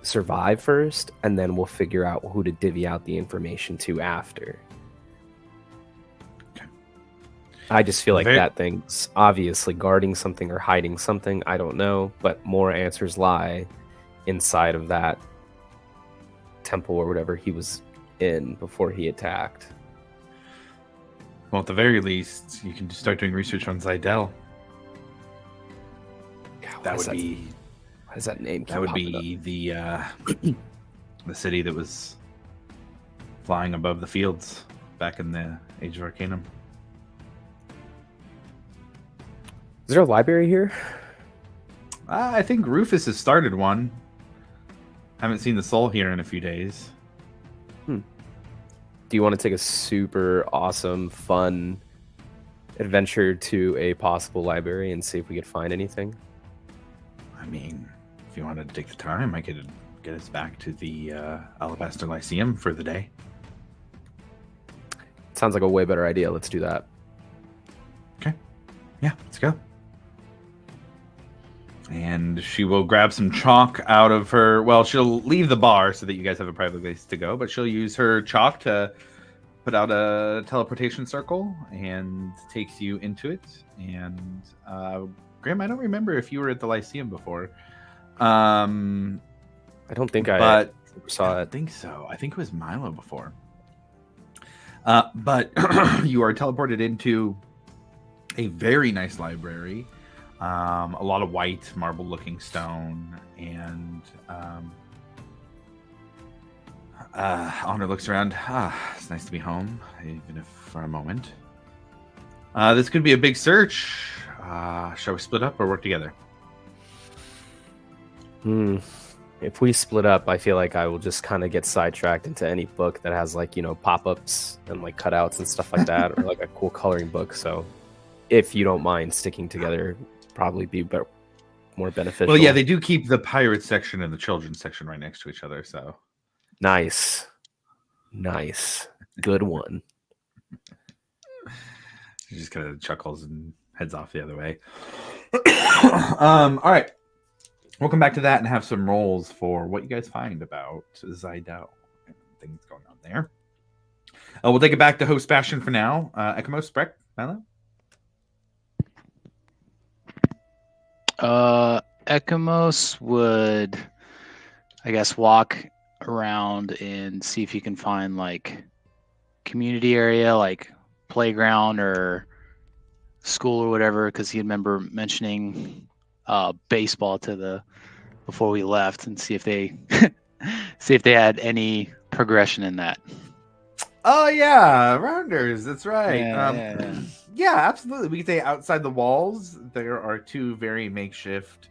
survive first, and then we'll figure out who to divvy out the information to after. Okay. I just feel like that thing's obviously guarding something or hiding something. I don't know, but more answers lie inside of that temple or whatever he was in before he attacked. Well, at the very least, you can just start doing research on Zydel. That would be. Why does that name? That would be the the city that was flying above the fields back in the Age of Arcanum. Is there a library here? I think Rufus has started one. Haven't seen the soul here in a few days. Do you want to take a super awesome, fun adventure to a possible library and see if we could find anything? I mean, if you wanted to take the time, I could get us back to the Alabaster Lyceum for the day. Sounds like a way better idea. Let's do that. Okay. Yeah, let's go. And she will grab some chalk out of her... Well, she'll leave the bar so that you guys have a private place to go, but she'll use her chalk to put out a teleportation circle and takes you into it. And... Graham, I don't remember if you were at the Lyceum before. I don't think I saw it. I think so. I think it was Milo before. But you are teleported into a very nice library. A lot of white marble-looking stone. And Honor looks around. It's nice to be home, even if for a moment. This could be a big search. Shall we split up or work together? If we split up, I feel like I will just kind of get sidetracked into any book that has like, you know, pop-ups and like cutouts and stuff like that, or like a cool coloring book. So if you don't mind sticking together, probably be more beneficial. Well, yeah, they do keep the pirate section and the children's section right next to each other. So nice. Good one. He just kind of chuckles and heads off the other way. All right. We'll come back to that and have some rolls for what you guys find about Zydel and things going on there. We'll take it back to host Bastion for now. Ekamos, Breck, Milo? Ekamos would, I guess, walk around and see if he can find like community area, like playground or school or whatever, because he remember mentioning baseball to the before we left and see if they had any progression in that. Oh yeah, rounders. That's right. Yeah. Yeah, absolutely. We could say outside the walls, there are 2 very makeshift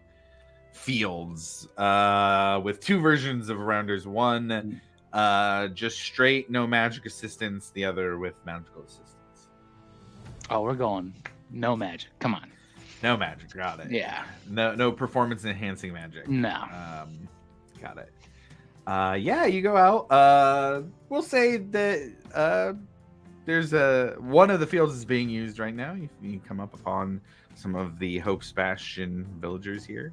fields with 2 versions of rounders. One just straight no magic assistance, the other with magical assistance. Oh, we're going no magic. Come on. No magic, got it. Yeah. No performance enhancing magic. No. Got it. Yeah, you go out. We'll say that there's one of the fields is being used right now. You come up upon some of the Hope's Bastion villagers here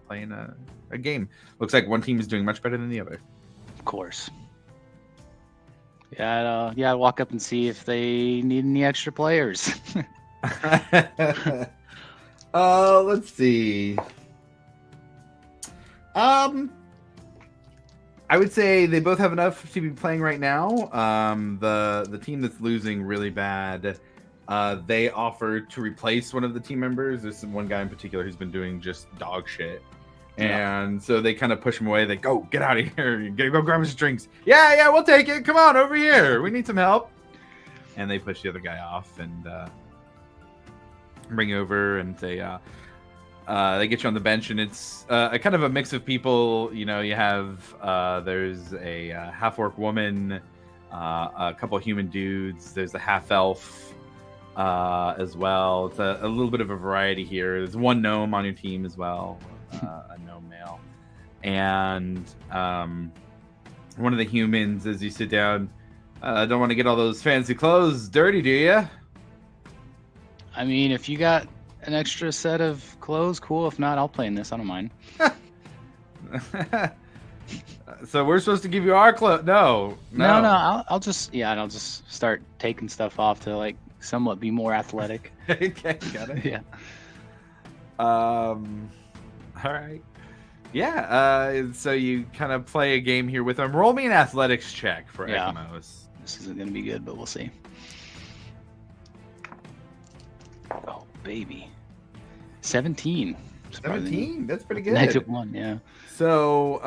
playing a game. Looks like one team is doing much better than the other. Of course. Yeah, I'll walk up and see if they need any extra players. Let's see. I would say they both have enough to be playing right now. The team that's losing really bad, they offered to replace one of the team members. There's one guy in particular who's been doing just dog shit. And so they kind of push him away. They go, get out of here. Go grab us drinks. Yeah, we'll take it. Come on over here. We need some help. And they push the other guy off and bring you over and say, they get you on the bench, and it's a kind of a mix of people. You know, you have there's a half-orc woman, a couple of human dudes. There's a half-elf as well. It's a little bit of a variety here. There's one gnome on your team as well, a gnome male. And one of the humans, as you sit down, don't want to get all those fancy clothes dirty, do you? I mean, if you got an extra set of clothes, cool. If not, I'll play in this. I don't mind. So we're supposed to give you our clothes? No. I'll just start taking stuff off to like somewhat be more athletic. Okay, got it. Yeah. All right. Yeah. So you kind of play a game here with them. Roll me an athletics check for Ekamos. This isn't gonna be good, but we'll see. Oh, baby. 17. 17? That's pretty good. -1, yeah. So,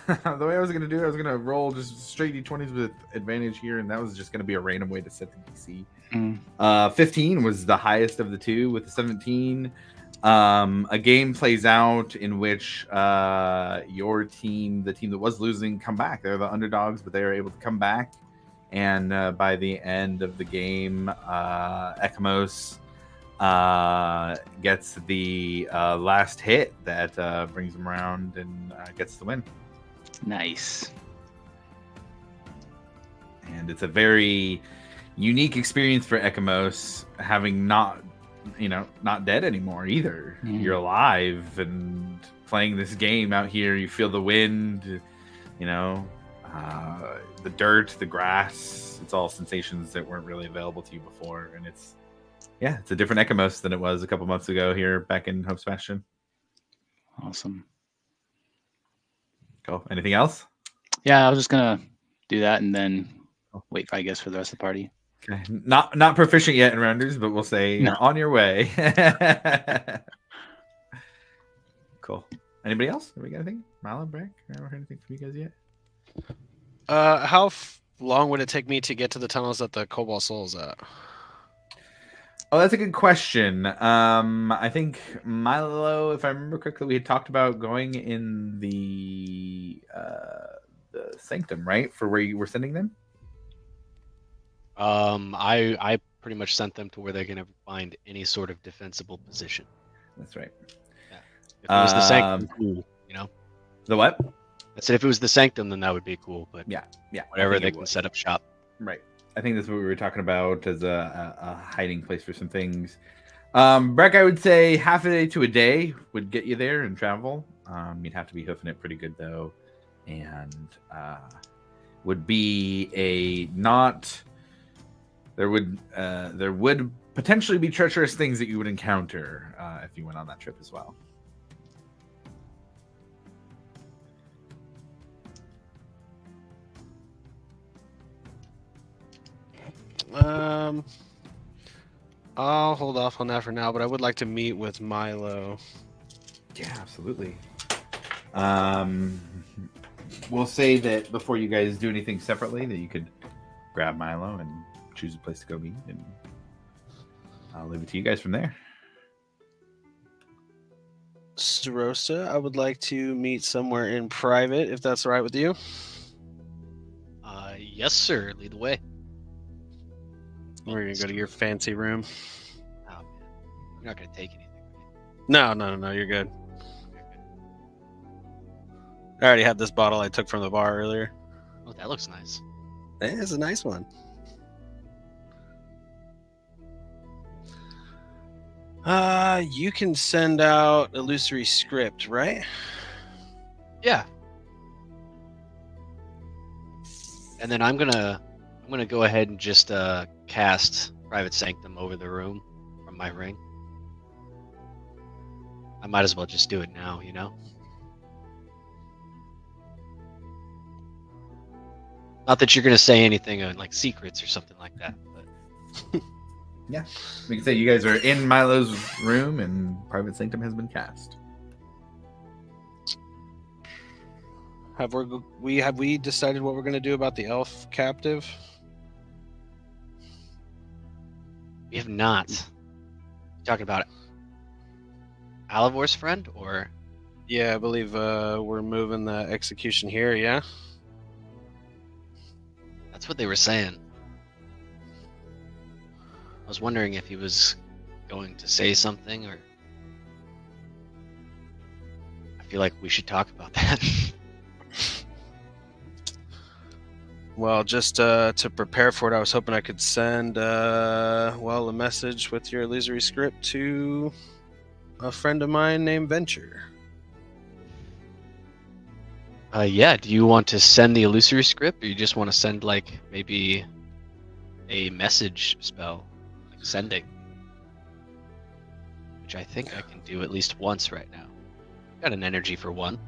the way I was going to do it, I was going to roll just straight d20s with advantage here, and that was just going to be a random way to set the DC. 15 was the highest of the two with the 17. A game plays out in which your team, the team that was losing, come back. They're the underdogs, but they are able to come back. And by the end of the game, Ekamos gets the last hit that brings him around and gets the win. Nice. And it's a very unique experience for Ekamos, having not dead anymore either. You're alive and playing this game out here. You feel the wind, the dirt, the grass. It's all sensations that weren't really available to you before, and it's a different Ekamos than it was a couple months ago here back in Hope's Bastion. Awesome. Cool. Anything else? Yeah, I was just gonna do that and then wait, I guess, for the rest of the party. Okay. Not proficient yet in rounders, but we'll say on your way. Cool. Anybody else? Have we got anything? Milo, Breck? I haven't heard anything from you guys yet. How long would it take me to get to the tunnels that the Cobalt Soul's at? Oh, that's a good question. I think Milo, if I remember correctly, we had talked about going in the Sanctum, right? For where you were sending them? I pretty much sent them to where they can find any sort of defensible position. That's right. Yeah. If it was the Sanctum, cool, The what? I said if it was the Sanctum, then that would be cool. But yeah, whatever, they can set up shop. Right. I think that's what we were talking about as a hiding place for some things. Breck, I would say half a day to a day would get you there and travel. You'd have to be hoofing it pretty good though, and would be there would potentially be treacherous things that you would encounter if you went on that trip as well. I'll hold off on that for now, but I would like to meet with Milo. Yeah, absolutely. We'll say that before you guys do anything separately, that you could grab Milo and choose a place to go meet, and I'll leave it to you guys from there. Starosta, I would like to meet somewhere in private, if that's all right with you. Yes, sir. Lead the way. We're gonna go to your fancy room. Oh man, you're not gonna take anything. No, you're good. I already had this bottle I took from the bar earlier. Oh, that looks nice. It's a nice one. You can send out illusory script, right? Yeah. And then I'm gonna go ahead and just cast Private Sanctum over the room from my ring. I might as well just do it now, you know? Not that you're gonna say anything like secrets or something like that, but yeah, we can say you guys are in Milo's room and Private Sanctum has been cast. Have we decided what we're going to do about the elf captive? We have not. You talking about Alivor's friend, or? Yeah, I believe we're moving the execution here. Yeah. That's what they were saying. I was wondering if he was going to say something, or I feel like we should talk about that. Well, just to prepare for it, I was hoping I could send a message with your illusory script to a friend of mine named Venture. Yeah, do you want to send the illusory script, or you just want to send like maybe a message spell, like sending, which I think I can do at least once right now. Got an energy for one.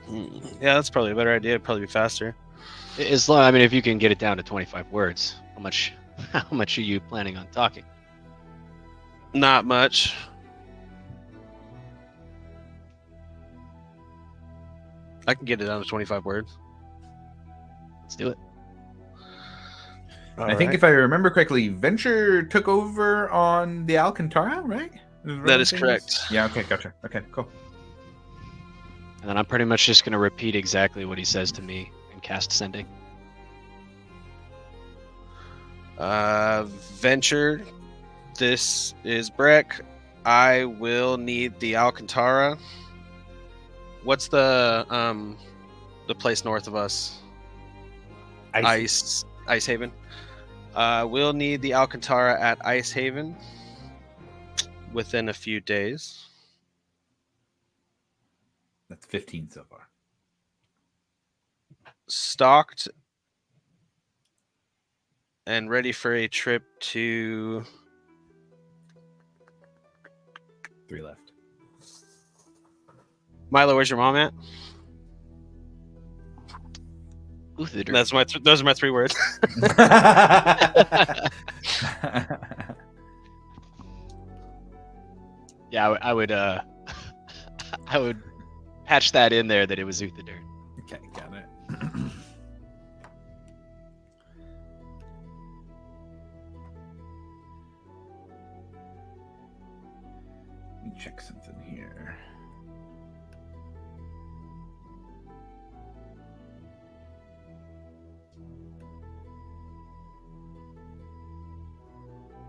Yeah, that's probably a better idea. It'd probably be faster. As long, I mean, if you can get it down to 25 words, how much are you planning on talking? Not much. I can get it down to 25 words. Let's do it. I think if I remember correctly, Venture took over on the Alcantara, right? That is correct. Yeah, okay, gotcha. Okay, cool. And then I'm pretty much just going to repeat exactly what he says to me and cast sending. Venture, this is Breck. I will need the Alcantara. What's the place north of us? Ice Haven. We'll need the Alcantara at Ice Haven within a few days. That's 15 so far. Stocked and ready for a trip to 3 left. Milo, where's your mom at? Uthidr. Those are my 3 words. Yeah, I would patch that in there that it was Uthidr. Okay, got it. Let me check something here.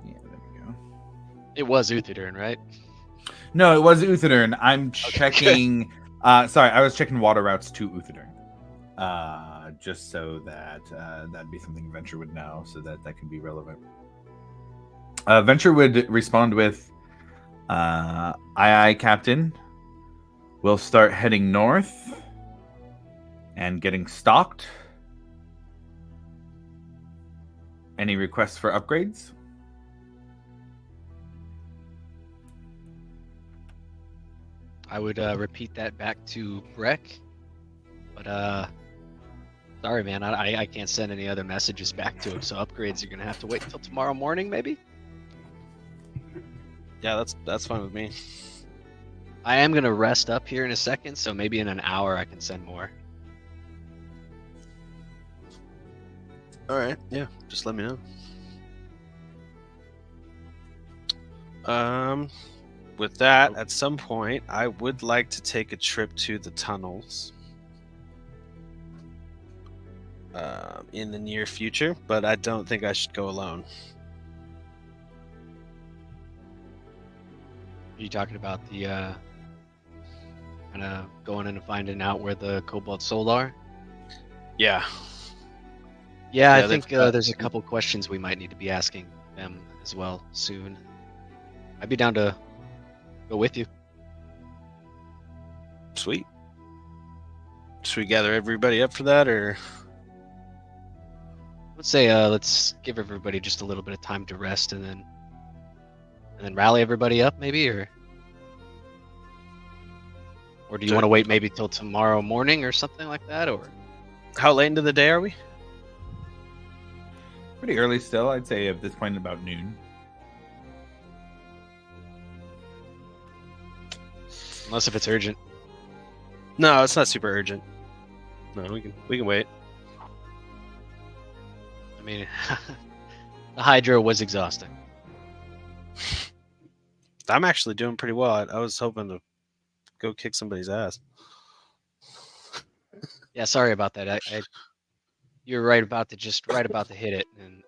Yeah, there we go. It was Uthidr, right? No, it was Uthidern. I'm checking. Sorry, I was checking water routes to Uthidern. Just so that that'd be something Venture would know, so that can be relevant. Venture would respond with, aye, Captain. We'll start heading north and getting stocked. Any requests for upgrades? I would repeat that back to Breck, but sorry, man, I can't send any other messages back to him. So upgrades, you're gonna have to wait until tomorrow morning, maybe. Yeah, that's fine with me. I am gonna rest up here in a second, so maybe in an hour I can send more. All right. Yeah. Just let me know. With that, at some point, I would like to take a trip to the tunnels. In the near future, but I don't think I should go alone. Are you talking about the kind of going in and finding out where the Cobalt Soul are? Yeah. Yeah, I think there's a couple questions we might need to be asking them as well soon. I'd be down to go with you. Sweet. Should we gather everybody up for that, or? Let's say let's give everybody just a little bit of time to rest, and then rally everybody up, maybe, or do you want to wait maybe till tomorrow morning or something like that, or? How late into the day are we? Pretty early still. I'd say at this point about noon. Unless if it's urgent. No, it's not super urgent. No, we can wait. I mean, the hydra was exhausting. I'm actually doing pretty well. I was hoping to go kick somebody's ass. Yeah, sorry about that. You're right about to hit it, and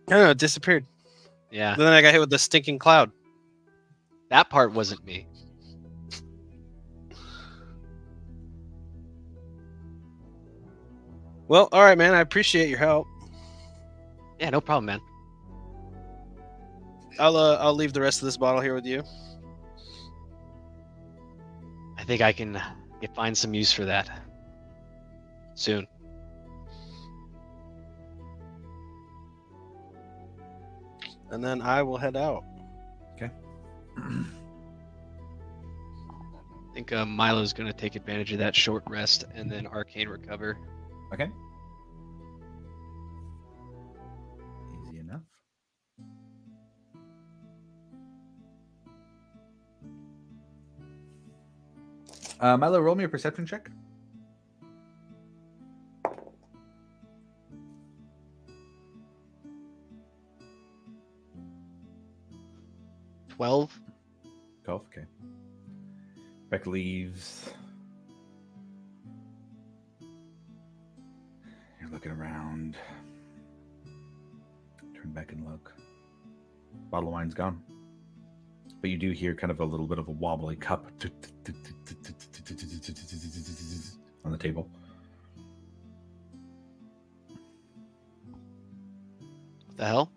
No, it disappeared. Yeah. Then I got hit with the stinking cloud. That part wasn't me. Well, all right, man. I appreciate your help. Yeah, no problem, man. I'll leave the rest of this bottle here with you. I think I can find some use for that soon. And then I will head out. Okay. I think Milo's going to take advantage of that short rest and then arcane recover. Okay. Easy enough. Milo, roll me a perception check. $12. Okay. Beck leaves. You're looking around. Turn back and look. Bottle of wine's gone. But you do hear kind of a little bit of a wobbly cup on the table. What the hell?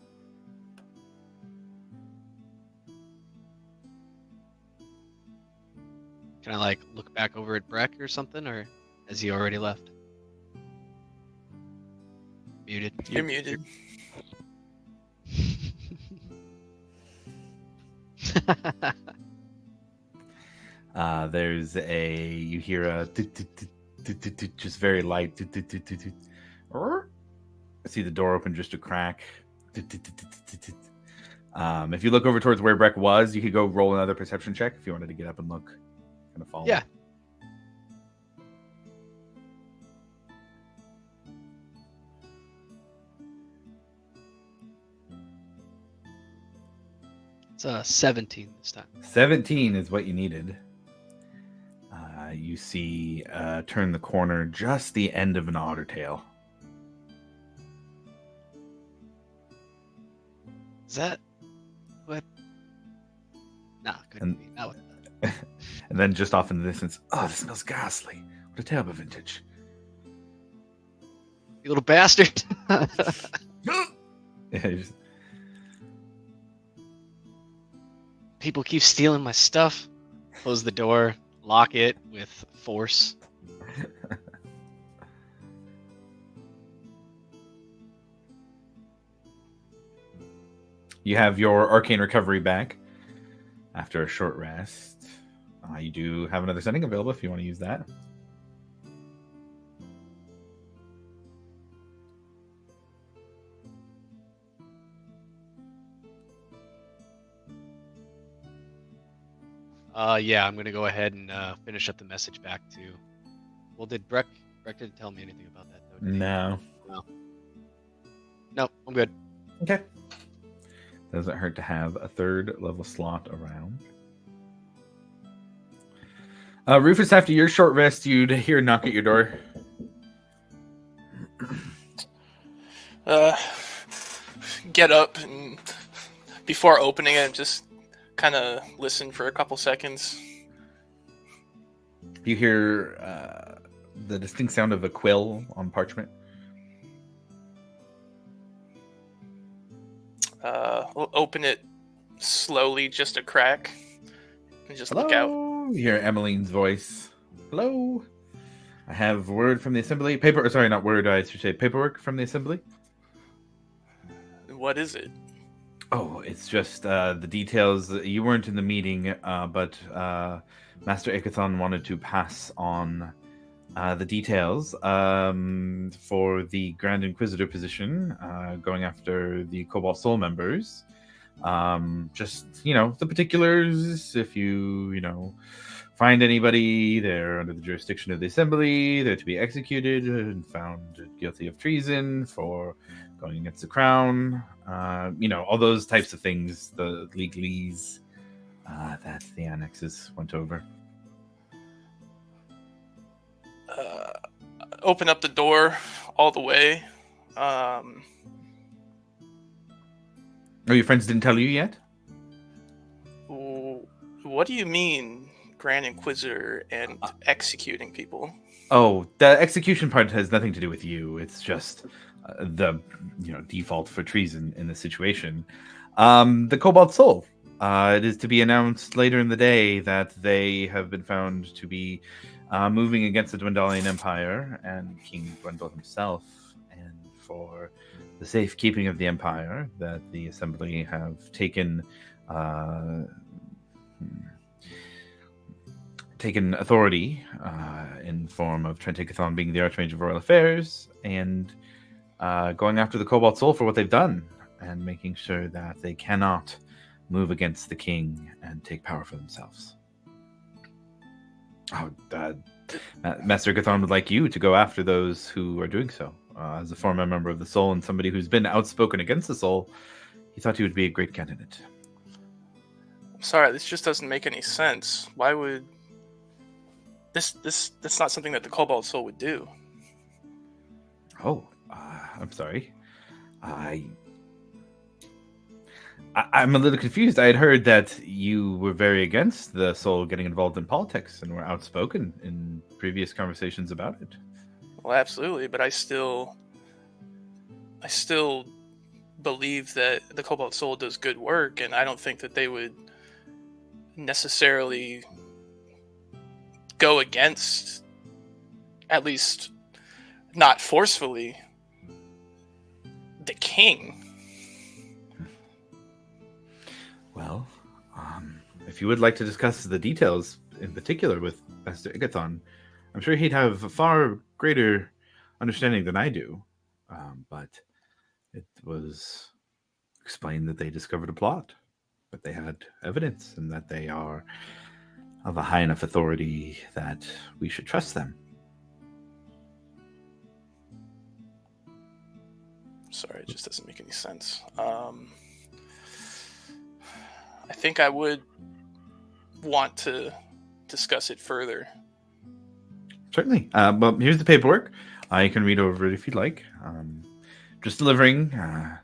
Can I look back over at Breck or something, or has he already left? Muted. You're muted. There's you hear a just very light. I see the door open just a crack. If you look over towards where Breck was, you could go roll another perception check if you wanted to get up and look. Kind of follow. Yeah. It's 17 this time. 17 is what you needed. You see, turn the corner, just the end of an otter tail. Is that what? Nah, couldn't be. Not with that. And then just off in the distance, oh, this smells ghastly. What a terrible vintage. You little bastard. Yeah, People keep stealing my stuff. Close the door, lock it with force. You have your arcane recovery back after a short rest. You do have another setting available if you want to use that. Yeah, I'm gonna go ahead and finish up the message back to. Well, did Breck didn't tell me anything about that though? Did he? No. No, I'm good. Okay. Doesn't hurt to have a third level slot around. Rufus, after your short rest, you'd hear a knock at your door. Get up and before opening it, just kind of listen for a couple seconds. You hear the distinct sound of a quill on parchment. We'll open it slowly, just a crack, and just Hello? look out. You hear Emmeline's voice. Hello? I have word from the assembly. Paperwork from the assembly. What is it? Oh, it's just the details. You weren't in the meeting, but Master Ikathon wanted to pass on the details for the Grand Inquisitor position, going after the Cobalt Soul members. Just, the particulars. If you find anybody, they're under the jurisdiction of the Assembly. They're to be executed and found guilty of treason for going against the crown. All those types of things, the legalese that the annexes went over. Open up the door all the way. Oh, your friends didn't tell you yet? What do you mean, Grand Inquisitor and executing people? Oh, the execution part has nothing to do with you. It's just the default for treason in this situation. The Cobalt Soul. It is to be announced later in the day that they have been found to be moving against the Dwendalian Empire and King Dwendal himself, and for the safekeeping of the Empire, that the Assembly have taken authority in form of Trent Ikathon being the Archmage of Royal Affairs, and going after the Cobalt Soul for what they've done, and making sure that they cannot move against the king and take power for themselves. Oh, Master Ikathon would like you to go after those who are doing so. As a former member of the Soul and somebody who's been outspoken against the Soul, he thought he would be a great candidate. I'm sorry, this just doesn't make any sense. Why would that's not something that the Cobalt Soul would do? Oh, I'm sorry. I'm a little confused. I had heard that you were very against the Soul getting involved in politics and were outspoken in previous conversations about it. Well, absolutely, but I still believe that the Cobalt Soul does good work, and I don't think that they would necessarily go against, at least not forcefully, the king. Well, if you would like to discuss the details in particular with Master Ikathon, I'm sure he'd have a far greater understanding than I do. But it was explained that they discovered a plot, that they had evidence, and that they are of a high enough authority that we should trust them. Sorry, it just doesn't make any sense. I think I would want to discuss it further. Certainly. Well, here's the paperwork. You can read over it if you'd like. Just delivering. I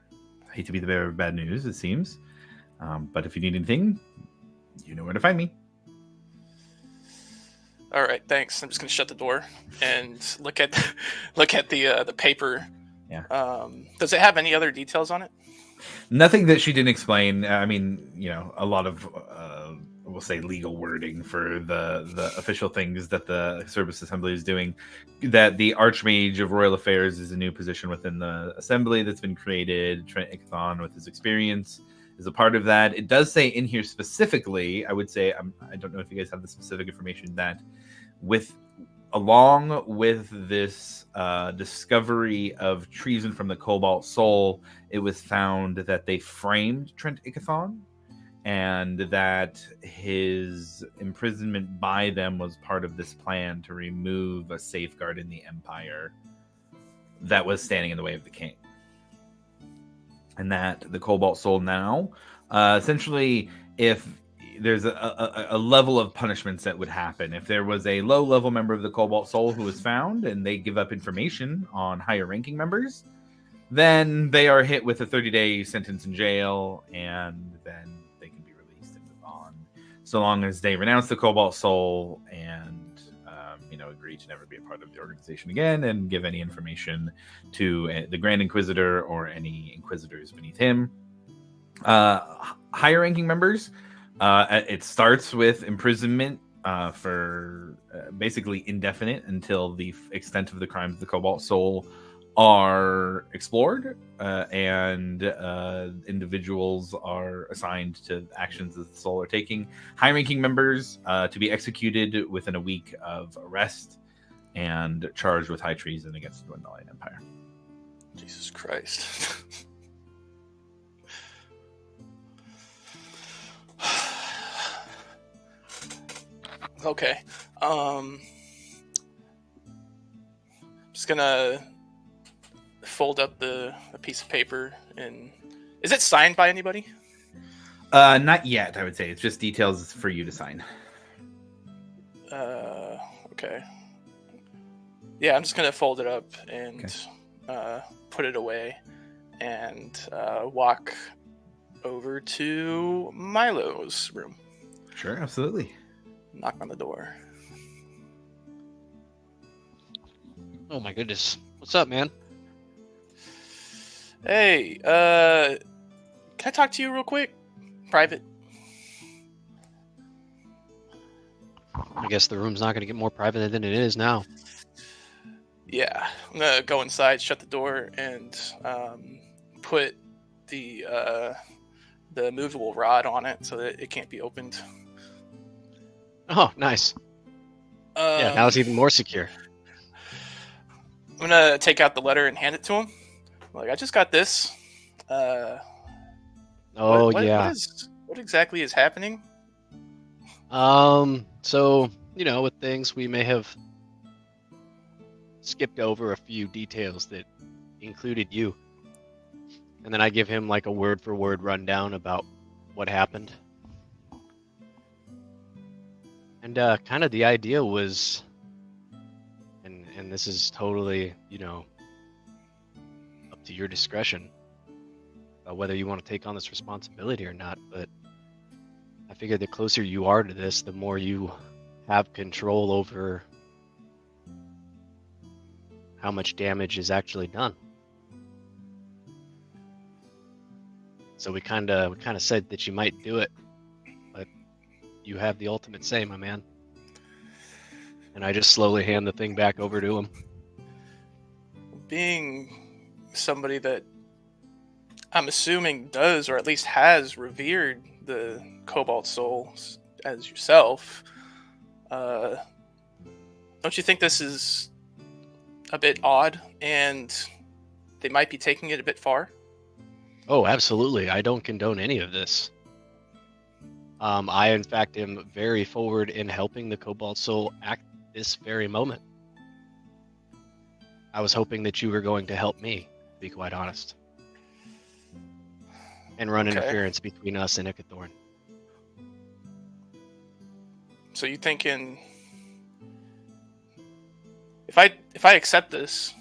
hate to be the bearer of bad news, it seems. But if you need anything, you know where to find me. All right, thanks. I'm just going to shut the door and look at the paper. Yeah. Does it have any other details on it? Nothing that she didn't explain. I mean, a lot of, we'll say, legal wording for the official things that the Cerberus Assembly is doing. That the Archmage of Royal Affairs is a new position within the Assembly that's been created. Trent Ikathon, with his experience, is a part of that. It does say in here specifically, I would say, I don't know if you guys have the specific information, that along with this discovery of treason from the Cobalt Soul, it was found that they framed Trent Ikathon and that his imprisonment by them was part of this plan to remove a safeguard in the Empire that was standing in the way of the king. And that the Cobalt Soul now, essentially, if there's a level of punishments that would happen, if there was a low-level member of the Cobalt Soul who was found and they give up information on higher-ranking members, then they are hit with a 30-day sentence in jail, and then they can be released and move on, so long as they renounce the Cobalt Soul and agree to never be a part of the organization again and give any information to the Grand Inquisitor or any Inquisitors beneath him. Higher ranking members, it starts with imprisonment for basically indefinite until the extent of the crimes of the Cobalt Soul are explored, and individuals are assigned to actions that the Soul are taking. High-ranking members to be executed within a week of arrest and charged with high treason against the Dwendalian Empire. Jesus Christ. Okay. Just gonna fold up a piece of paper, and is it signed by anybody? Not yet, I would say. It's just details for you to sign. Okay. Yeah, I'm just gonna fold it up and put it away, and walk over to Milo's room. Sure, absolutely. Knock on the door. Oh my goodness. What's up, man? Hey, can I talk to you real quick? Private. I guess the room's not going to get more private than it is now. Yeah, I'm gonna go inside, shut the door, and put the movable rod on it so that it can't be opened. Oh, nice. Yeah, now it's even more secure. I'm gonna take out the letter and hand it to him. Like, I just got this. Yeah. What exactly is happening? So, with things, we may have skipped over a few details that included you. And then I give him like a word for word rundown about what happened. And kind of the idea was, and this is totally, up to your discretion, whether you want to take on this responsibility or not, but I figure the closer you are to this, the more you have control over how much damage is actually done. So we kind of said that you might do it, but you have the ultimate say, my man. And I just slowly hand the thing back over to him. Being somebody that I'm assuming does, or at least has revered the Cobalt Soul as yourself, don't you think this is a bit odd and they might be taking it a bit far? Oh, absolutely. I don't condone any of this. I, in fact, am very forward in helping the Cobalt Soul act this very moment. I was hoping that you were going to help me, to be quite honest. And run interference between us and Ickathorn. So you thinking if I accept this,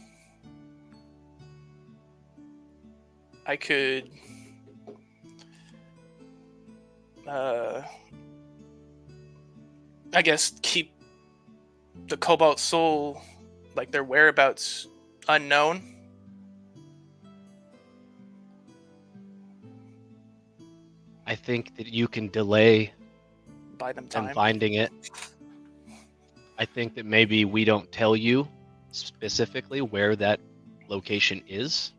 I could I guess keep the Cobalt Soul, like their whereabouts, unknown? I think that you can delay Buy them time. finding it. I think that maybe we don't tell you specifically where that location is.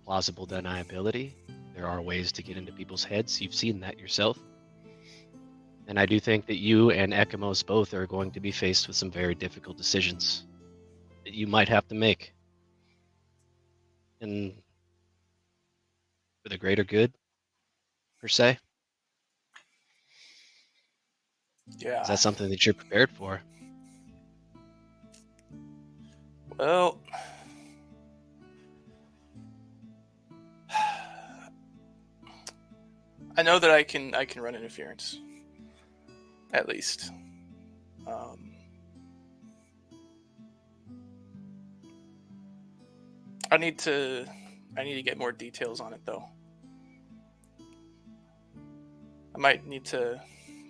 Plausible deniability. There are ways to get into people's heads. You've seen that yourself. And I do think that you and Ekimos both are going to be faced with some very difficult decisions that you might have to make. And for the greater good, per se. Yeah. Is that something that you're prepared for? Well, I know that I can run interference, at least. I need to get more details on it, though. I might need to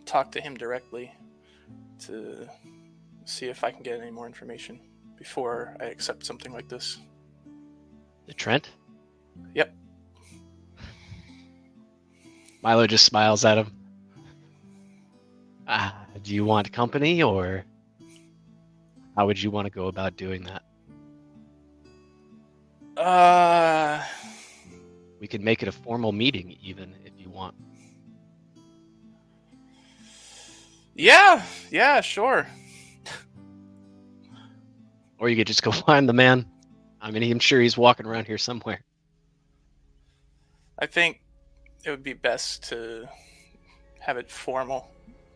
talk to him directly to see if I can get any more information before I accept something like this. The Trent? Yep. Milo just smiles at him. Do you want company, or how would you want to go about doing that? We could make it a formal meeting, even, if you want. Yeah, sure. Or you could just go find the man. I mean, I'm sure he's walking around here somewhere. I think it would be best to have it formal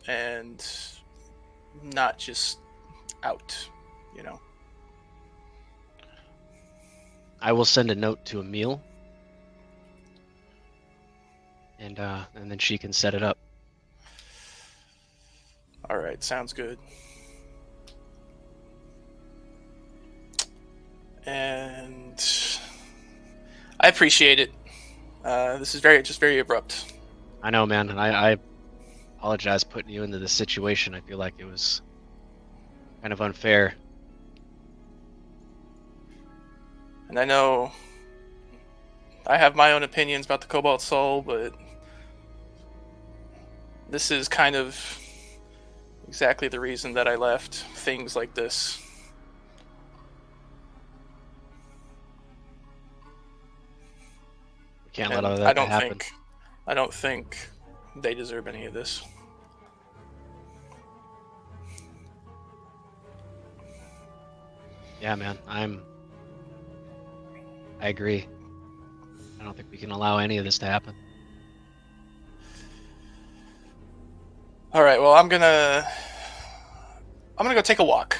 and not just out, you know. I will send a note to Emil, and then she can set it up. All right, sounds good. And I appreciate it. This is very abrupt. I know, man, and I apologize putting you into this situation. I feel like it was kind of unfair. And I know I have my own opinions about the Cobalt Soul, but this is kind of exactly the reason that I left. Things like this. We can't let all that happen. I don't think they deserve any of this. Yeah, man, I agree. I don't think we can allow any of this to happen. All right, well, I'm gonna go take a walk.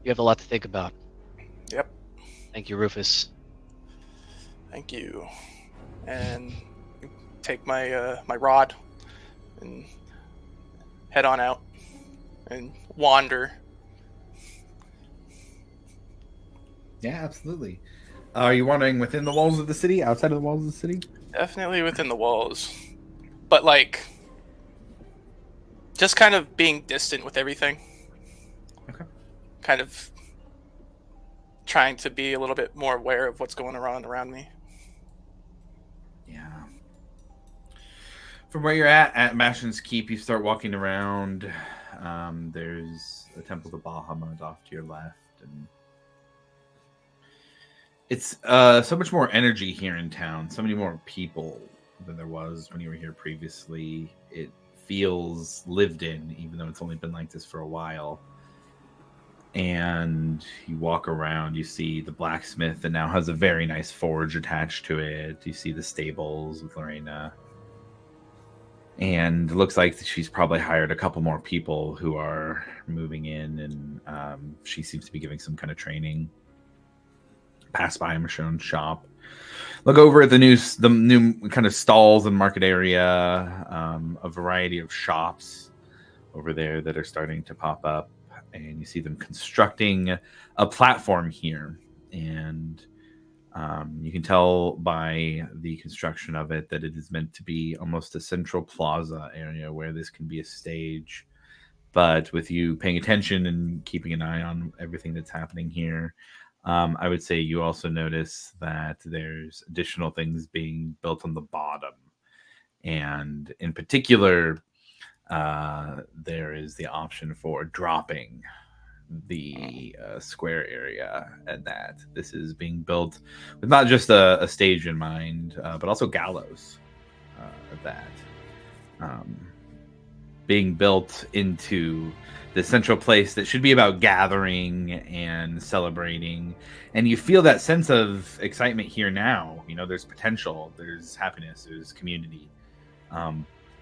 You have a lot to think about. Yep. Thank you, Rufus. Thank you. And take my my rod and head on out and wander. Yeah, absolutely. Are you wandering within the walls of the city, outside of the walls of the city? Definitely within the walls. But, like, just kind of being distant with everything. Okay. Kind of trying to be a little bit more aware of what's going on around me. Yeah. From where you're at Bastion's Keep, you start walking around. There's a temple to Bahamut off to your left, and it's so much more energy here in town, so many more people than there was when you were here previously. It feels lived in, even though it's only been like this for a while. And you walk around, you see the blacksmith that now has a very nice forge attached to it. You see the stables with Lorena. And it looks like she's probably hired a couple more people who are moving in, and she seems to be giving some kind of training. Pass by Michonne's shop. Look over at the new kind of stalls and market area, a variety of shops over there that are starting to pop up, and you see them constructing a platform here, and you can tell by the construction of it that it is meant to be almost a central plaza area where this can be a stage. But with you paying attention and keeping an eye on everything that's happening here, I would say you also notice that there's additional things being built on the bottom. And in particular, there is the option for dropping the square area, and that this is being built with not just a stage in mind, but also gallows that being built into the central place that should be about gathering and celebrating. And you feel that sense of excitement here now. You know, there's potential, there's happiness, there's community.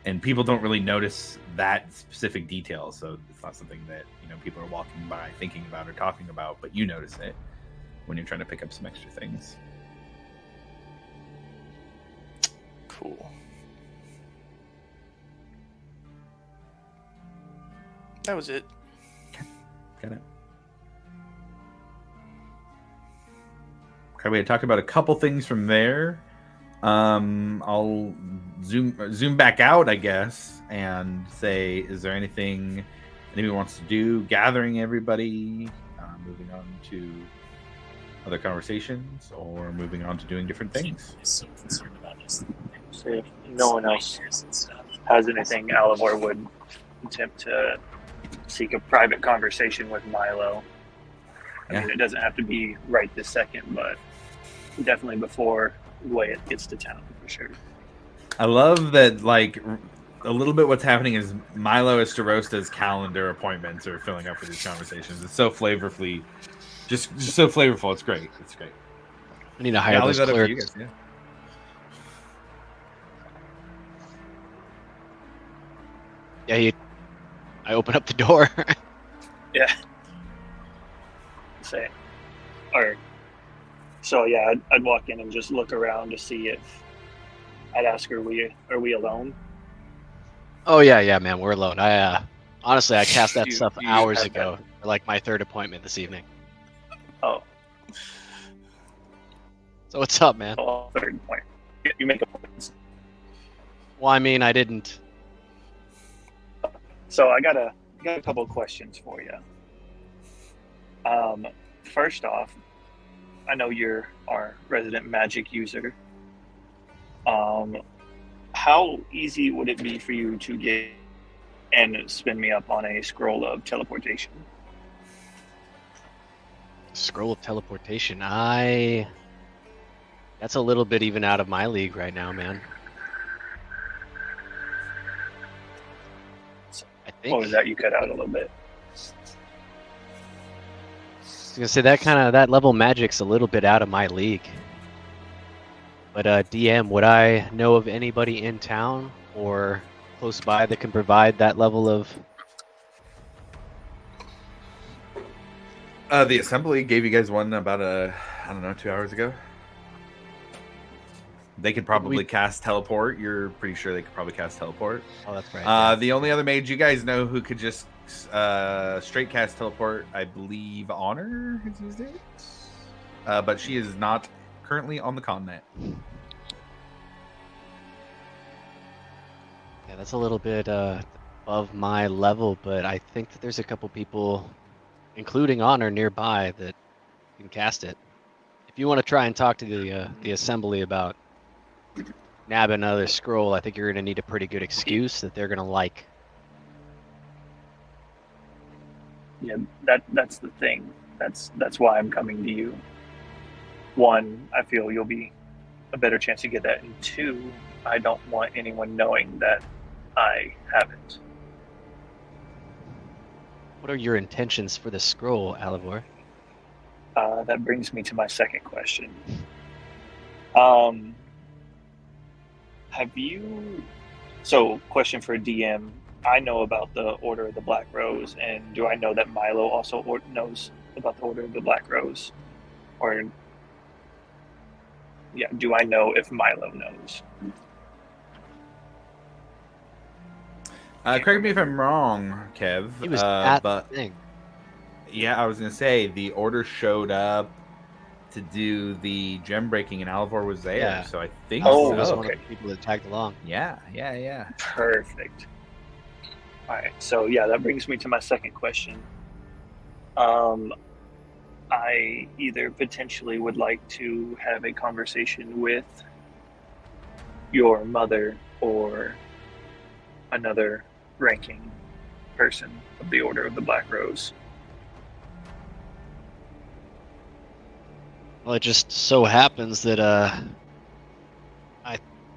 and people don't really notice that specific detail. So it's not something that people are walking by thinking about or talking about, but you notice it when you're trying to pick up some extra things. Cool. That was it. Got it. Okay, we had talked about a couple things from there. I'll zoom back out, I guess, and say, is there anything anybody wants to do? Gathering everybody, moving on to other conversations, or moving on to doing different things. So if no one else has anything, Alivor would attempt to seek a private conversation with Milo. I mean, it doesn't have to be right this second, but definitely before Wyatt gets to town, for sure. I love that, like, a little bit what's happening is Milo is Starosta's calendar appointments are filling up for these conversations. It's so flavorfully, just so flavorful. It's great. It's great. I need to hire those clerks. I open up the door. Yeah. Say, or so yeah, I'd walk in and just look around to see if I'd ask her, are we alone? Oh yeah, man, we're alone. I honestly I cast that stuff hours ago for like my third appointment this evening. Oh. So what's up, man? Oh, third appointment. You make appointments. Well, I mean, I didn't. So I got a couple of questions for you. First off, I know you're our resident magic user. How easy would it be for you to get and spin me up on a scroll of teleportation? Scroll of teleportation. That's a little bit even out of my league right now, man. I think. What was that? You cut out a little bit. I was gonna say that level magic's a little bit out of my league. But DM, would I know of anybody in town or close by that can provide that level of? The assembly gave you guys one about 2 hours ago. They could probably cast teleport. You're pretty sure they could probably cast teleport. Oh, that's right. The only other mage you guys know who could just straight cast teleport, I believe Honor has used it, but she is not currently on the continent. Yeah, that's a little bit above my level, but I think that there's a couple people, including Honor, nearby that can cast it. If you want to try and talk to the assembly about nabbing another scroll, I think you're going to need a pretty good excuse that they're going to like. Yeah, that's the thing. That's why I'm coming to you. One, I feel you'll be a better chance to get that, and two, I don't want anyone knowing that I haven't. What are your intentions for the scroll, Alivor? That brings me to my second question. Question for DM. I know about the Order of the Black Rose, and do I know that Milo also knows about the Order of the Black Rose? Or, yeah, do I know if Milo knows? Correct me if I'm wrong, Kev. He was at but the thing. Yeah, I was gonna say the order showed up to do the gem breaking, and Alivor was there. Yeah. So I think. He was one of the people that tagged along. Yeah. Perfect. All right, so yeah, that brings me to my second question. I either potentially would like to have a conversation with your mother or another ranking person of the Order of the Black Rose. Well, it just so happens that I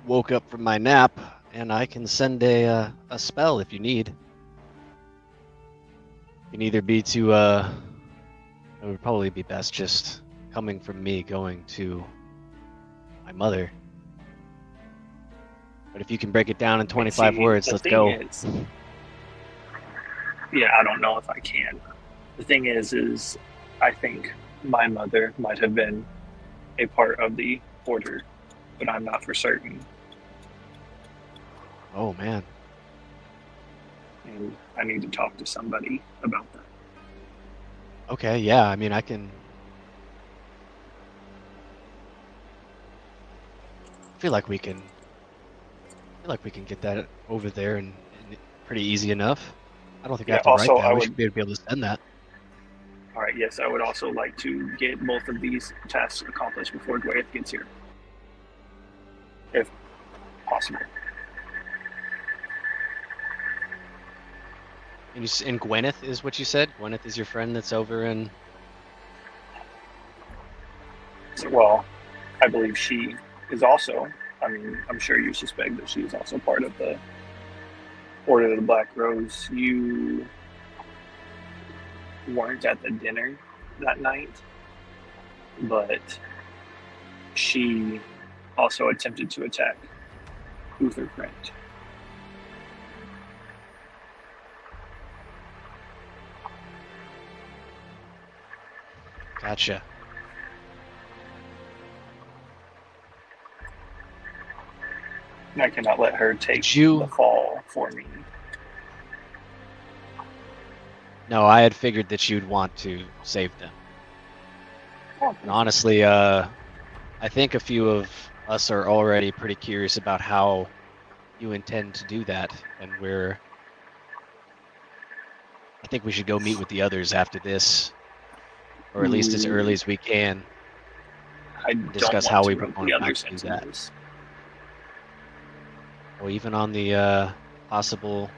woke up from my nap and I can send a spell if you need. It can either be to it would probably be best just coming from me going to my mother. But if you can break it down in 25 See, words, the let's thing go. is- yeah, I don't know if I can. The thing is I think my mother might have been a part of the order, but I'm not for certain. Oh man. And I need to talk to somebody about that. Okay, yeah. I mean, I feel like we can get that over there and pretty easy enough. I don't think I have to write also, that. We should be able to send that. All right, yes, I would also like to get both of these tasks accomplished before Gwyneth gets here, if possible. And Gwyneth is what you said? Gwyneth is your friend that's over in... Well, I believe she is also, I mean, I'm sure you suspect that she is also part of the Order of the Black Rose. You weren't at the dinner that night, but she also attempted to attack Uther Print. Gotcha. And I cannot let her take the fall for me. No, I had figured that you'd want to save them. And honestly, I think a few of us are already pretty curious about how you intend to do that, and I think we should go meet with the others after this, or at least as early as we can, and discuss how we want to do that. Or even on the possible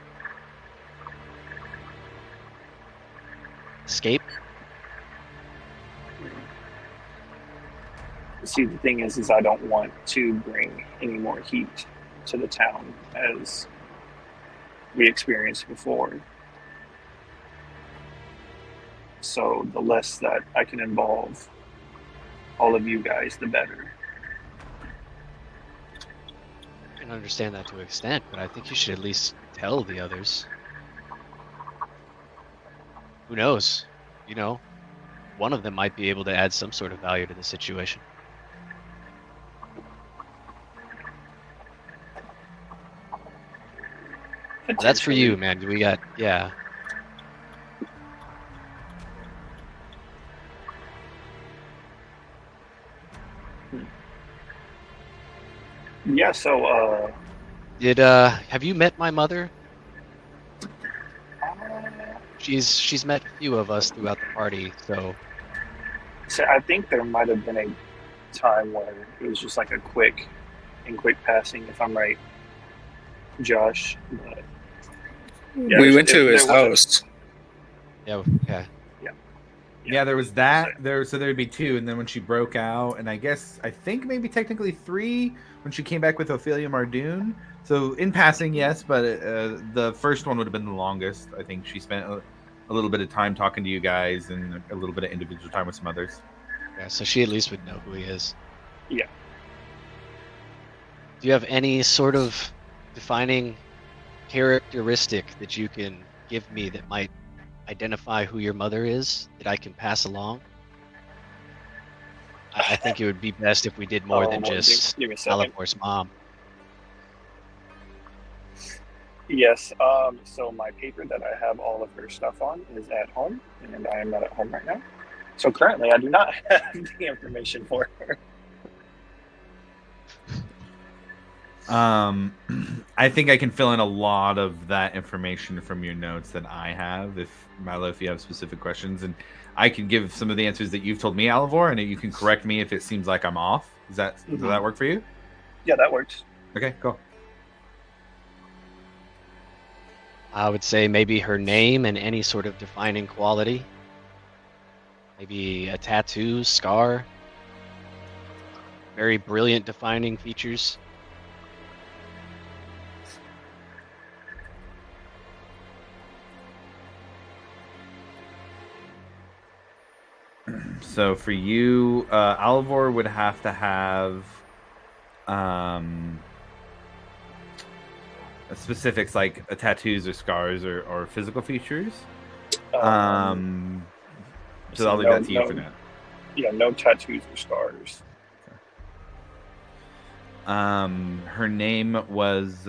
escape. See, the thing is I don't want to bring any more heat to the town as we experienced before. So the less that I can involve all of you guys, the better. I can understand that to an extent, but I think you should at least tell the others. Who knows? You know, one of them might be able to add some sort of value to the situation. That's for you, man. We got, yeah. Yeah, so, have you met my mother? She's met a few of us throughout the party, so... So I think there might have been a time where it was just like a quick passing, if I'm right, Josh. But yeah, we went to his house. Yeah, okay. Yeah, there was that. So there'd be two, and then when she broke out, and I think maybe technically three when she came back with Ophelia Mardoon. So in passing, yes, but the first one would have been the longest. I think she spent a little bit of time talking to you guys and a little bit of individual time with some others. Yeah, so she at least would know who he is. Yeah. Do you have any sort of defining characteristic that you can give me that might identify who your mother is that I can pass along? I think it would be best if we did more than just Alivor's mom. Yes, so my paper that I have all of her stuff on is at home, and I am not at home right now. So currently I do not have the information for her. I think I can fill in a lot of that information from your notes that I have, if Milo, if you have specific questions, and I can give some of the answers that you've told me, Alivor, and you can correct me if it seems like I'm off. Does that work for you? Yeah, that works. Okay, cool. I would say maybe her name and any sort of defining quality. Maybe a tattoo, scar. Very brilliant defining features. So for you, Alivor would have to have specifics like tattoos or scars or physical features. So I'll leave that to you for now. Yeah, no tattoos or scars. Her name was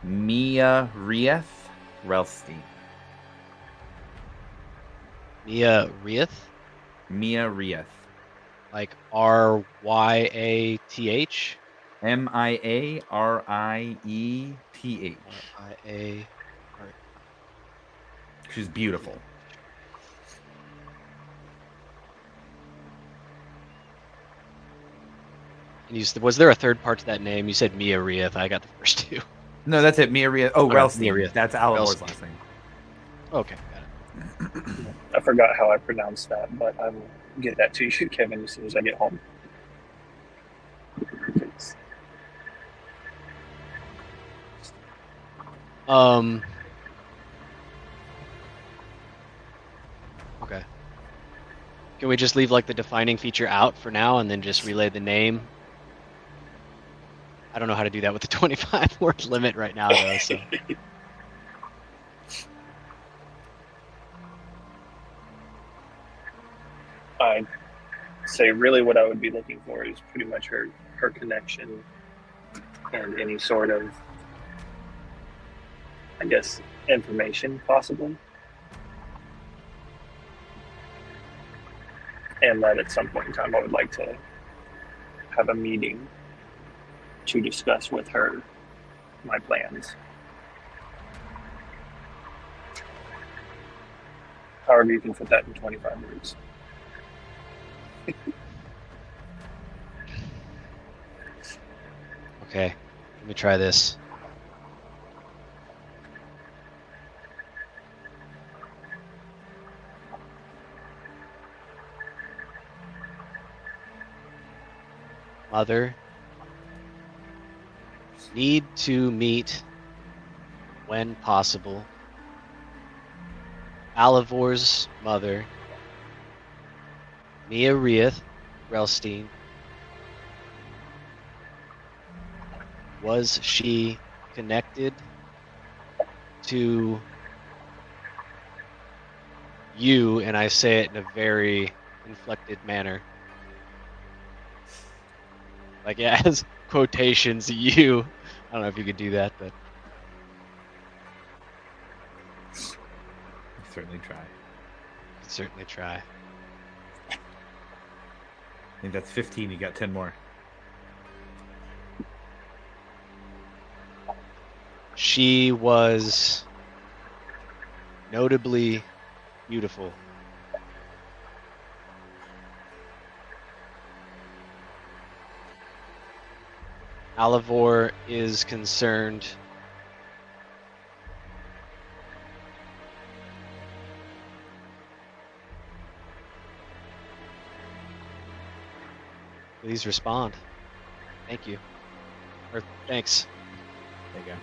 Mia Rieth Relstein. Mia Rieth? Mia Rieth. Like Ryath? Miarieth. R. She's beautiful. And was there a third part to that name? You said Mia Rieth. I got the first two. No, that's it. Mia Rieth. Oh, Okay, Relstein. Mia Rieth. That's Alivor's last name. Okay, got it. I forgot how I pronounced that, but I will get that to you, Kevin, as soon as I get home. Okay. Can we just leave like the defining feature out for now and then just relay the name? I don't know how to do that with the 25 word limit right now though, so. I'd say really what I would be looking for is pretty much her connection and any sort of, I guess, information possibly. And that at some point in time I would like to have a meeting to discuss with her my plans. However you can fit that in 25 words. Okay, let me try this. Mother, need to meet when possible. Alivor's mother, Mia Rieth Relstein. Was she connected to you? And I say it in a very inflected manner. Like, yeah, as quotations, you. I don't know if you could do that, but. Certainly try. Certainly try. I think that's 15. You got 10 more. She was notably beautiful. Alivor is concerned please respond. Thank you. Or thanks. There you go.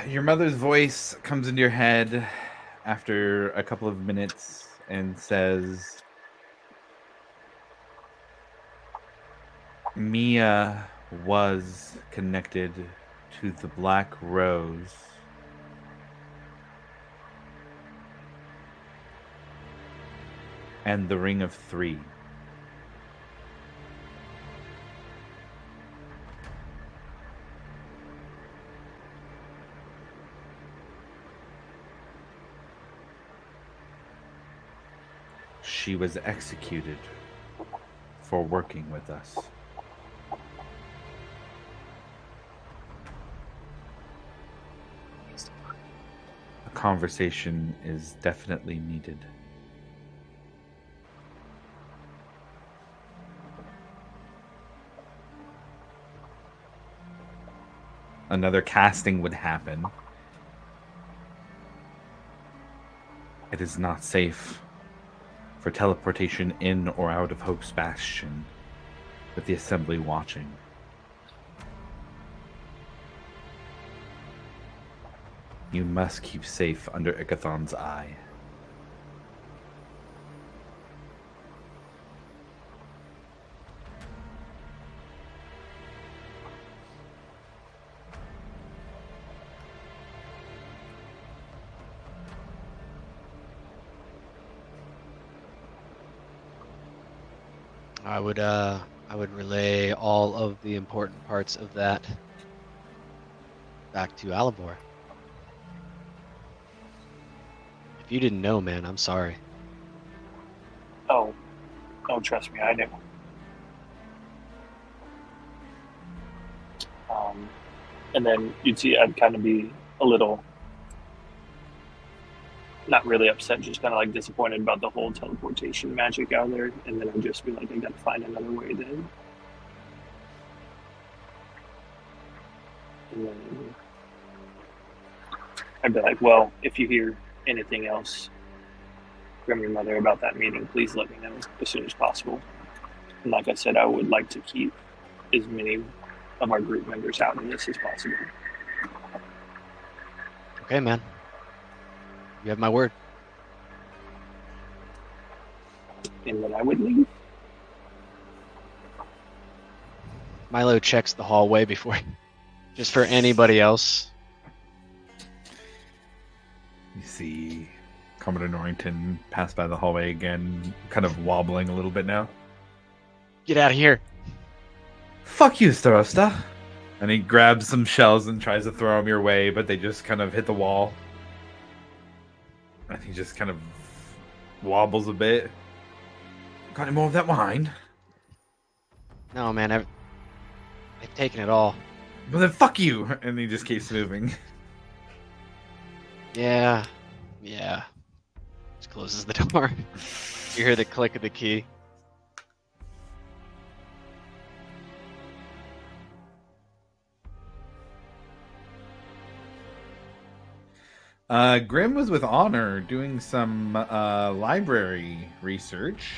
Your mother's voice comes into your head after a couple of minutes and says, Mia was connected to the Black Rose. And the Ring of Three. She was executed for working with us. A conversation is definitely needed. another casting would happen. It is not safe for teleportation in or out of Hope's Bastion with the Assembly watching. You must keep safe under Ikathon's eye. I would relay all of the important parts of that back to Alivor. If you didn't know, man, I'm sorry. Oh, trust me, I knew. And then you'd see I'd kind of be a little, not really upset, just kind of like disappointed about the whole teleportation magic out there. And then I'd just be like, I gotta find another way then. And then I'd be like, well, if you hear anything else from your mother about that meeting, please let me know as soon as possible. And like I said, I would like to keep as many of our group members out of this as possible. Okay, man. You have my word. And then I would leave. Milo checks the hallway before, just for anybody else. You see Commodore Norrington pass by the hallway again, kind of wobbling a little bit now. Get out of here. Fuck you, Starosta. And he grabs some shells and tries to throw them your way, but they just kind of hit the wall. And he just kind of wobbles a bit. Got any more of that wine? No, man, I've taken it all. Well, then fuck you! And he just keeps moving. Yeah. Just closes the door. You hear the click of the key. Grim was with Honor doing some library research.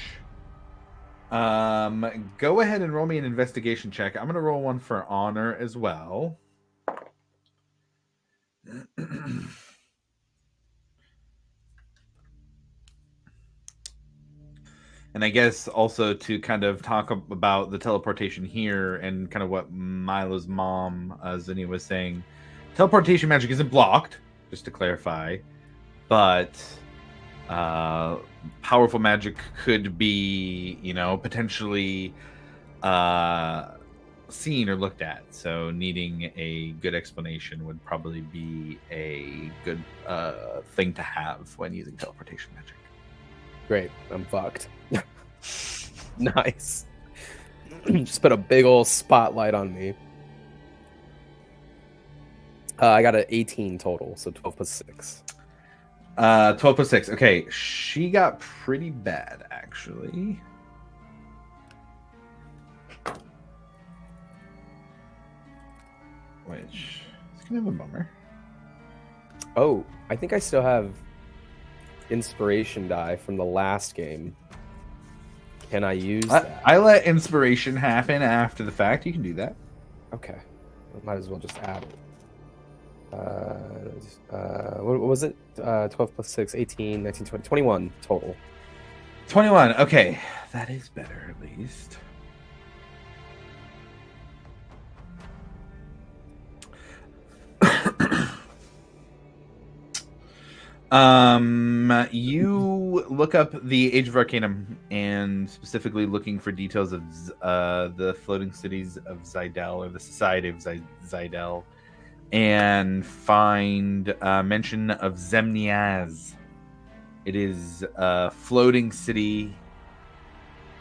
Go ahead and roll me an investigation check. I'm going to roll one for Honor as well. And I guess also to kind of talk about the teleportation here and kind of what Milo's mom, Zinnia, was saying. Teleportation magic isn't blocked, just to clarify, but powerful magic could be, potentially seen or looked at. So needing a good explanation would probably be a good thing to have when using teleportation magic. Great, I'm fucked. Nice. Just put a big old spotlight on me. I got an 18 total, so 12 plus 6. 12 plus 6. Okay, she got pretty bad, actually. Which is kind of a bummer. Oh, I think I still have inspiration die from the last game. Can I use that? I let inspiration happen after the fact. You can do that. Okay. Might as well just add it. What was it? 12 plus 6, 18, 19, 20, 21 total. 21. Okay. That is better, at least. You look up the Age of Arcanum and specifically looking for details of the floating cities of Zidel, or the Society of Zidel, and find mention of Zemniaz. It is a floating city,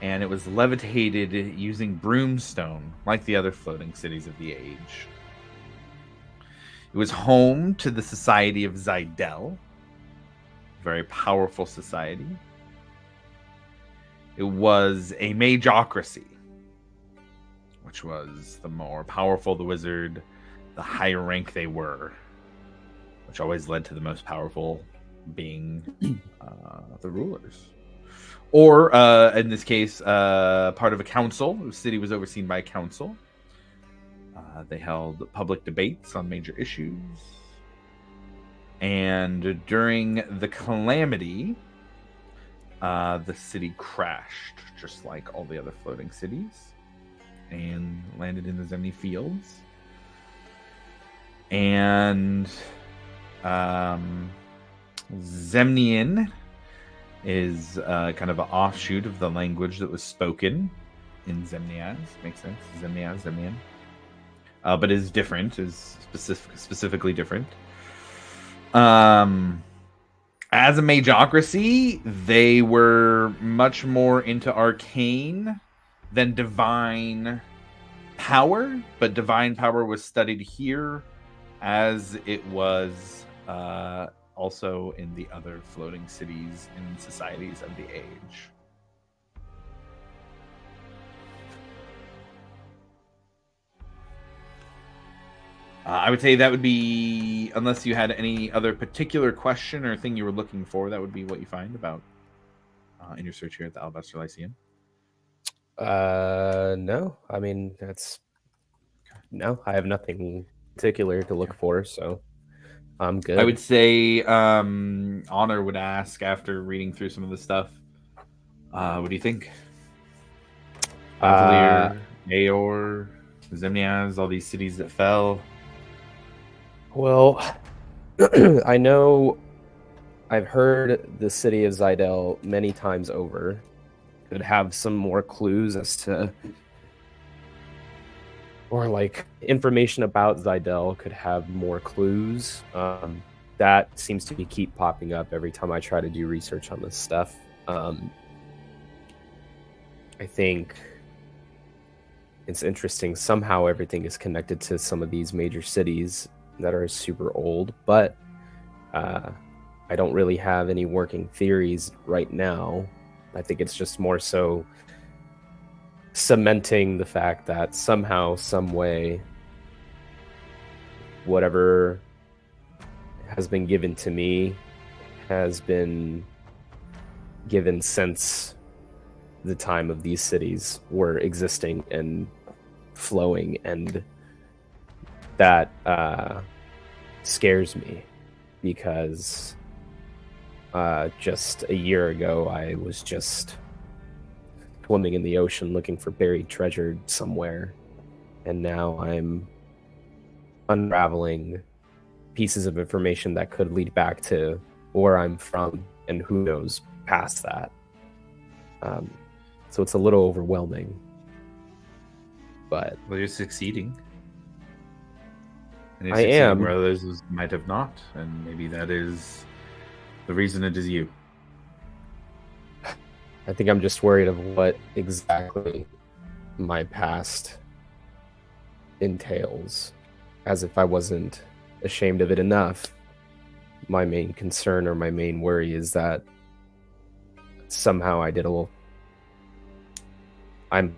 and it was levitated using broomstone, like the other floating cities of the age. It was home to the Society of Zidel, very powerful society. It was a mageocracy, which was the more powerful the wizard, the higher rank they were, which always led to the most powerful being the rulers. Or, in this case, part of a council. The city was overseen by a council. They held public debates on major issues. And during the calamity, the city crashed, just like all the other floating cities, and landed in the Zemni fields. And Zemnian is kind of an offshoot of the language that was spoken in Zemniaz. Makes sense. Zemnian. But is different, is specifically different. As a magocracy, they were much more into arcane than divine power, but divine power was studied here as it was also in the other floating cities and societies of the age. I would say that would be, unless you had any other particular question or thing you were looking for, that would be what you find about in your search here at the Alabaster Lyceum. No. I mean, no, I have nothing particular to look for, so I'm good. I would say Honor would ask, after reading through some of the stuff, what do you think? Avalier, Aor, Zemniaz, all these cities that fell. Well, I know I've heard the city of Zidel many times over. Could have some more clues as to, or like information about Zidel could have more clues. That seems to be keep popping up every time I try to do research on this stuff. I think it's interesting. Somehow everything is connected to some of these major cities that are super old, but I don't really have any working theories right now. I think it's just more so cementing the fact that somehow, some way, whatever has been given to me has been given since the time of these cities were existing and flowing, and that scares me because just a year ago I was just swimming in the ocean looking for buried treasure somewhere, and now I'm unraveling pieces of information that could lead back to where I'm from, and who knows past that. So it's a little overwhelming, but well, you're succeeding. And I am. Where others might have not, and maybe that is the reason it is you. I think I'm just worried of what exactly my past entails, as if I wasn't ashamed of it enough. My main concern or my main worry is that somehow I'm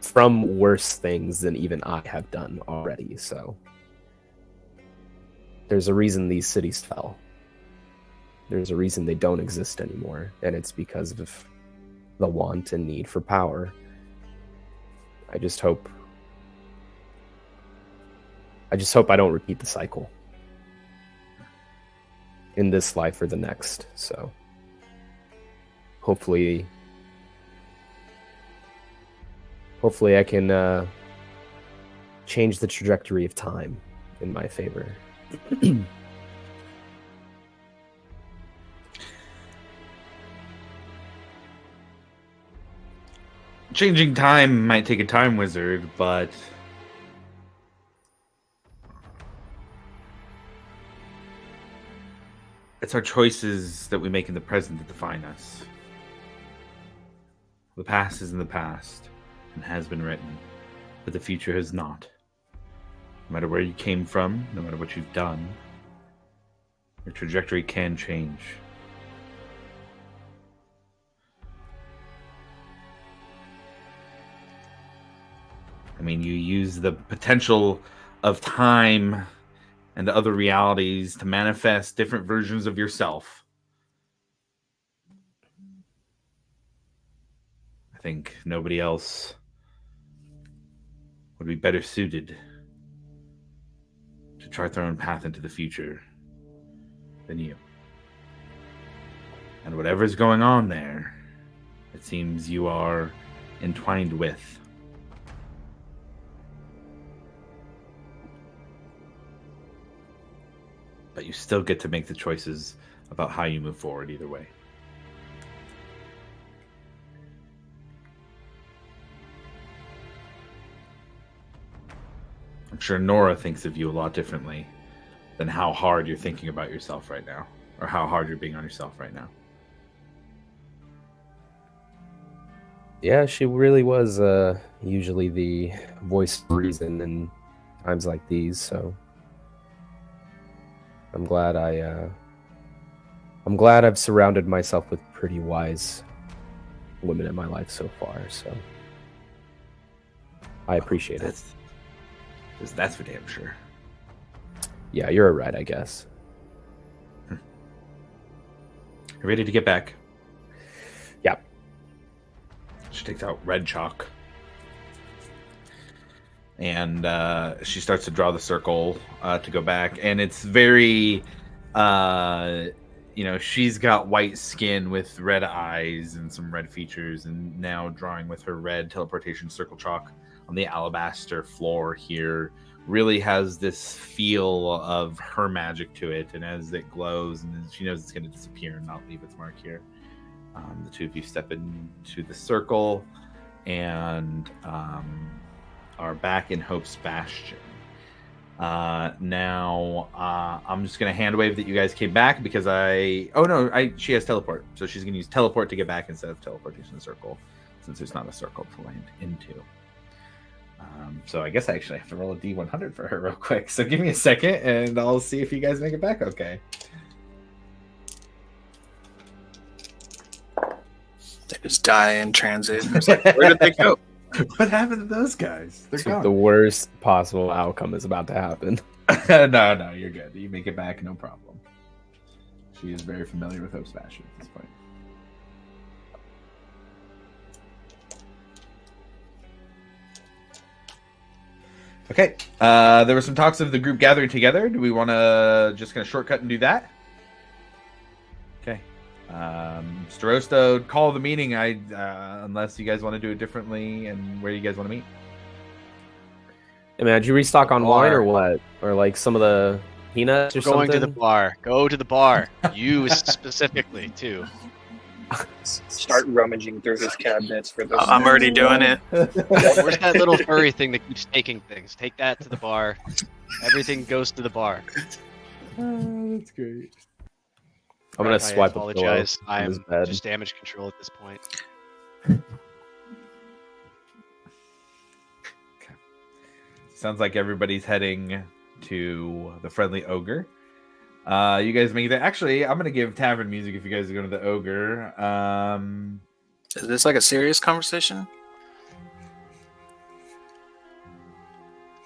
from worse things than even I have done already, so there's a reason these cities fell. There's a reason they don't exist anymore, and it's because of the want and need for power. I just hope I don't repeat the cycle in this life or the next. So hopefully I can change the trajectory of time in my favor. Changing time might take a time wizard, but it's our choices that we make in the present that define us. The past is in the past and has been written, but the future has not. No matter where you came from, no matter what you've done, your trajectory can change. I mean, you use the potential of time and other realities to manifest different versions of yourself. I think nobody else would be better suited to chart their own path into the future than you. And whatever's going on there, it seems you are entwined with. But you still get to make the choices about how you move forward either way. I'm sure Nora thinks of you a lot differently than how hard you're thinking about yourself right now, or how hard you're being on yourself right now. Yeah, she really was usually the voice of reason in times like these, so I'm glad I've surrounded myself with pretty wise women in my life so far, so I appreciate it. That's for damn sure. Yeah, you're right, I guess. You ready to get back? Yeah. She takes out red chalk. And she starts to draw the circle to go back. And it's very, she's got white skin with red eyes and some red features. And now drawing with her red teleportation circle chalk on the alabaster floor here really has this feel of her magic to it. And as it glows, and she knows it's going to disappear and not leave its mark here. The two of you step into the circle and are back in Hope's Bastion. Now, I'm just going to hand wave that you guys came back because she has teleport. So she's going to use teleport to get back instead of teleportation circle, since there's not a circle to land into. So I guess I actually have to roll a D100 for her real quick. So give me a second and I'll see if you guys make it back okay. They just die in transit. I was like, where did they go? What happened to those guys? They're gone. The worst possible outcome is about to happen. No, you're good. You make it back, no problem. She is very familiar with Hope's Bastion at this point. Okay. There were some talks of the group gathering together. Do we want to just kind of shortcut and do that? Okay. Starosto, call the meeting. Unless you guys want to do it differently, and where do you guys want to meet? Hey man, did you restock on wine or what? Or like some of the peanuts or something? Going to the bar. Go to the bar. You specifically too. Start rummaging through his cabinets for this. I'm already doing it. Where's that little furry thing that keeps taking things? Take that to the bar. Everything goes to the bar. That's great. I'm gonna swipe. I apologize. I'm just damage control at this point. Okay. Sounds like everybody's heading to the friendly ogre. You guys make that. Actually, I'm gonna give tavern music if you guys are going to the ogre. Is this like a serious conversation?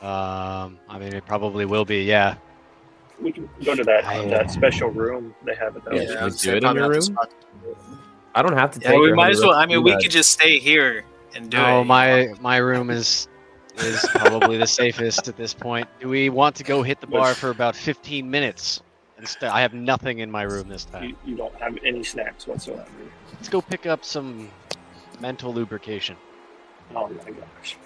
I mean, it probably will be. Yeah. We can go to that special room they have at that. Yeah, can we do it in your room? I don't have to. Yeah, we might as well. I mean, we could just stay here and do it. Oh, my room is probably the safest at this point. Do we want to go hit the bar for about 15 minutes? I have nothing in my room this time. You don't have any snacks whatsoever. Let's go pick up some mental lubrication. Oh my gosh.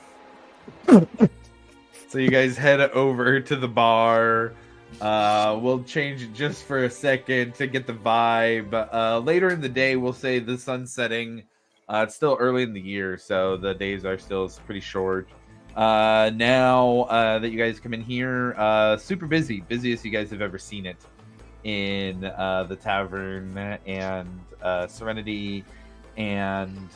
So you guys head over to the bar. We'll change it just for a second to get the vibe. Later in the day, we'll say the sun's setting. It's still early in the year, so the days are still pretty short. Now that you guys come in here, super busy. Busiest you guys have ever seen it in the tavern, and Serenity and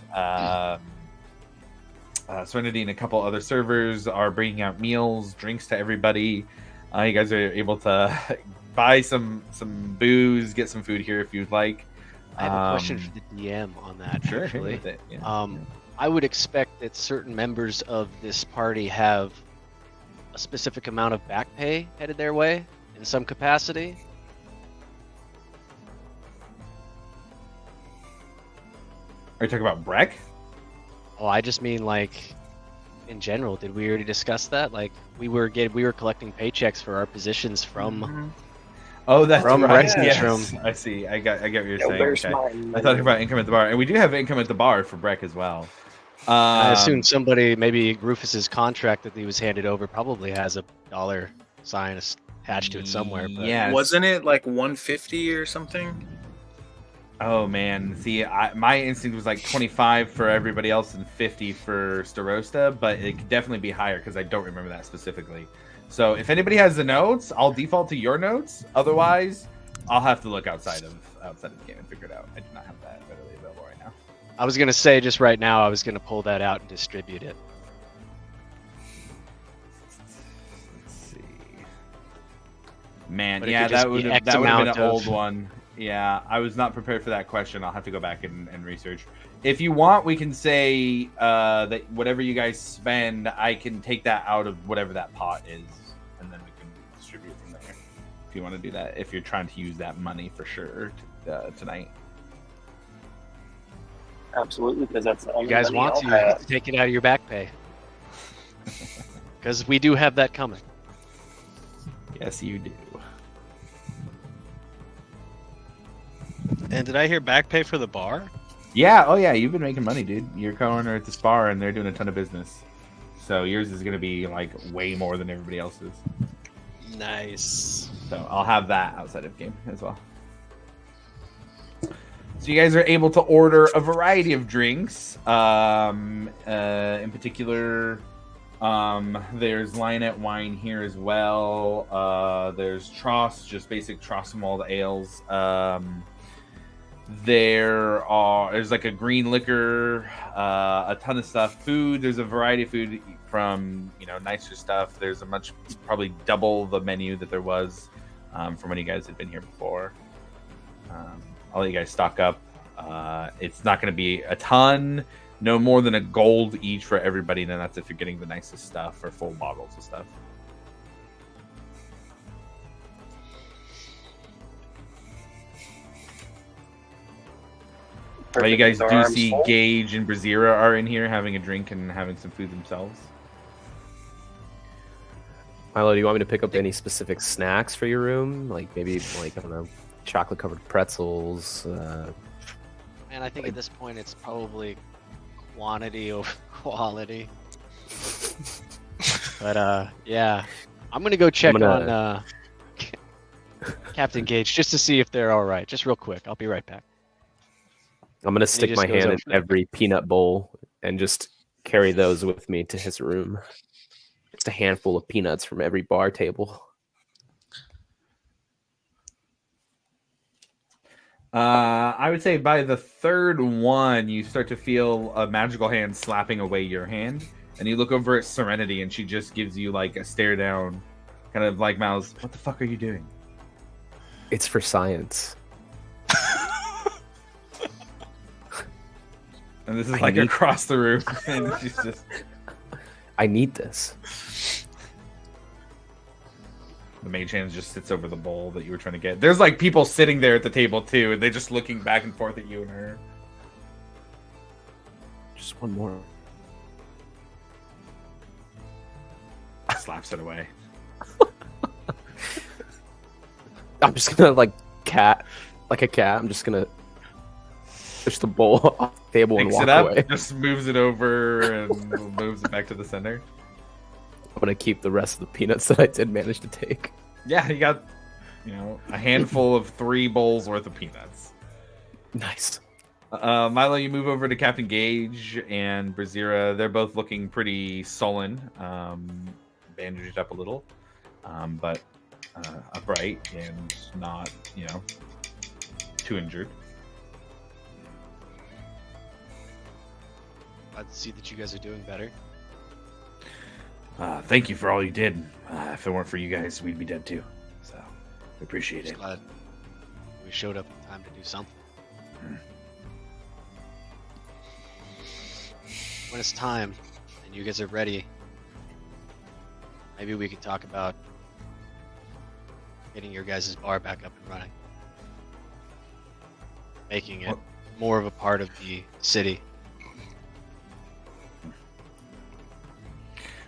Serenity and a couple other servers are bringing out meals, drinks to everybody. You guys are able to buy some booze, get some food here if you'd like. I have a question for the DM on that. Sure, actually. hit with it, yeah. I would expect that certain members of this party have a specific amount of back pay headed their way in some capacity. Are you talking about Breck? Oh, I just mean like in general. Did we already discuss that? Like we were collecting paychecks for our positions from. Oh, that's from right. Rex's Yes. room. I see. I get what you're saying. There's Okay. mine. I thought about income at the bar, and we do have income at the bar for Breck as well. I assume somebody, maybe Rufus's contract that he was handed over, probably has a dollar sign attached to it somewhere. But Yes. Wasn't it like 150 or something? Oh man, see, my instinct was like 25 for everybody else and 50 for Starosta, but it could definitely be higher because I don't remember that specifically. So if anybody has the notes, I'll default to your notes. Otherwise, I'll have to look outside of the game and figure it out. I do not have that readily available right now. I was gonna say just right now, I was gonna pull that out and distribute it. Let's see. Man, But it yeah, could just that would be have X been an amount of- old one. Yeah, I was not prepared for that question. I'll have to go back and research. If you want, we can say that whatever you guys spend, I can take that out of whatever that pot is, and then we can distribute from there. If you want to do that, if you're trying to use that money for sure tonight. Absolutely, because that's the only You guys money want I'll to have. take it out of your back pay. Because we do have that coming. Yes, you do. And did I hear back pay for the bar? Yeah, oh yeah, you've been making money, dude. You're co-owner at the Spar, and they're doing a ton of business. So yours is going to be like way more than everybody else's. Nice. So I'll have that outside of game as well. So you guys are able to order a variety of drinks. In particular, there's Lionette wine here as well. There's Tross, just basic Tross malt ales. There's like a green liquor, a ton of stuff. Food, there's a variety of food from, nicer stuff. There's probably double the menu that there was from when you guys had been here before. I'll let you guys stock up. It's not going to be a ton, no more than a gold each for everybody. And that's if you're getting the nicest stuff or full bottles of stuff. You guys do see Gage and Brazira are in here having a drink and having some food themselves. Milo, do you want me to pick up any specific snacks for your room? Like maybe, I don't know, chocolate-covered pretzels? Man, I think at this point it's probably quantity over quality. But yeah, I'm gonna go check on Captain Gage just to see if they're all right. Just real quick, I'll be right back. I'm gonna stick my hand in every peanut bowl and just carry those with me to his room. Just a handful of peanuts from every bar table. I would say by the third one, you start to feel a magical hand slapping away your hand, and you look over at Serenity, and she just gives you like a stare down, kind of like Miles. What the fuck are you doing? It's for science. And this is like across the room, and she's just. I need this. The mage hand just sits over the bowl that you were trying to get. There's like people sitting there at the table too, and they're just looking back and forth at you and her. Just one more. Slaps it away. I'm just gonna like a cat. I'm just gonna push the bowl off the table and walk away. Just moves it over and moves it back to the center. I'm gonna keep the rest of the peanuts that I did manage to take. Yeah, you got, a handful of 3 bowls worth of peanuts. Nice. Milo, you move over to Captain Gage and Brazira. They're both looking pretty sullen, bandaged up a little, but upright and not, too injured. Glad to see that you guys are doing better. Thank you for all you did. If it weren't for you guys, we'd be dead too. So, we appreciate it. Glad we showed up in time to do something. When it's time and you guys are ready, maybe we could talk about getting your guys' bar back up and running. Making it more of a part of the city.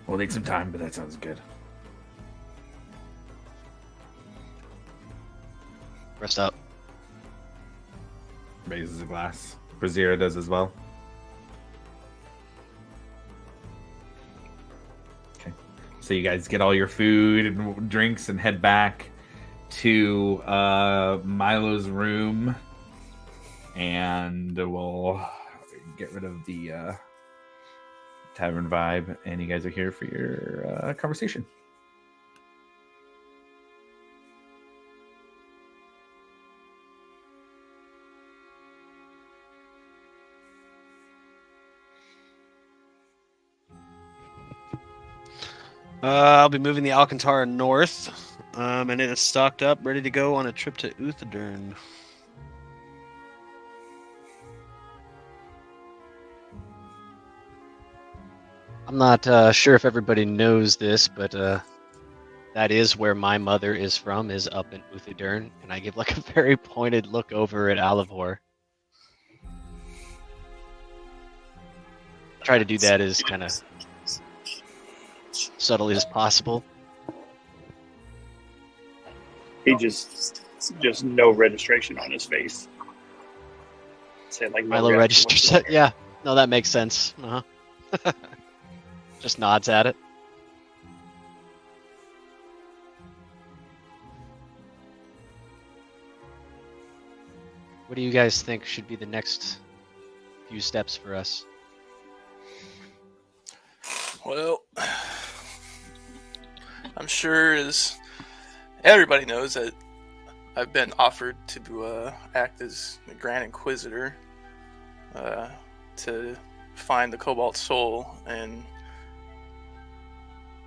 We'll need some time, but that sounds good. Rest up. Raises a glass. Braziera does as well. Okay. So you guys get all your food and drinks and head back to Milo's room. And we'll get rid of the tavern vibe. And you guys are here for your conversation. I'll be moving the Alcantara north, and it is stocked up, ready to go on a trip to Uthadern. I'm not sure if everybody knows this, but that is where my mother is from, is up in Uthadern, and I give like a very pointed look over at Alivor. Try to do that as kind of subtly as possible. He just no registration on his face. Say like no Milo registers it. Yeah, no, that makes sense. Just nods at it. What do you guys think should be the next few steps for us? Well, I'm sure as everybody knows that I've been offered to act as the Grand Inquisitor to find the Cobalt Soul, and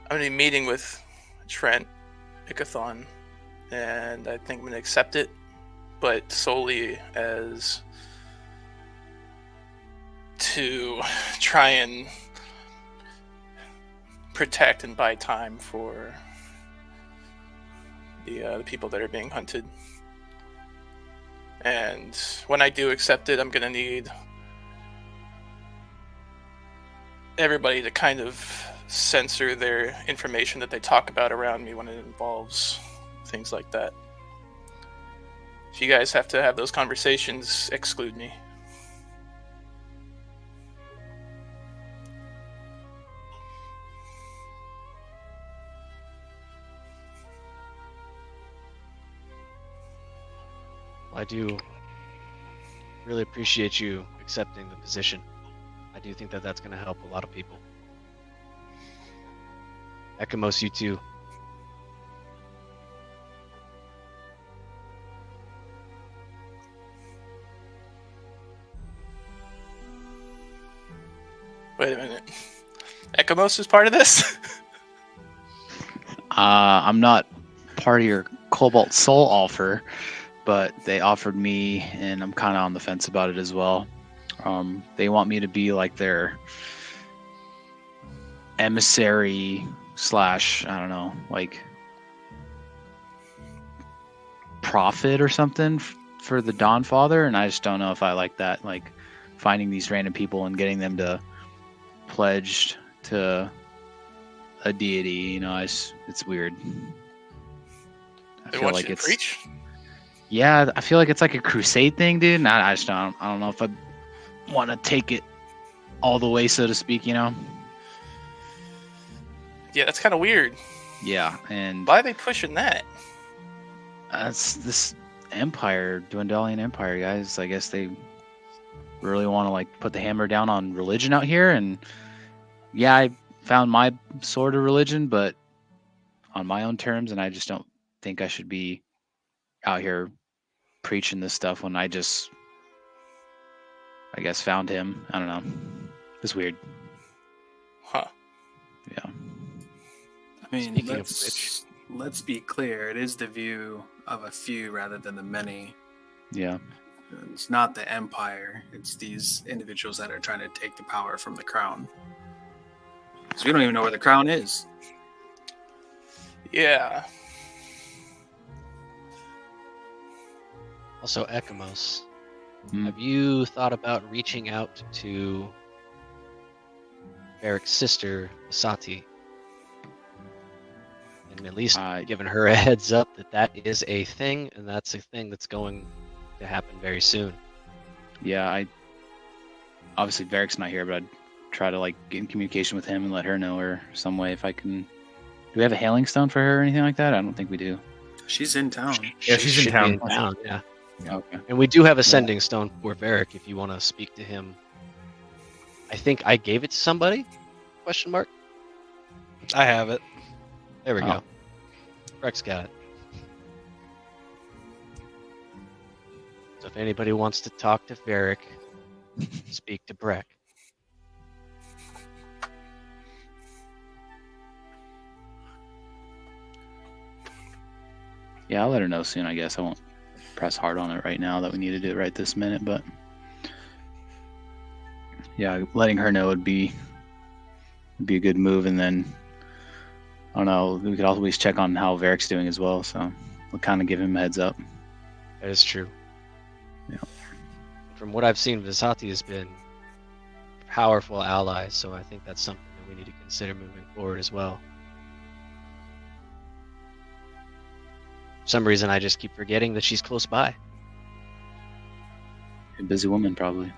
I'm going to be meeting with Trent Ikathon, and I think I'm going to accept it, but solely as to try and protect and buy time for the people that are being hunted. And when I do accept it, I'm going to need everybody to kind of censor their information that they talk about around me when it involves things like that. If you guys have to have those conversations, exclude me. I do really appreciate you accepting the position. I do think that that's going to help a lot of people. Ekamos, you too. Wait a minute. Ekamos is part of this? I'm not part of your Cobalt Soul offer, but they offered me, and I'm kind of on the fence about it as well. They want me to be like their emissary / I don't know, like prophet or something for the Dawn Father, and I just don't know if I like that, like finding these random people and getting them to pledge to a deity, you know. It's weird. I They feel want like you to preach? Yeah, I feel like it's like a crusade thing, dude. And I just don't know if I want to take it all the way, so to speak, you know? Yeah, that's kind of weird. Yeah, and Why are they pushing that? that's this empire, Dwendalian Empire, guys. I guess they really want to like put the hammer down on religion out here. And yeah, I found my sort of religion, but on my own terms, and I just don't think I should be out here preaching this stuff when I guess found him. I don't know. It's weird. Huh. Yeah. I mean, Speaking of which, let's be clear. It is the view of a few rather than the many. Yeah. It's not the empire. It's these individuals that are trying to take the power from the crown. So we don't even know where the crown is. Yeah. Also, Ekamos, have you thought about reaching out to Eric's sister, Asati, and at least giving her a heads up that that is a thing, and that's a thing that's going to happen very soon? Yeah, obviously Varric's not here, but I'd try to like get in communication with him and let her know, or some way if I can. Do we have a hailing stone for her or anything like that? I don't think we do. She's in town. Yeah, she's in town. Yeah. Okay. And we do have a sending stone for Varric if you want to speak to him. I think I gave it to somebody? Question mark. I have it. There we go. Breck's got it. So if anybody wants to talk to Varric, speak to Breck. Yeah, I'll let her know soon, I guess. I won't press hard on it right now that we need to do it right this minute, but yeah, letting her know would be a good move. And then I don't know, we could always check on how Varric's doing as well, so we'll kind of give him a heads up. That is true. Yeah. From what I've seen, Visati has been a powerful ally, so I think that's something that we need to consider moving forward as well. For some reason, I just keep forgetting that she's close by. A busy woman, probably.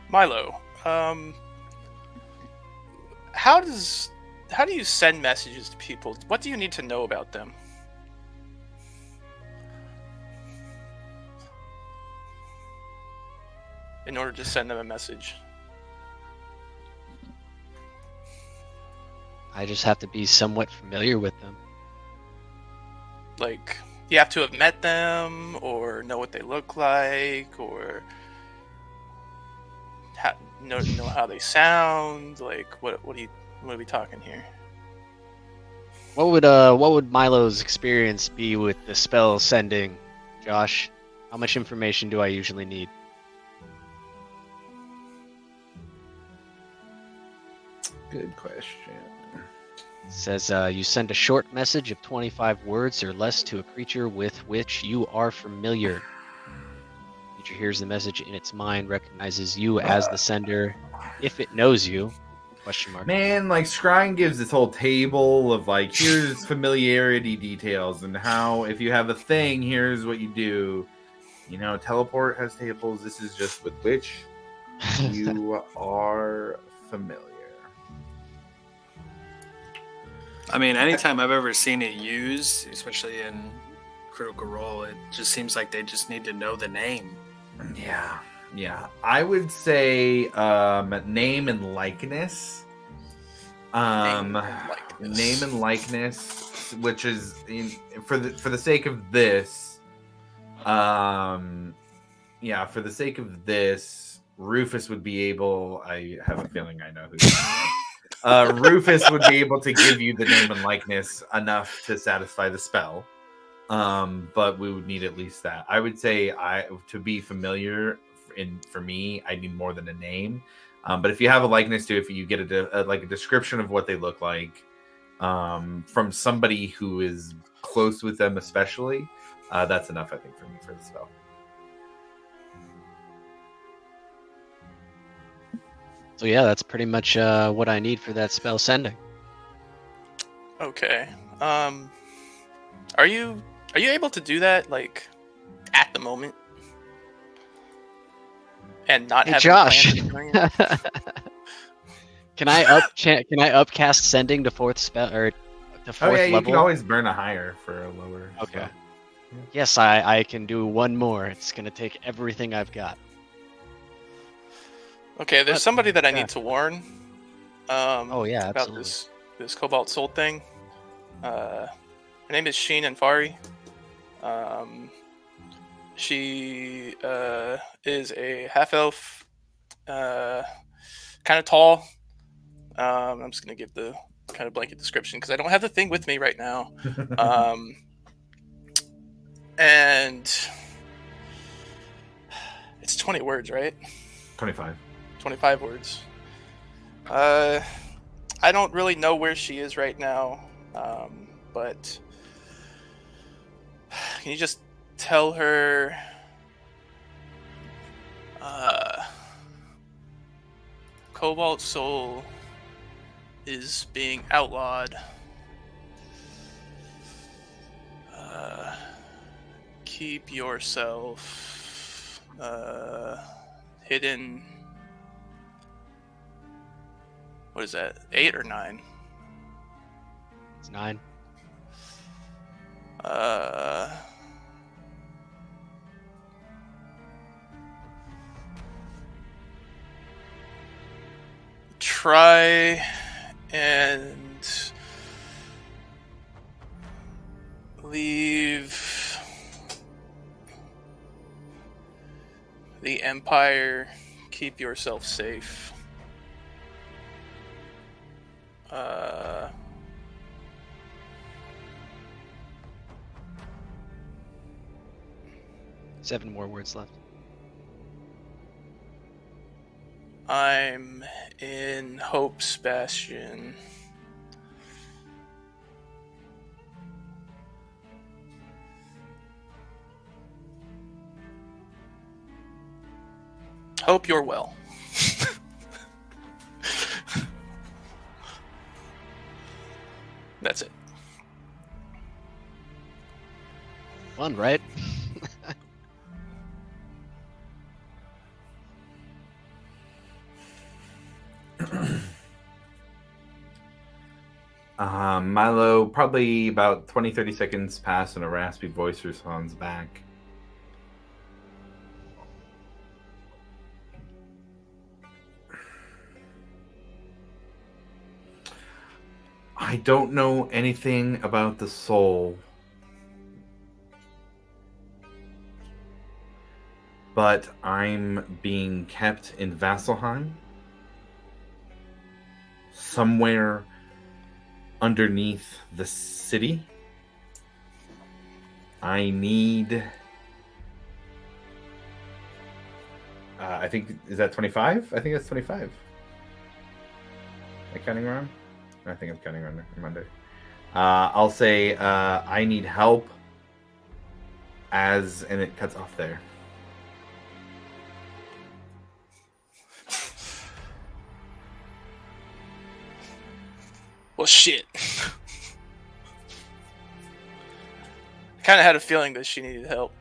Milo, how do you send messages to people? What do you need to know about them? In order to send them a message. I just have to be somewhat familiar with them. Like, you have to have met them, or know what they look like, or know how they sound. Like, what are we talking here? What would Milo's experience be with the spell sending, Josh? How much information do I usually need? Good question. It says you send a short message of 25 words or less to a creature with which you are familiar. The creature hears the message in its mind, recognizes you as the sender. If it knows you, question mark. Man, like Scrying gives this whole table of like, here's familiarity details and how if you have a thing, here's what you do. You know, teleport has tables. This is just with which you are familiar. I mean, anytime I've ever seen it used, especially in Critical Role, it just seems like they just need to know the name. Yeah. I would say name and likeness. Name and likeness, which is for the sake of this. For the sake of this, Rufus would be able. I have a feeling I know who. Rufus would be able to give you the name and likeness enough to satisfy the spell, but we would need at least that. I would say to be familiar. For me, I need more than a name. But if you have a likeness to, if you get a description of what they look like from somebody who is close with them, especially, that's enough, I think, for me for the spell. So yeah, that's pretty much what I need for that spell sending. Okay. Are you able to do that like at the moment? And not hey, have Josh. Can I upcast sending to fourth spell or to fourth level? You can always burn a higher for a lower. Okay. Spell. Yes, I can do one more. It's gonna take everything I've got. Okay, there's somebody that I need to warn. Oh yeah, about absolutely. this Cobalt Soul thing. Her name is Sheen Anfari. She is a half elf, kind of tall. I'm just gonna give the kind of blanket description because I don't have the thing with me right now. And it's 20 words, right? 25. 25 words. I don't really know where she is right now, but can you just tell her Cobalt Soul is being outlawed. Keep yourself hidden. What is that? 8 or 9? It's 9. Try and leave the Empire. Keep yourself safe. 7 more words left. I'm in Hope's Bastion. Hope you're well. That's it. Fun, right? Milo, probably about 20-30 seconds pass and a raspy voice responds back. I don't know anything about the soul, but I'm being kept in Vasselheim, somewhere underneath the city. I need... I think, is that 25? I think that's 25. Am I counting wrong? I think I'm counting wrong. Monday. I'll say I need help and it cuts off there. Well, shit. I kind of had a feeling that she needed help,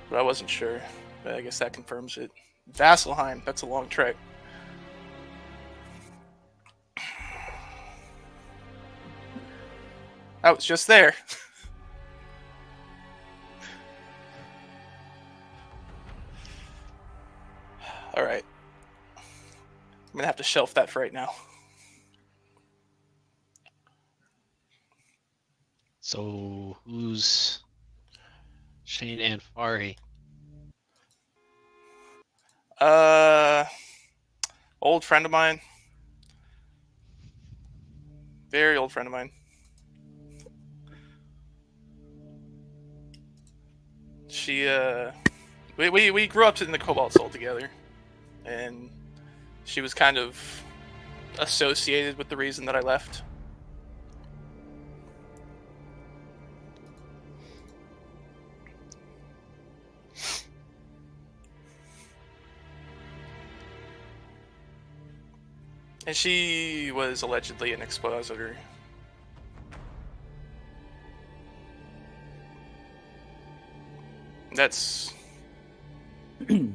but I wasn't sure. But I guess that confirms it. Vasselheim, that's a long trek. I was just there. All right. I'm going to have to shelf that for right now. So, who's Shane and Fari? Old friend of mine. Very old friend of mine. She, we grew up in the Cobalt Soul together, and she was kind of associated with the reason that I left. And she was allegedly an expositor. That's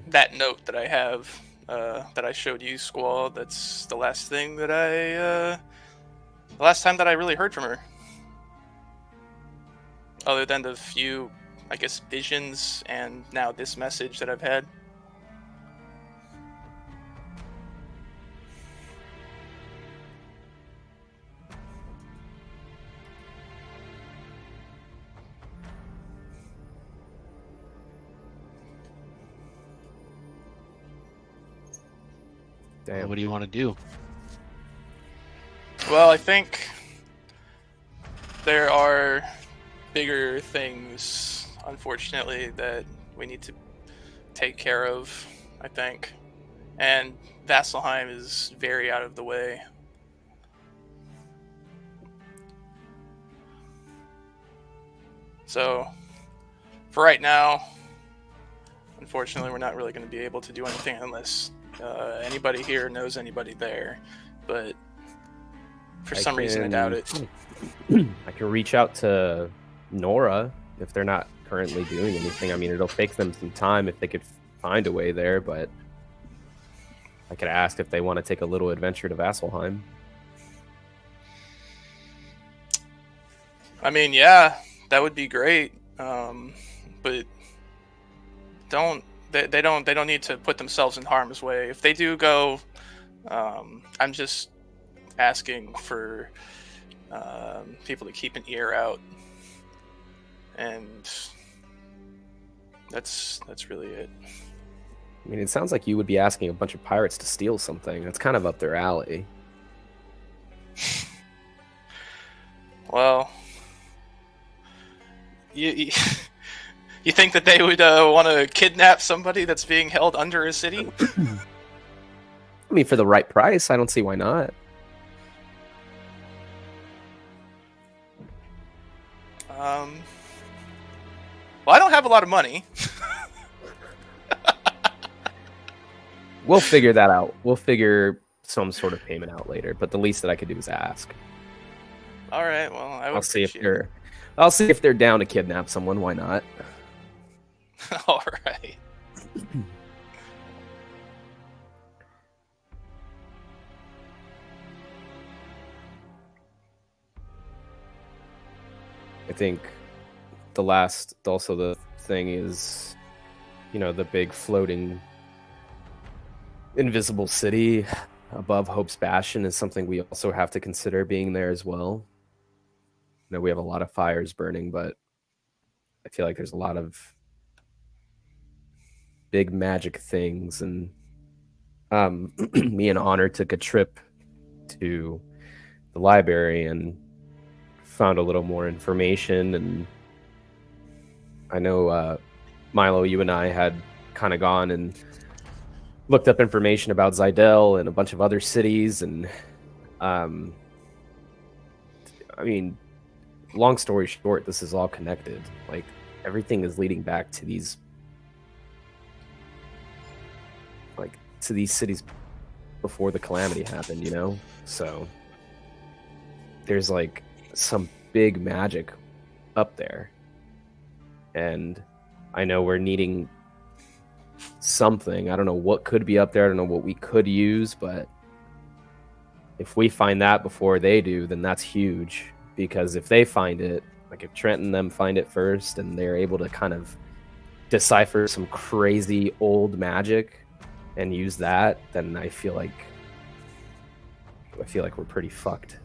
that note that I have, that I showed you, Squall. That's the last thing that the last time that I really heard from her. Other than the few, I guess, visions and now this message that I've had. Damn. What do you want to do? Well, I think there are bigger things, unfortunately, that we need to take care of, I think. And Vasselheim is very out of the way. So, for right now, unfortunately, we're not really going to be able to do anything unless anybody here knows anybody there. But for some reason, I doubt it. I can reach out to Nora if they're not currently doing anything. I mean, it'll take them some time if they could find a way there, but I could ask if they want to take a little adventure to Vasselheim. I mean, yeah, that would be great. But they don't need to put themselves in harm's way. If they do go, I'm just asking for people to keep an ear out, and that's really it. I mean, it sounds like you would be asking a bunch of pirates to steal something. That's kind of up their alley. Well, you think that they would want to kidnap somebody that's being held under a city? I mean, for the right price, I don't see why not. Well, I don't have a lot of money. We'll figure that out. We'll figure some sort of payment out later, but the least that I could do is ask. All right, well, I'll see if they're down to kidnap someone. Why not? All right. I think the thing is, the big floating invisible city above Hope's Bastion is something we also have to consider being there as well. We have a lot of fires burning, but I feel like there's a lot of big magic things, and me and Honor took a trip to the library and found a little more information, and I know Milo, you and I had kind of gone and looked up information about Zidel and a bunch of other cities, and I mean, long story short, this is all connected. Like, everything is leading back to these cities before the calamity happened, So there's like some big magic up there, and I know we're needing something. I don't know what could be up there. I don't know what we could use, but if we find that before they do, then that's huge. Because if they find it, like if Trent and them find it first and they're able to kind of decipher some crazy old magic and use that, then I feel like we're pretty fucked.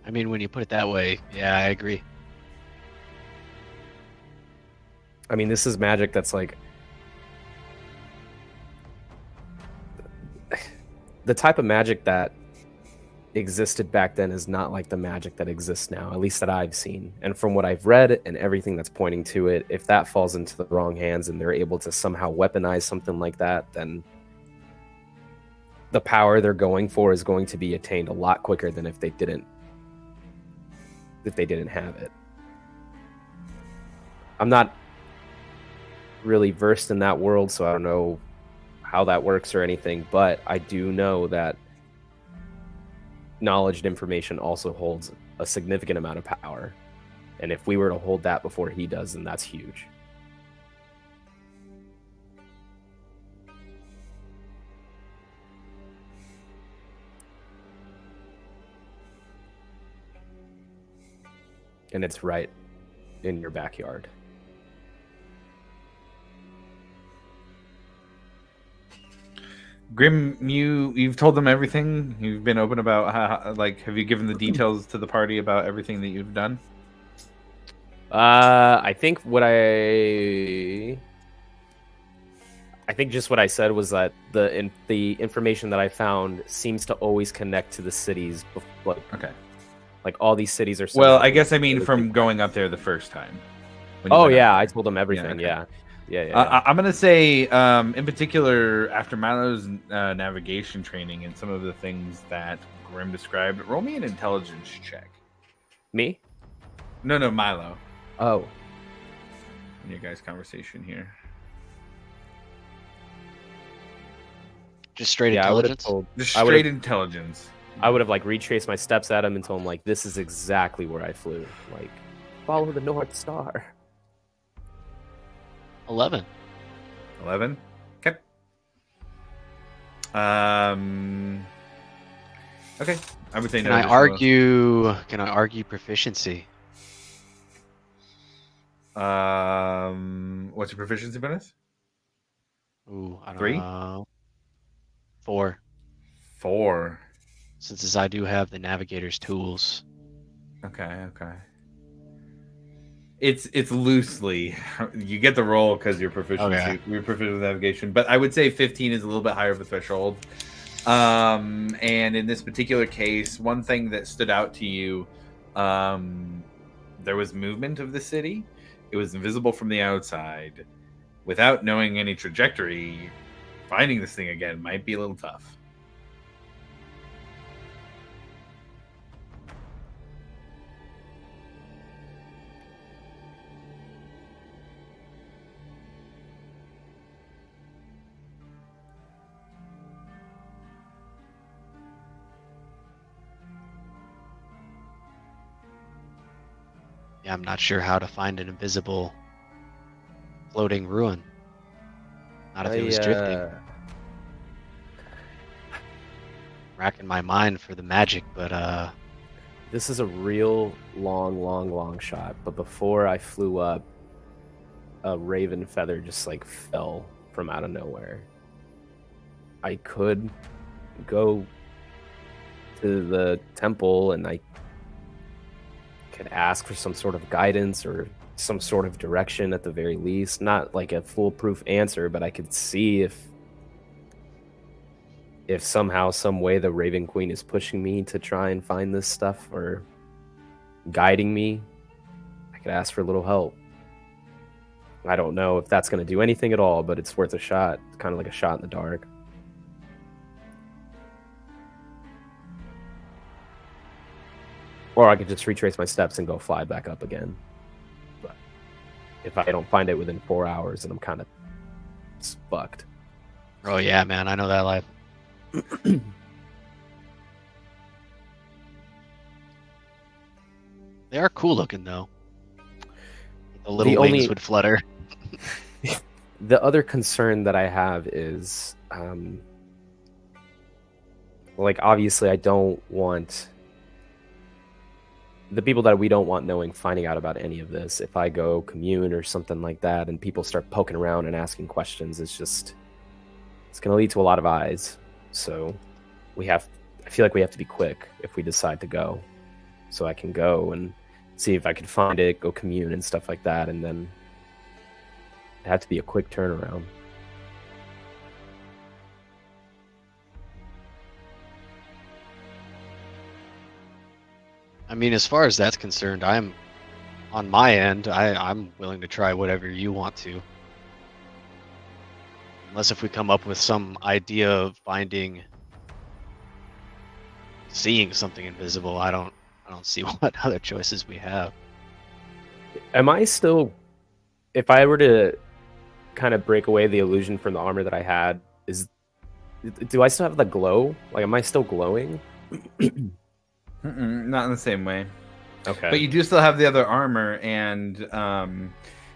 I mean, when you put it that way, yeah, I agree. I mean, this is magic that's like the type of magic that existed back then is not like the magic that exists now, at least that I've seen. And from what I've read and everything that's pointing to it, if that falls into the wrong hands and they're able to somehow weaponize something like that, then the power they're going for is going to be attained a lot quicker than if they didn't have it. I'm not really versed in that world, so I don't know how that works or anything, but I do know that knowledge and information also holds a significant amount of power, and if we were to hold that before he does, then that's huge. And it's right in your backyard. Grim, you've told them everything. You've been open about how, have you given the details to the party about everything that you've done? I think just what I said was that the information that I found seems to always connect to the cities. Okay. Like all these cities are. Well, I guess I mean from going up there the first time. Oh yeah, I told them everything. Yeah. I'm gonna say, in particular, after Milo's navigation training and some of the things that Grim described. Roll me an intelligence check. Me? No, Milo. Oh. In your guys' conversation here. Just straight intelligence? Just straight intelligence. I would have like retraced my steps at him and told him like, this is exactly where I flew. Like, follow the North Star. 11. 11? Okay. Okay. I would say no. Can I argue proficiency? What's your proficiency bonus? Ooh, I don't 3? know. 4. 4. Since I do have the navigator's tools. Okay. It's loosely. You get the roll because you're proficient. Okay. You're proficient with navigation, but I would say 15 is a little bit higher of a threshold. And in this particular case, one thing that stood out to you, there was movement of the city. It was invisible from the outside. Without knowing any trajectory, finding this thing again might be a little tough. Yeah, I'm not sure how to find an invisible floating ruin. Not if it was drifting. Racking my mind for the magic, but this is a real long shot. But before I flew up, a raven feather just like fell from out of nowhere. I could go to the temple and I could ask for some sort of guidance or some sort of direction at the very least. Not like a foolproof answer, but I could see if somehow, some way the Raven Queen is pushing me to try and find this stuff or guiding me. I could ask for a little help. I don't know if that's going to do anything at all, but it's worth a shot. It's kind of like a shot in the dark. Or I could just retrace my steps and go fly back up again. But if I don't find it within 4 hours, then I'm kind of fucked. oh yeah, man, I know that life. They are cool looking though. The little wings would flutter. The other concern that I have is, like, obviously I don't want the people that we don't want knowing, finding out about any of this. If I go commune or something like that and people start poking around and asking questions, it's going to lead to a lot of eyes. So I feel like we have to be quick if we decide to go. So I can go and see if I can find it, go commune and stuff like that. And then it had to be a quick turnaround. I mean, as far as that's concerned, I'm on my end. I'm willing to try whatever you want to. Unless if we come up with some idea of seeing something invisible, I don't see what other choices we have. Am I still, if I were to kind of break away the illusion from the armor that I had, do I still have the glow? Like, am I still glowing? Not in the same way. Okay. But you do still have the other armor, and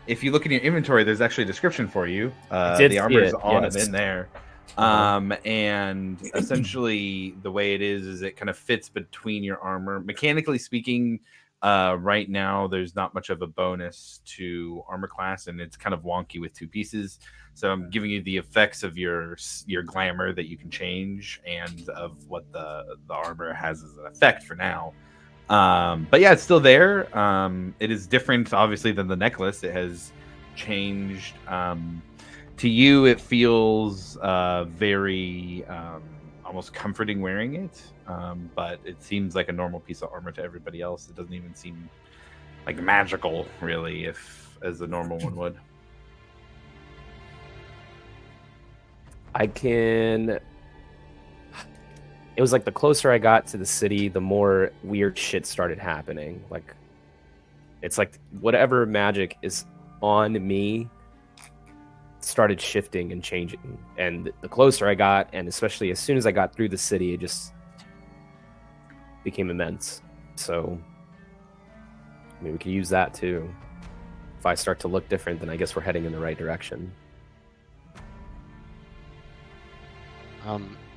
if you look in your inventory, there's actually a description for you. The armor is on in there. And essentially the way it is it kind of fits between your armor. Mechanically speaking, right now there's not much of a bonus to armor class, and it's kind of wonky with 2 pieces. So I'm giving you the effects of your glamour that you can change, and of what the armor has as an effect for now. But yeah, it's still there. It is different, obviously, than the necklace. It has changed. To you, it feels very almost comforting wearing it, but it seems like a normal piece of armor to everybody else. It doesn't even seem like magical, really, as a normal one would. it was like the closer I got to the city, the more weird shit started happening. Like, it's like whatever magic is on me started shifting and changing. And the closer I got, and especially as soon as I got through the city, it just became immense. So, I mean, we could use that too. If I start to look different, then I guess we're heading in the right direction.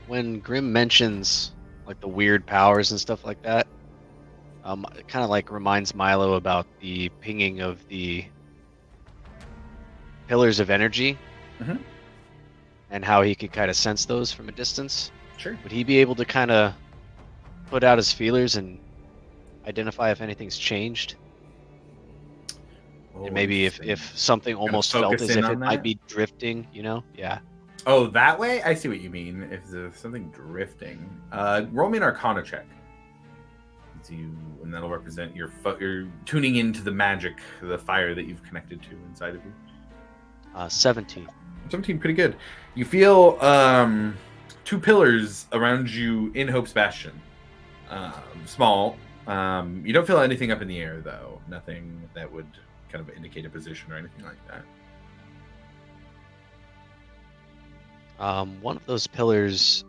When Grim mentions like the weird powers and stuff like that, it kind of like reminds Milo about the pinging of the pillars of energy, and how he could kind of sense those from a distance. Sure. Would he be able to kind of put out his feelers and identify if anything's changed? And maybe if something almost felt as if it might be drifting, you know? Yeah. Oh, that way? I see what you mean. If there's something drifting. Roll me an Arcana check. And that'll represent your tuning into the magic, the fire that you've connected to inside of you. 17. 17, pretty good. You feel 2 pillars around you in Hope's Bastion. Small. You don't feel anything up in the air, though. Nothing that would kind of indicate a position or anything like that. One of those pillars,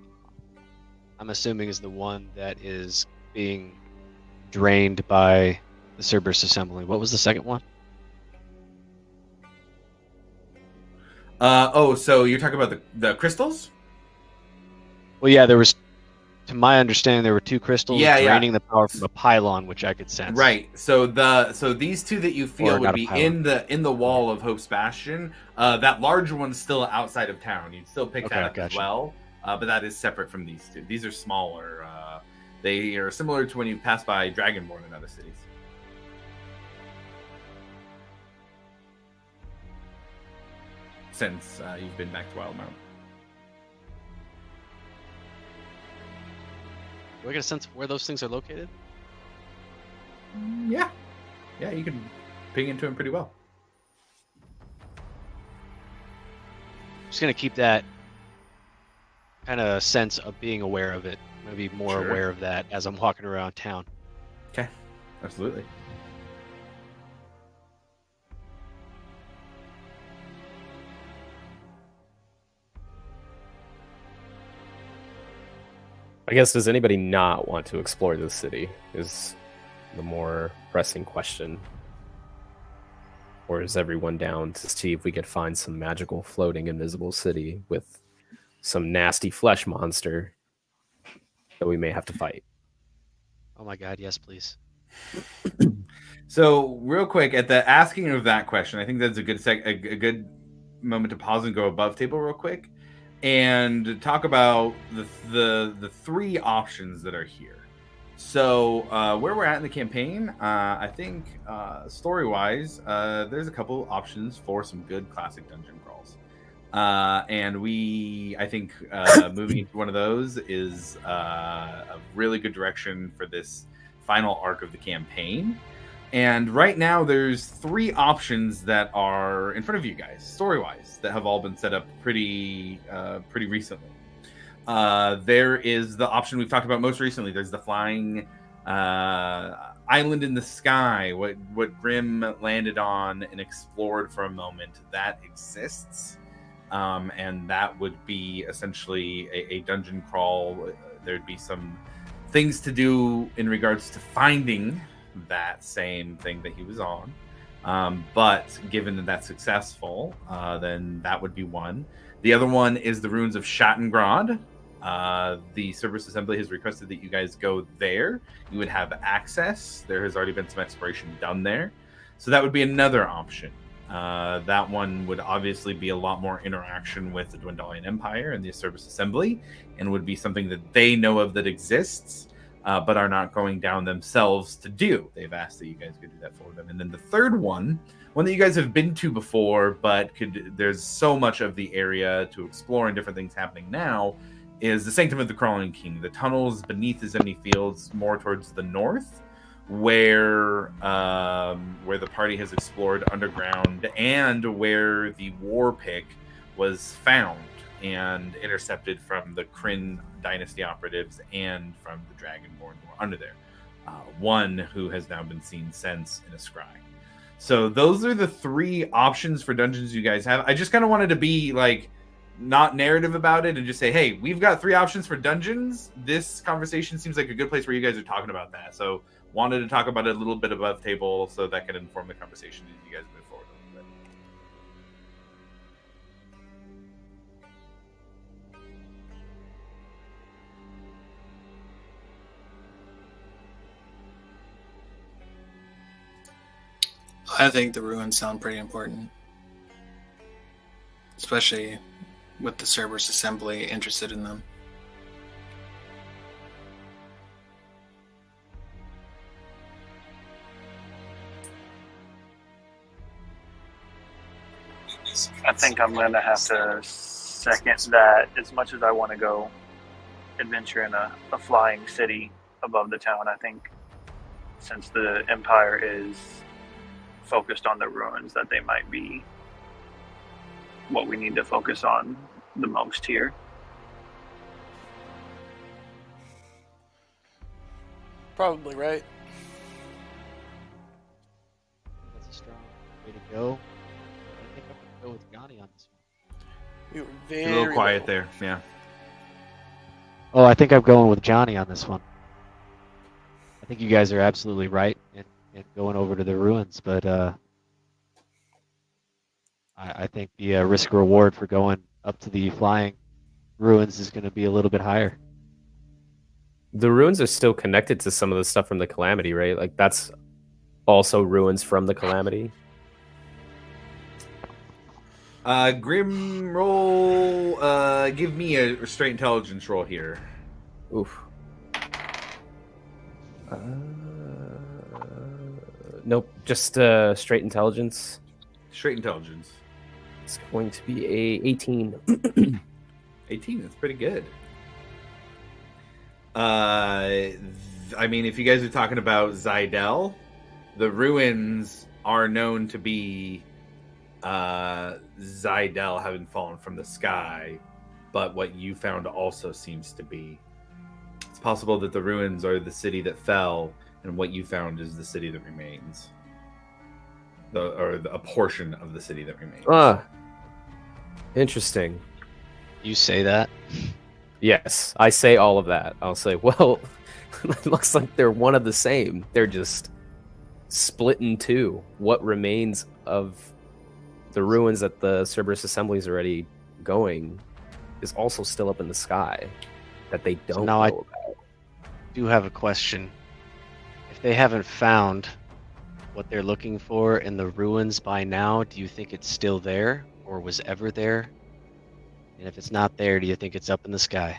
I'm assuming, is the one that is being drained by the Cerberus Assembly. What was the second one? So you're talking about the crystals? Well, yeah, there was, to my understanding, there were 2 crystals draining the power from a pylon, which I could sense. Right. So these 2 that you feel would be in the wall of Hope's Bastion. That larger one's still outside of town. You'd still pick that up as well. But that is separate from these 2. These are smaller. They are similar to when you pass by Dragonborn in other cities. Since you've been back to Wildmount. Do I get a sense of where those things are located? Yeah, you can ping into them pretty well. Just gonna keep that kind of sense of being aware of it. I'm gonna be more aware of that as I'm walking around town. Okay, absolutely. I guess, does anybody not want to explore this city is the more pressing question. Or is everyone down to see if we could find some magical floating invisible city with some nasty flesh monster that we may have to fight? Oh my god, yes, please. So real quick, at the asking of that question, I think that's a good moment to pause and go above table real quick and talk about the 3 options that are here. So where we're at in the campaign, I think story-wise, there's a couple options for some good classic dungeon crawls. And I think moving into one of those is a really good direction for this final arc of the campaign. And right now, there's 3 options that are in front of you guys, story-wise, that have all been set up pretty recently. There is the option we've talked about most recently. There's the flying island in the sky, what Grim landed on and explored for a moment. That exists, and that would be essentially a dungeon crawl. There'd be some things to do in regards to finding that same thing that he was on. But given that that's successful, then that would be one. The other one is the ruins of Schattengrad. The Cerberus Assembly has requested that you guys go there. You would have access. There has already been some exploration done there. So that would be another option. That one would obviously be a lot more interaction with the Dwendalian Empire and the Cerberus Assembly, and would be something that they know of that exists, but are not going down themselves to do. They've asked that you guys could do that for them. And then the third one that you guys have been to before, but there's so much of the area to explore and different things happening now, is the Sanctum of the Crawling King. The tunnels beneath the Zemni Fields, more towards the north, where the party has explored underground, and where the war pick was found and intercepted from the Kryn dynasty operatives and from the Dragonborn who are under there. One who has now been seen since in a scry. So those are the 3 options for dungeons you guys have. I just kind of wanted to be like not narrative about it and just say, hey, we've got 3 options for dungeons. This conversation seems like a good place where you guys are talking about that. So wanted to talk about it a little bit above table so that can inform the conversation as you guys move forward a little bit. I think the ruins sound pretty important, especially with the Cerberus Assembly interested in them. I think I'm going to have to second that. As much as I want to go adventure in a flying city above the town, I think since the Empire is focused on the ruins, that they might be what we need to focus on the most here. Probably right. That's a strong way to go. I think I'm going to go with Johnny on this one. We were very A little quiet low. there, yeah. Oh, I think I'm going with Johnny on this one. I think you guys are absolutely right in going over to the ruins, but I think the risk reward for going up to the flying ruins is going to be a little bit higher. The ruins are still connected to some of the stuff from the Calamity, right? Like that's also ruins from the Calamity. Grim roll. Give me a straight intelligence roll here. Oof. Nope, just straight intelligence. Straight intelligence. It's going to be a 18. 18, that's pretty good. I mean, if you guys are talking about Zydel, the ruins are known to be Zydel having fallen from the sky, but what you found also seems to be, it's possible that the ruins are the city that fell, and what you found is the city that remains. A portion of the city that remains. Interesting. You say that? Yes, I say all of that. I'll say, well, it looks like they're one of the same. They're just split in 2. What remains of the ruins that the Cerberus Assembly is already going is also still up in the sky that they don't know about. I do have a question. If they haven't found what they're looking for in the ruins by now, do you think it's still there or was ever there? And if it's not there, do you think it's up in the sky?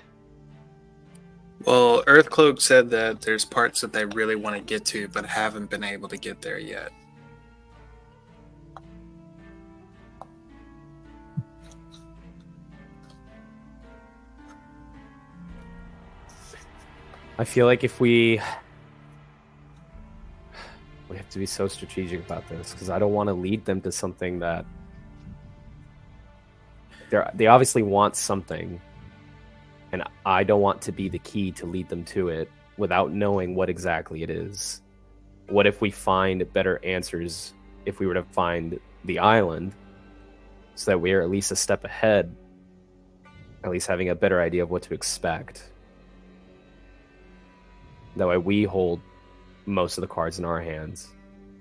Well, Earthcloak said that there's parts that they really want to get to, but haven't been able to get there yet. I feel like if we have to be so strategic about this, because I don't want to lead them to something that they obviously want something, and I don't want to be the key to lead them to it without knowing what exactly it is. What if we find better answers if we were to find the island, so that we are at least a step ahead, at least having a better idea of what to expect? That way we hold most of the cards in our hands.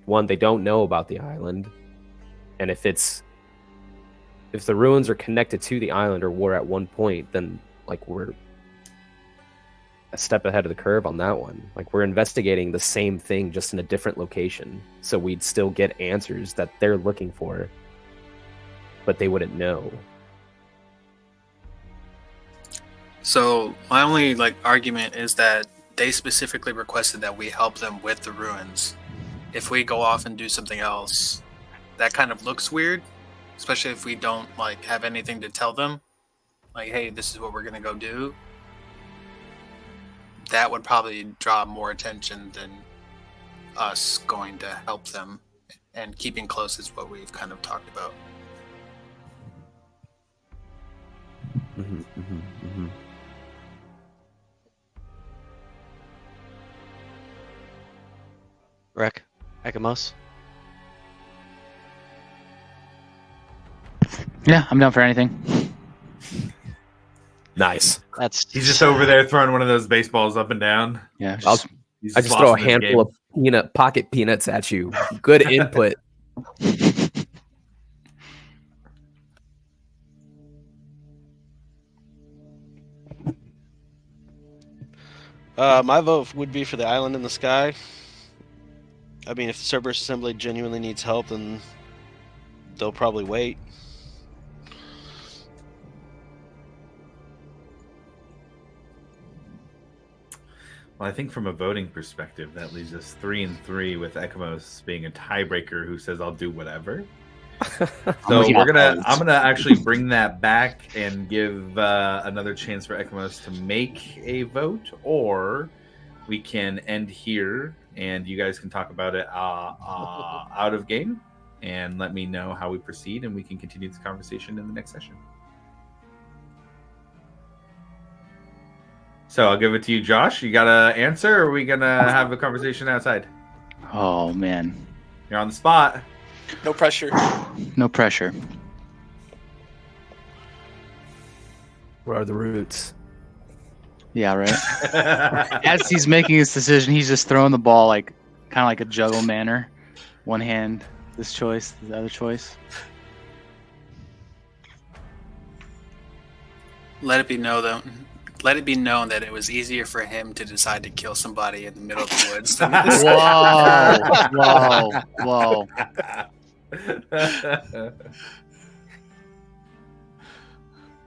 One, they don't know about the island, and if the ruins are connected to the island or were at one point, then like we're a step ahead of the curve on that one. Like we're investigating the same thing just in a different location, so we'd still get answers that they're looking for, but they wouldn't know. So my only argument is that they specifically requested that we help them with the ruins. If we go off and do something else, that kind of looks weird, especially if we don't have anything to tell them. Hey, this is what we're gonna go do. That would probably draw more attention than us going to help them, and keeping close is what we've kind of talked about. Wreck, Ekamos. Yeah, I'm down for anything. Nice. He's just over there throwing one of those baseballs up and down. Yeah, I just throw a handful of pocket peanuts at you. Good input. My vote would be for the island in the sky. I mean, if the Cerberus Assembly genuinely needs help, then they'll probably wait. Well, I think from a voting perspective, that leaves us 3-3 with Ekamos being a tiebreaker who says, "I'll do whatever." So I'm gonna actually bring that back and give another chance for Ekamos to make a vote, or we can end here and you guys can talk about it out of game and let me know how we proceed, and we can continue this conversation in the next session. So I'll give it to you, Josh. You got an answer, or are we gonna have a conversation outside? Oh man, you're on the spot. No pressure. No pressure. Where are the roots? Yeah, right. As he's making his decision, he's just throwing the ball like kind of like a juggle manner. One hand, this choice, the other choice. Let it be known that it was easier for him to decide to kill somebody in the middle of the woods than this. Whoa.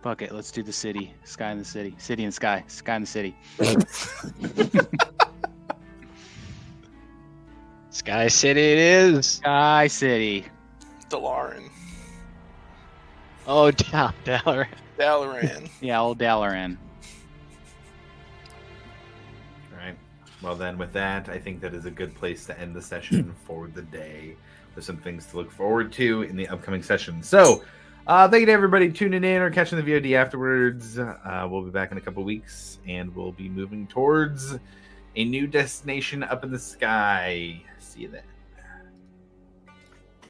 Fuck it, let's do the city. Sky and the city. City and sky. Sky and the city. Sky City it is. Sky City. Dalaran. Oh, Dalaran. Dalaran. Yeah, old Dalaran. Right. Well, then, with that, I think that is a good place to end the session for the day. There's some things to look forward to in the upcoming session. So, thank you to everybody tuning in or catching the VOD afterwards. We'll be back in a couple weeks, and we'll be moving towards a new destination up in the sky. See you then.